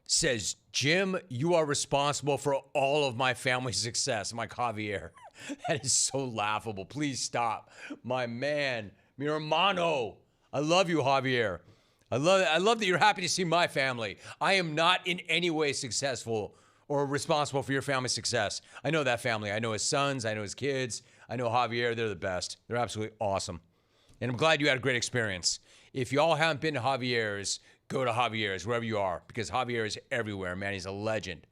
says, Jim, you are responsible for all of my family's success. I'm like, Javier, that is so laughable. Please stop. My man, mi hermano. I love you, Javier. I love that you're happy to see my family. I am not in any way successful or responsible for your family's success. I know that family. I know his sons. I know his kids. I know Javier. They're the best. They're absolutely awesome. And I'm glad you had a great experience. If y'all haven't been to Javier's, go to Javier's, wherever you are, because Javier is everywhere, man. He's a legend.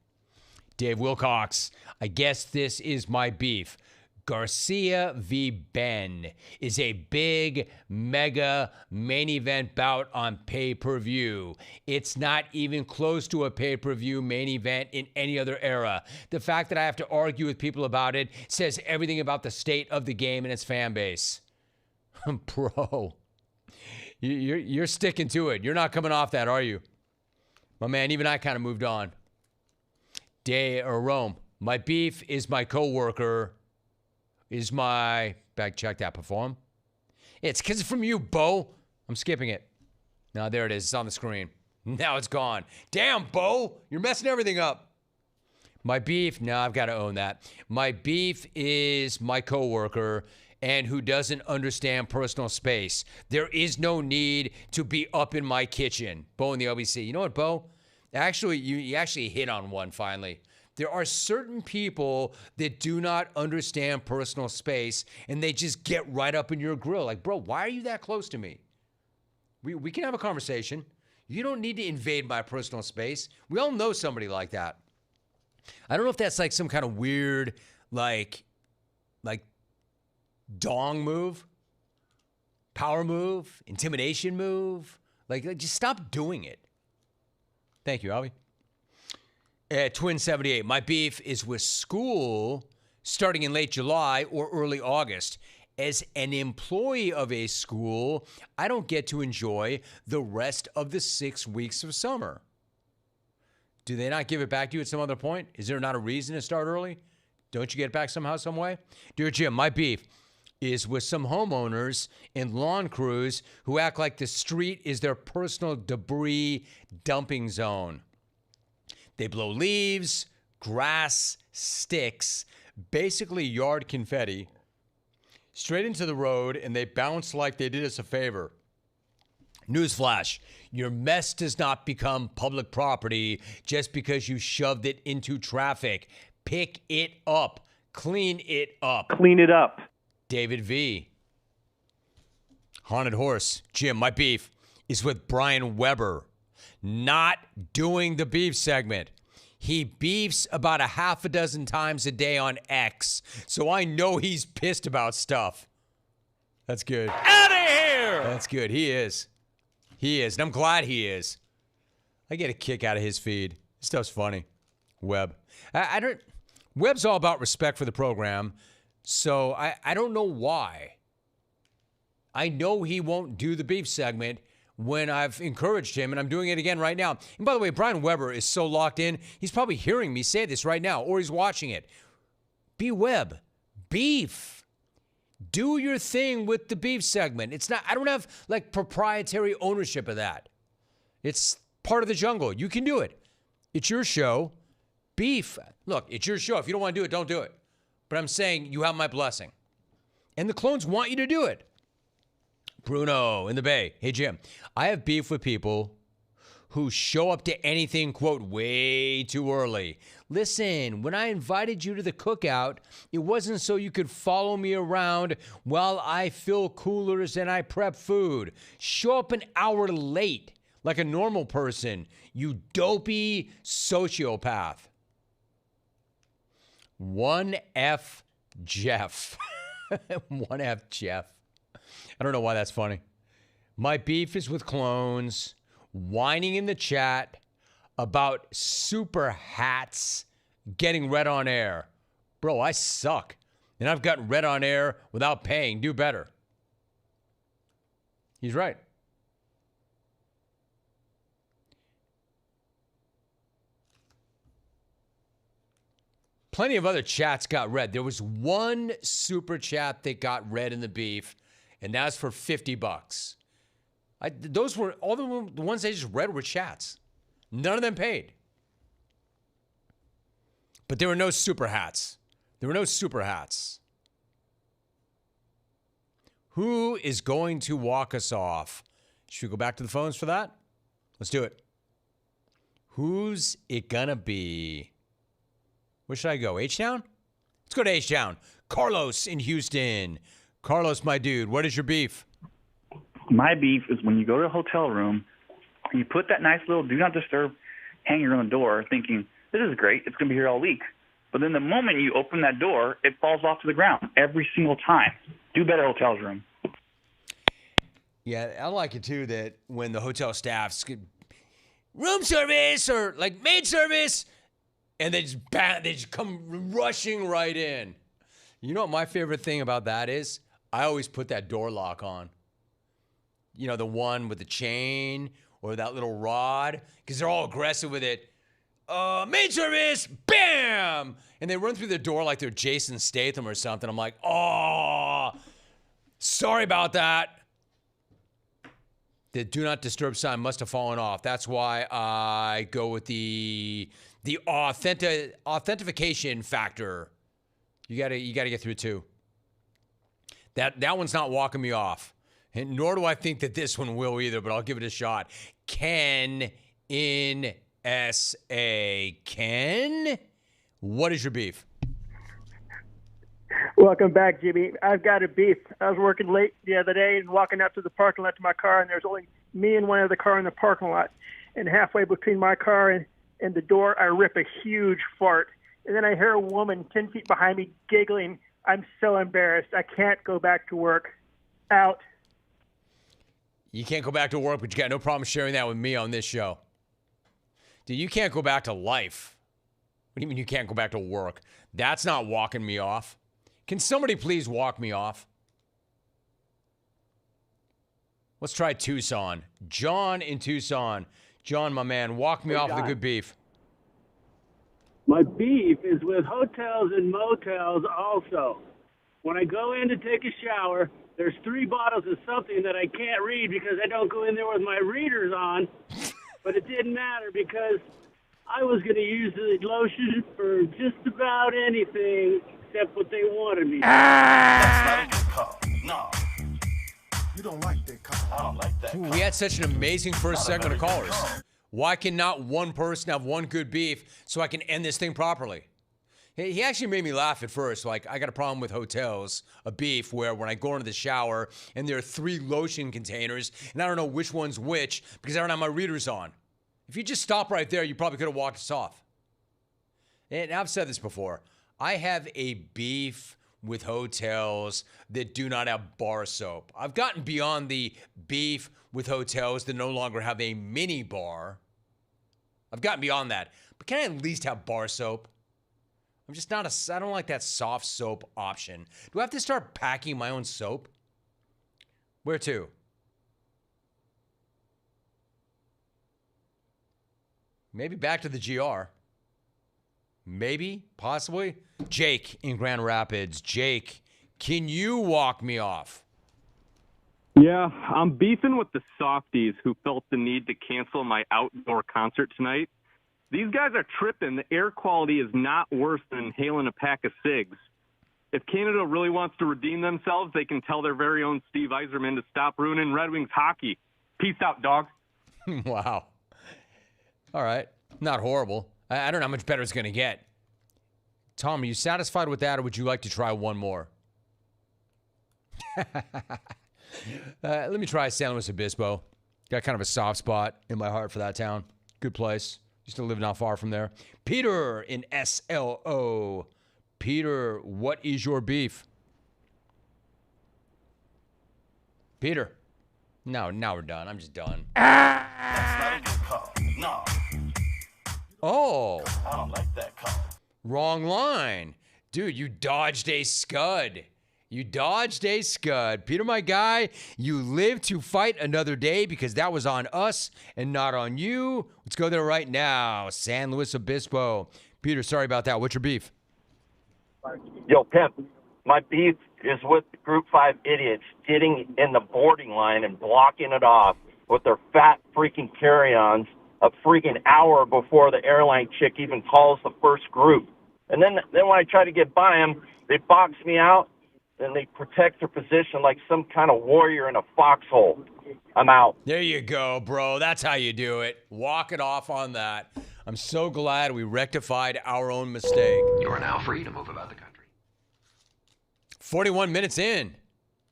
Dave Wilcox, I guess this is my beef. Garcia v. Ben is a big, mega main event bout on pay-per-view. It's not even close to a pay-per-view main event in any other era. The fact that I have to argue with people about it says everything about the state of the game and its fan base. Bro, you're sticking to it. You're not coming off that, are you? My man, even I kind of moved on. Rome, my beef is my coworker. Is my back check that perform? It's because it's from you, Bo. I'm skipping it. No, there it is. It's on the screen. Now it's gone. Damn, Bo, you're messing everything up. My beef, no, I've got to own that. My beef is my coworker and who doesn't understand personal space. There is no need to be up in my kitchen. Bo in the LBC. You know what, Bo? Actually, you actually hit on one finally. There are certain people that do not understand personal space, and they just get right up in your grill. Like, bro, why are you that close to me? We can have a conversation. You don't need to invade my personal space. We all know somebody like that. I don't know if that's like some kind of weird, like dong move, power move, intimidation move. Like just stop doing it. Thank you, Albie. Twin 78, my beef is with school starting in late July or early August. As an employee of a school, I don't get to enjoy the rest of the 6 weeks of summer. Do they not give it back to you at some other point? Is there not a reason to start early? Don't you get it back somehow, some way? Dear Jim, my beef is with some homeowners and lawn crews who act like the street is their personal debris dumping zone. They blow leaves, grass, sticks, basically yard confetti, straight into the road, and they bounce like they did us a favor. Newsflash, your mess does not become public property just because you shoved it into traffic. Pick it up. Clean it up. Clean it up. David V. Haunted Horse. Jim, my beef is with Brian Weber. Not doing the beef segment. He beefs about a half a dozen times a day on X, so I know he's pissed about stuff. That's good. Out of here! That's good. He is. He is, and I'm glad he is. I get a kick out of his feed. This stuff's funny. Webb. Webb's all about respect for the program, so I don't know why. I know he won't do the beef segment when I've encouraged him, and I'm doing it again right now. And by the way, Brian Weber is so locked in, he's probably hearing me say this right now, or he's watching it. Be Webb. Beef. Do your thing with the beef segment. It's not, I don't have like proprietary ownership of that. It's part of the jungle. You can do it. It's your show. Beef. Look, it's your show. If you don't want to do it, don't do it. But I'm saying you have my blessing. And the clones want you to do it. Bruno in the Bay. Hey, Jim, I have beef with people who show up to anything, quote, way too early. Listen, when I invited you to the cookout, it wasn't so you could follow me around while I fill coolers and I prep food. Show up an hour late like a normal person, you dopey sociopath. 1F Jeff. 1F Jeff. I don't know why that's funny. My beef is with clones whining in the chat about super hats getting read on air. Bro, I suck. And I've gotten read on air without paying. Do better. He's right. Plenty of other chats got read. There was one super chat that got read in the beef, and that's for $50. Those were all the ones they just read were chats. None of them paid. But there were no super hats. There were no super hats. Who is going to walk us off? Should we go back to the phones for that? Let's do it. Who's it gonna be? Where should I go? H-Town? Let's go to H-Town. Carlos in Houston. Carlos, my dude, what is your beef? My beef is when you go to a hotel room, you put that nice little do not disturb hanger on the door thinking, this is great, it's going to be here all week. But then the moment you open that door, it falls off to the ground every single time. Do better, hotels room. Yeah, I like it too that when the hotel staff's room service or like maid service, and they just come rushing right in. You know what my favorite thing about that is? I always put that door lock on. You know, the one with the chain or that little rod, because they're all aggressive with it. Maid service, bam! And they run through the door like they're Jason Statham or something. I'm like, oh, sorry about that. The do not disturb sign must have fallen off. That's why I go with the authentication factor. You gotta get through too. That one's not walking me off. And nor do I think that this one will either, but I'll give it a shot. Ken in SA. Ken, what is your beef? Welcome back, Jimmy. I've got a beef. I was working late the other day and walking out to the parking lot to my car, and there's only me and one other car in the parking lot. And halfway between my car and the door, I rip a huge fart. And then I hear a woman 10 feet behind me giggling. I'm so embarrassed. I can't go back to work. Out. You can't go back to work, but you got no problem sharing that with me on this show. Dude, you can't go back to life. What do you mean you can't go back to work? That's not walking me off. Can somebody please walk me off? Let's try Tucson. John in Tucson. John, my man, walk me off the good beef. My beef is with hotels and motels also. When I go in to take a shower, there's 3 bottles of something that I can't read because I don't go in there with my readers on. But it didn't matter because I was going to use the lotion for just about anything except what they wanted me to. That's not a good call. No. You don't like that call. I don't like that call. We had such an amazing first segment of callers. Why can not one person have one good beef so I can end this thing properly? He actually made me laugh at first. Like, I got a problem with hotels, a beef, where when I go into the shower and there are 3 lotion containers and I don't know which one's which because I don't have my readers on. If you just stop right there, you probably could have walked us off. And I've said this before. I have a beef with hotels that do not have bar soap. I've gotten beyond the beef with hotels that no longer have a mini bar. I've gotten beyond that. But can I at least have bar soap? I'm just not I don't like that soft soap option. Do I have to start packing my own soap? Where to? Maybe back to the GR. Maybe, possibly. Jake in Grand Rapids. Jake, can you walk me off? Yeah, I'm beefing with the softies who felt the need to cancel my outdoor concert tonight. These guys are tripping. The air quality is not worse than inhaling a pack of cigs. If Canada really wants to redeem themselves, they can tell their very own Steve Yzerman to stop ruining Red Wings hockey. Peace out, dog. Wow. All right. Not horrible. I don't know how much better it's going to get. Tom, are you satisfied with that, or would you like to try one more? Let me try San Luis Obispo. Got kind of a soft spot in my heart for that town. Good place. Used to live not far from there. Peter in SLO. Peter, what is your beef? Peter. No, now we're done. I'm just done. That's not a good call. No. Oh. I don't like that call. Wrong line. Dude, you dodged a scud. You dodged a scud. Peter, my guy, you live to fight another day because that was on us and not on you. Let's go there right now. San Luis Obispo. Peter, sorry about that. What's your beef? Yo, Pimp, my beef is with the Group 5 idiots getting in the boarding line and blocking it off with their fat freaking carry-ons a freaking hour before the airline chick even calls the first group. And then when I try to get by them, they box me out and they protect their position like some kind of warrior in a foxhole. I'm out. There you go, bro. That's how you do it. Walk it off on that. I'm so glad we rectified our own mistake. You are now free to move about the country. 41 minutes in.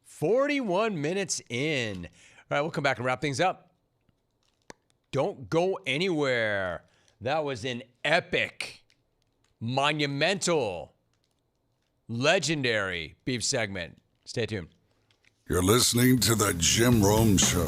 41 minutes in. All right, we'll come back and wrap things up. Don't go anywhere. That was an epic, monumental, legendary beef segment. Stay tuned. You're listening to The Jim Rome Show.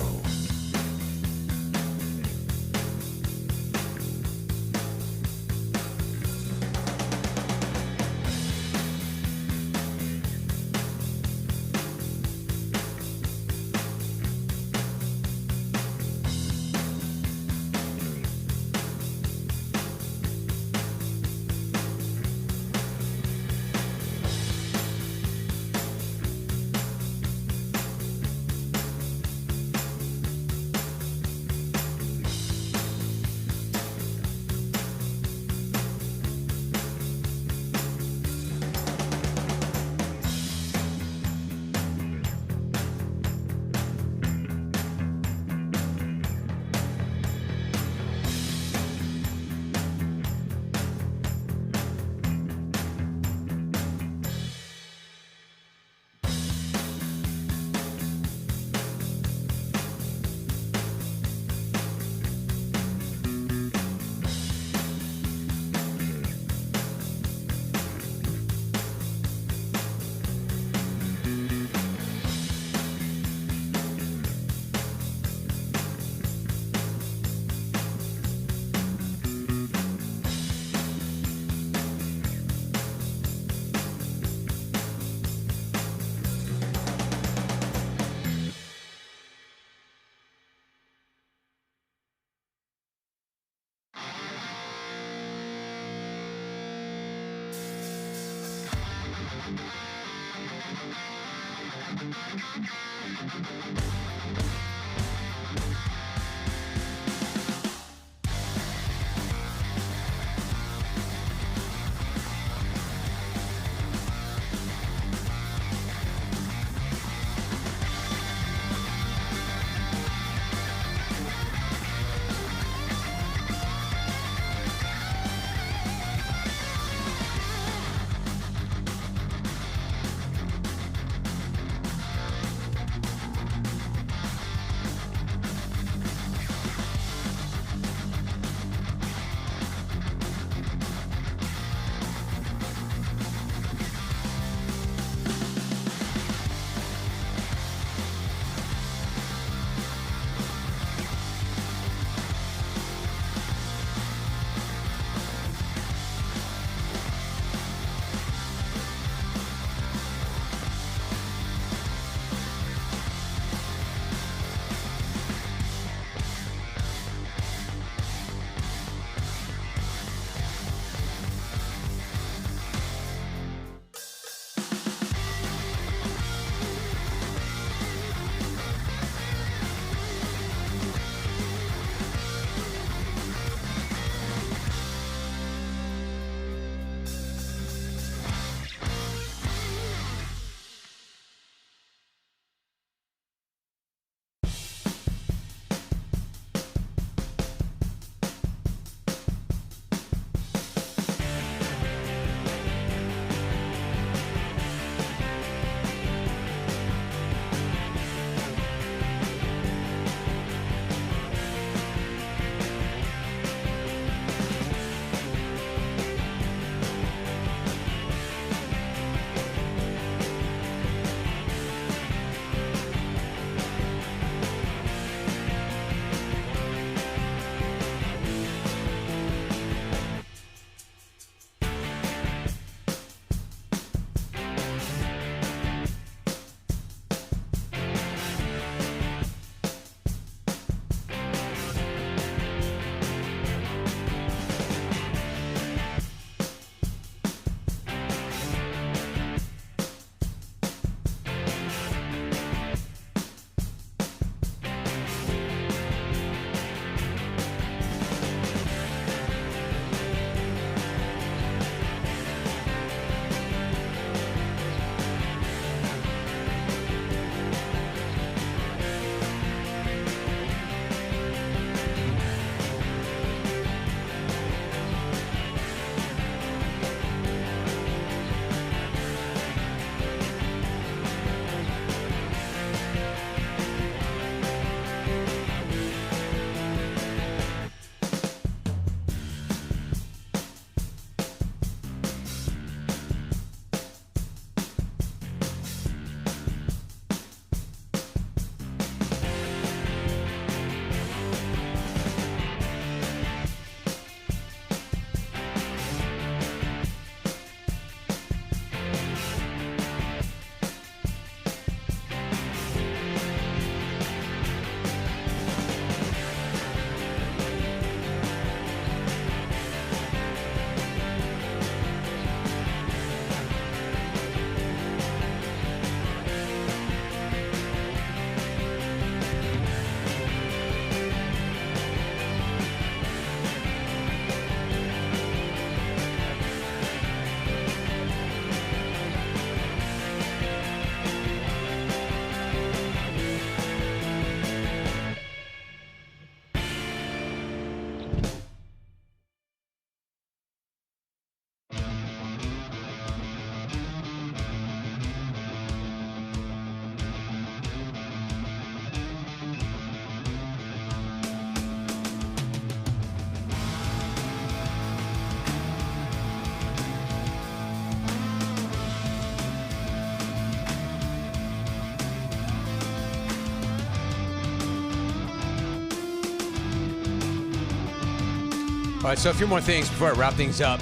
All right, so a few more things before I wrap things up.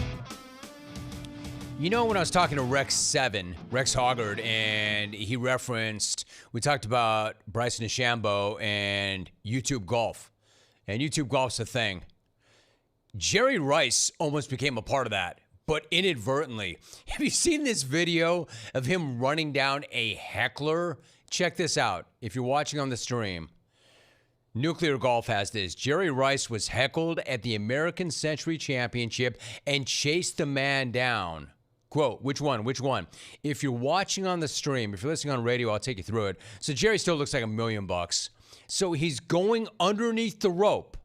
You know, when I was talking to Rex Hoggard, and he referenced, we talked about Bryson DeChambeau and YouTube golf. And YouTube golf's a thing. Jerry Rice almost became a part of that, but inadvertently. Have you seen this video of him running down a heckler? Check this out if you're watching on the stream. Nuclear Golf has this. Jerry Rice was heckled at the American Century Championship and chased the man down. Quote, which one? If you're watching on the stream, if you're listening on radio, I'll take you through it. So Jerry still looks like $1 million. So he's going underneath the rope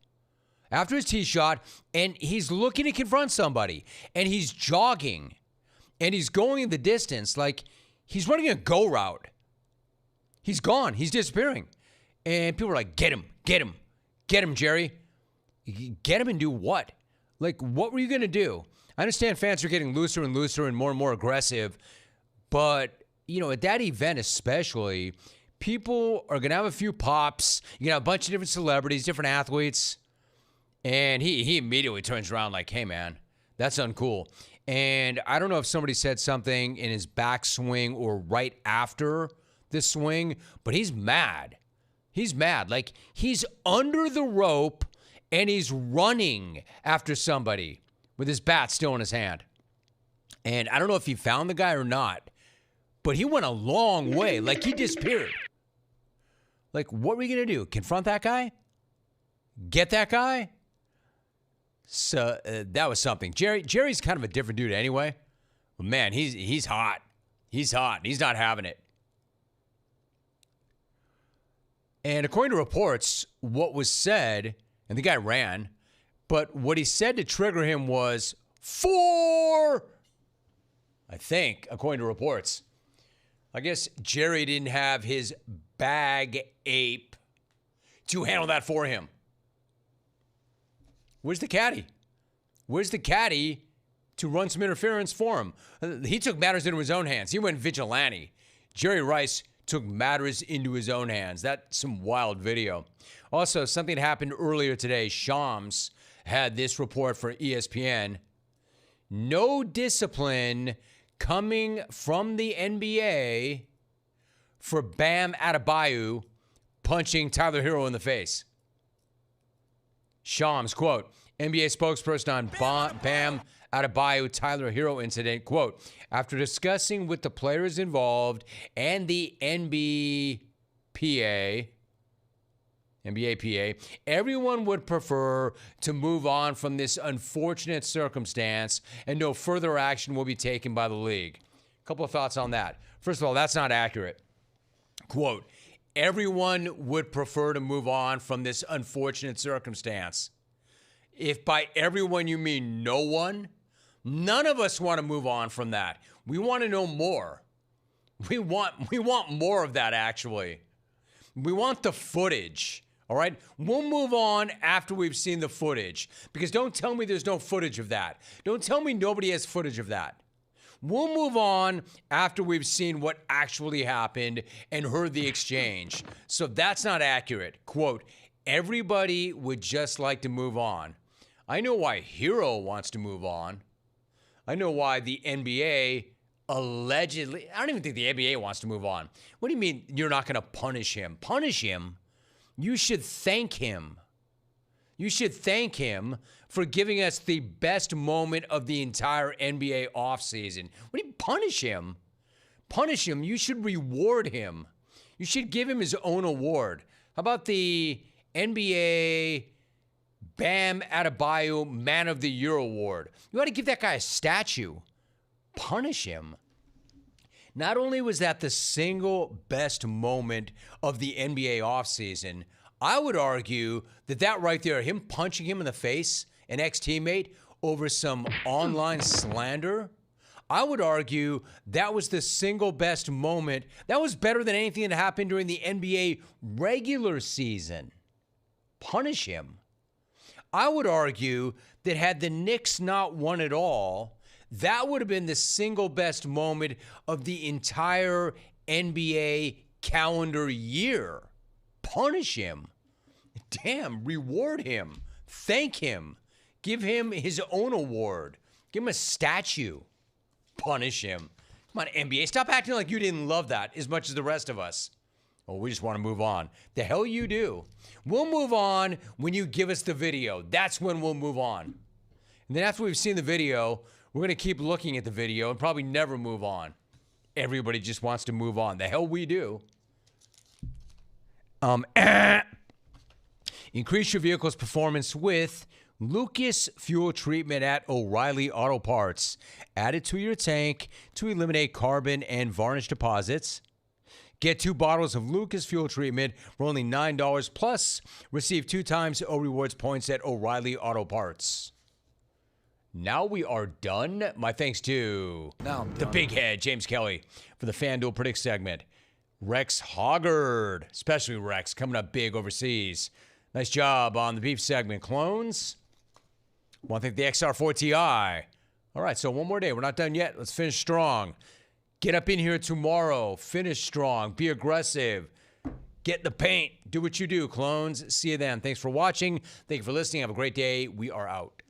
after his tee shot, and he's looking to confront somebody, and he's jogging, and he's going the distance like he's running a go route. He's gone. He's disappearing. And people are like, get him, Jerry. Get him and do what? Like, what were you going to do? I understand fans are getting looser and looser and more aggressive, but, you know, at that event especially, people are going to have a few pops. You're going to have a bunch of different celebrities, different athletes, and he immediately turns around like, hey, man, that's uncool. And I don't know if somebody said something in his backswing or right after the swing, but he's mad. He's mad. Like, he's under the rope, and he's running after somebody with his bat still in his hand. And I don't know if he found the guy or not, but he went a long way. Like, he disappeared. Like, what were you going to do? Confront that guy? Get that guy? So that was something. Jerry's kind of a different dude anyway. But man, he's hot. He's hot. He's not having it. And according to reports, what was said, and the guy ran, but what he said to trigger him was 4, I think, according to reports. I guess Jerry didn't have his bag ape to handle that for him. Where's the caddy? Where's the caddy to run some interference for him? He took matters into his own hands. He went vigilante. Jerry Rice took matters into his own hands. That's some wild video. Also, something happened earlier today. Shams had this report for ESPN. No discipline coming from the NBA for Bam Adebayo punching Tyler Hero in the face. Shams, quote, NBA spokesperson on Bam Adebayo Tyler Hero incident, quote, after discussing with the players involved and the NBPA, everyone would prefer to move on from this unfortunate circumstance and no further action will be taken by the league. A couple of thoughts on that. First of all, that's not accurate. Quote, everyone would prefer to move on from this unfortunate circumstance. If by everyone you mean no one, none of us want to move on from that. We want to know more. We want more of that, actually. We want the footage, all right? We'll move on after we've seen the footage, because don't tell me there's no footage of that. Don't tell me nobody has footage of that. We'll move on after we've seen what actually happened and heard the exchange. So that's not accurate. Quote, everybody would just like to move on. I know why Hero wants to move on. I know why the NBA allegedly, I don't even think the NBA wants to move on. What do you mean you're not going to punish him? Punish him? You should thank him. You should thank him for giving us the best moment of the entire NBA offseason. What do you punish him? Punish him. You should reward him. You should give him his own award. How about the NBA Bam Adebayo Man of the Year award? You ought to give that guy a statue. Punish him. Not only was that the single best moment of the NBA offseason, I would argue that right there, him punching him in the face, an ex-teammate, over some online slander, I would argue that was the single best moment. That was better than anything that happened during the NBA regular season. Punish him. I would argue that had the Knicks not won it all, that would have been the single best moment of the entire NBA calendar year. Punish him. Damn, reward him. Thank him. Give him his own award. Give him a statue. Punish him. Come on, NBA. Stop acting like you didn't love that as much as the rest of us. Oh, we just want to move on. The hell you do. We'll move on when you give us the video. That's when we'll move on. And then after we've seen the video, we're going to keep looking at the video and probably never move on. Everybody just wants to move on. The hell we do. Increase your vehicle's performance with Lucas Fuel Treatment at O'Reilly Auto Parts. Add it to your tank to eliminate carbon and varnish deposits. Get 2 bottles of Lucas Fuel Treatment for only $9 plus receive 2 times O Rewards points at O'Reilly Auto Parts. Now we are done. My thanks to the big head, James Kelly, for the FanDuel Predict segment. Rex Hoggard, especially Rex, coming up big overseas. Nice job on the beef segment. Clones, want to thank the XR4 Ti. All right, so one more day. We're not done yet. Let's finish strong. Get up in here tomorrow. Finish strong. Be aggressive. Get in the paint. Do what you do, clones. See you then. Thanks for watching. Thank you for listening. Have a great day. We are out.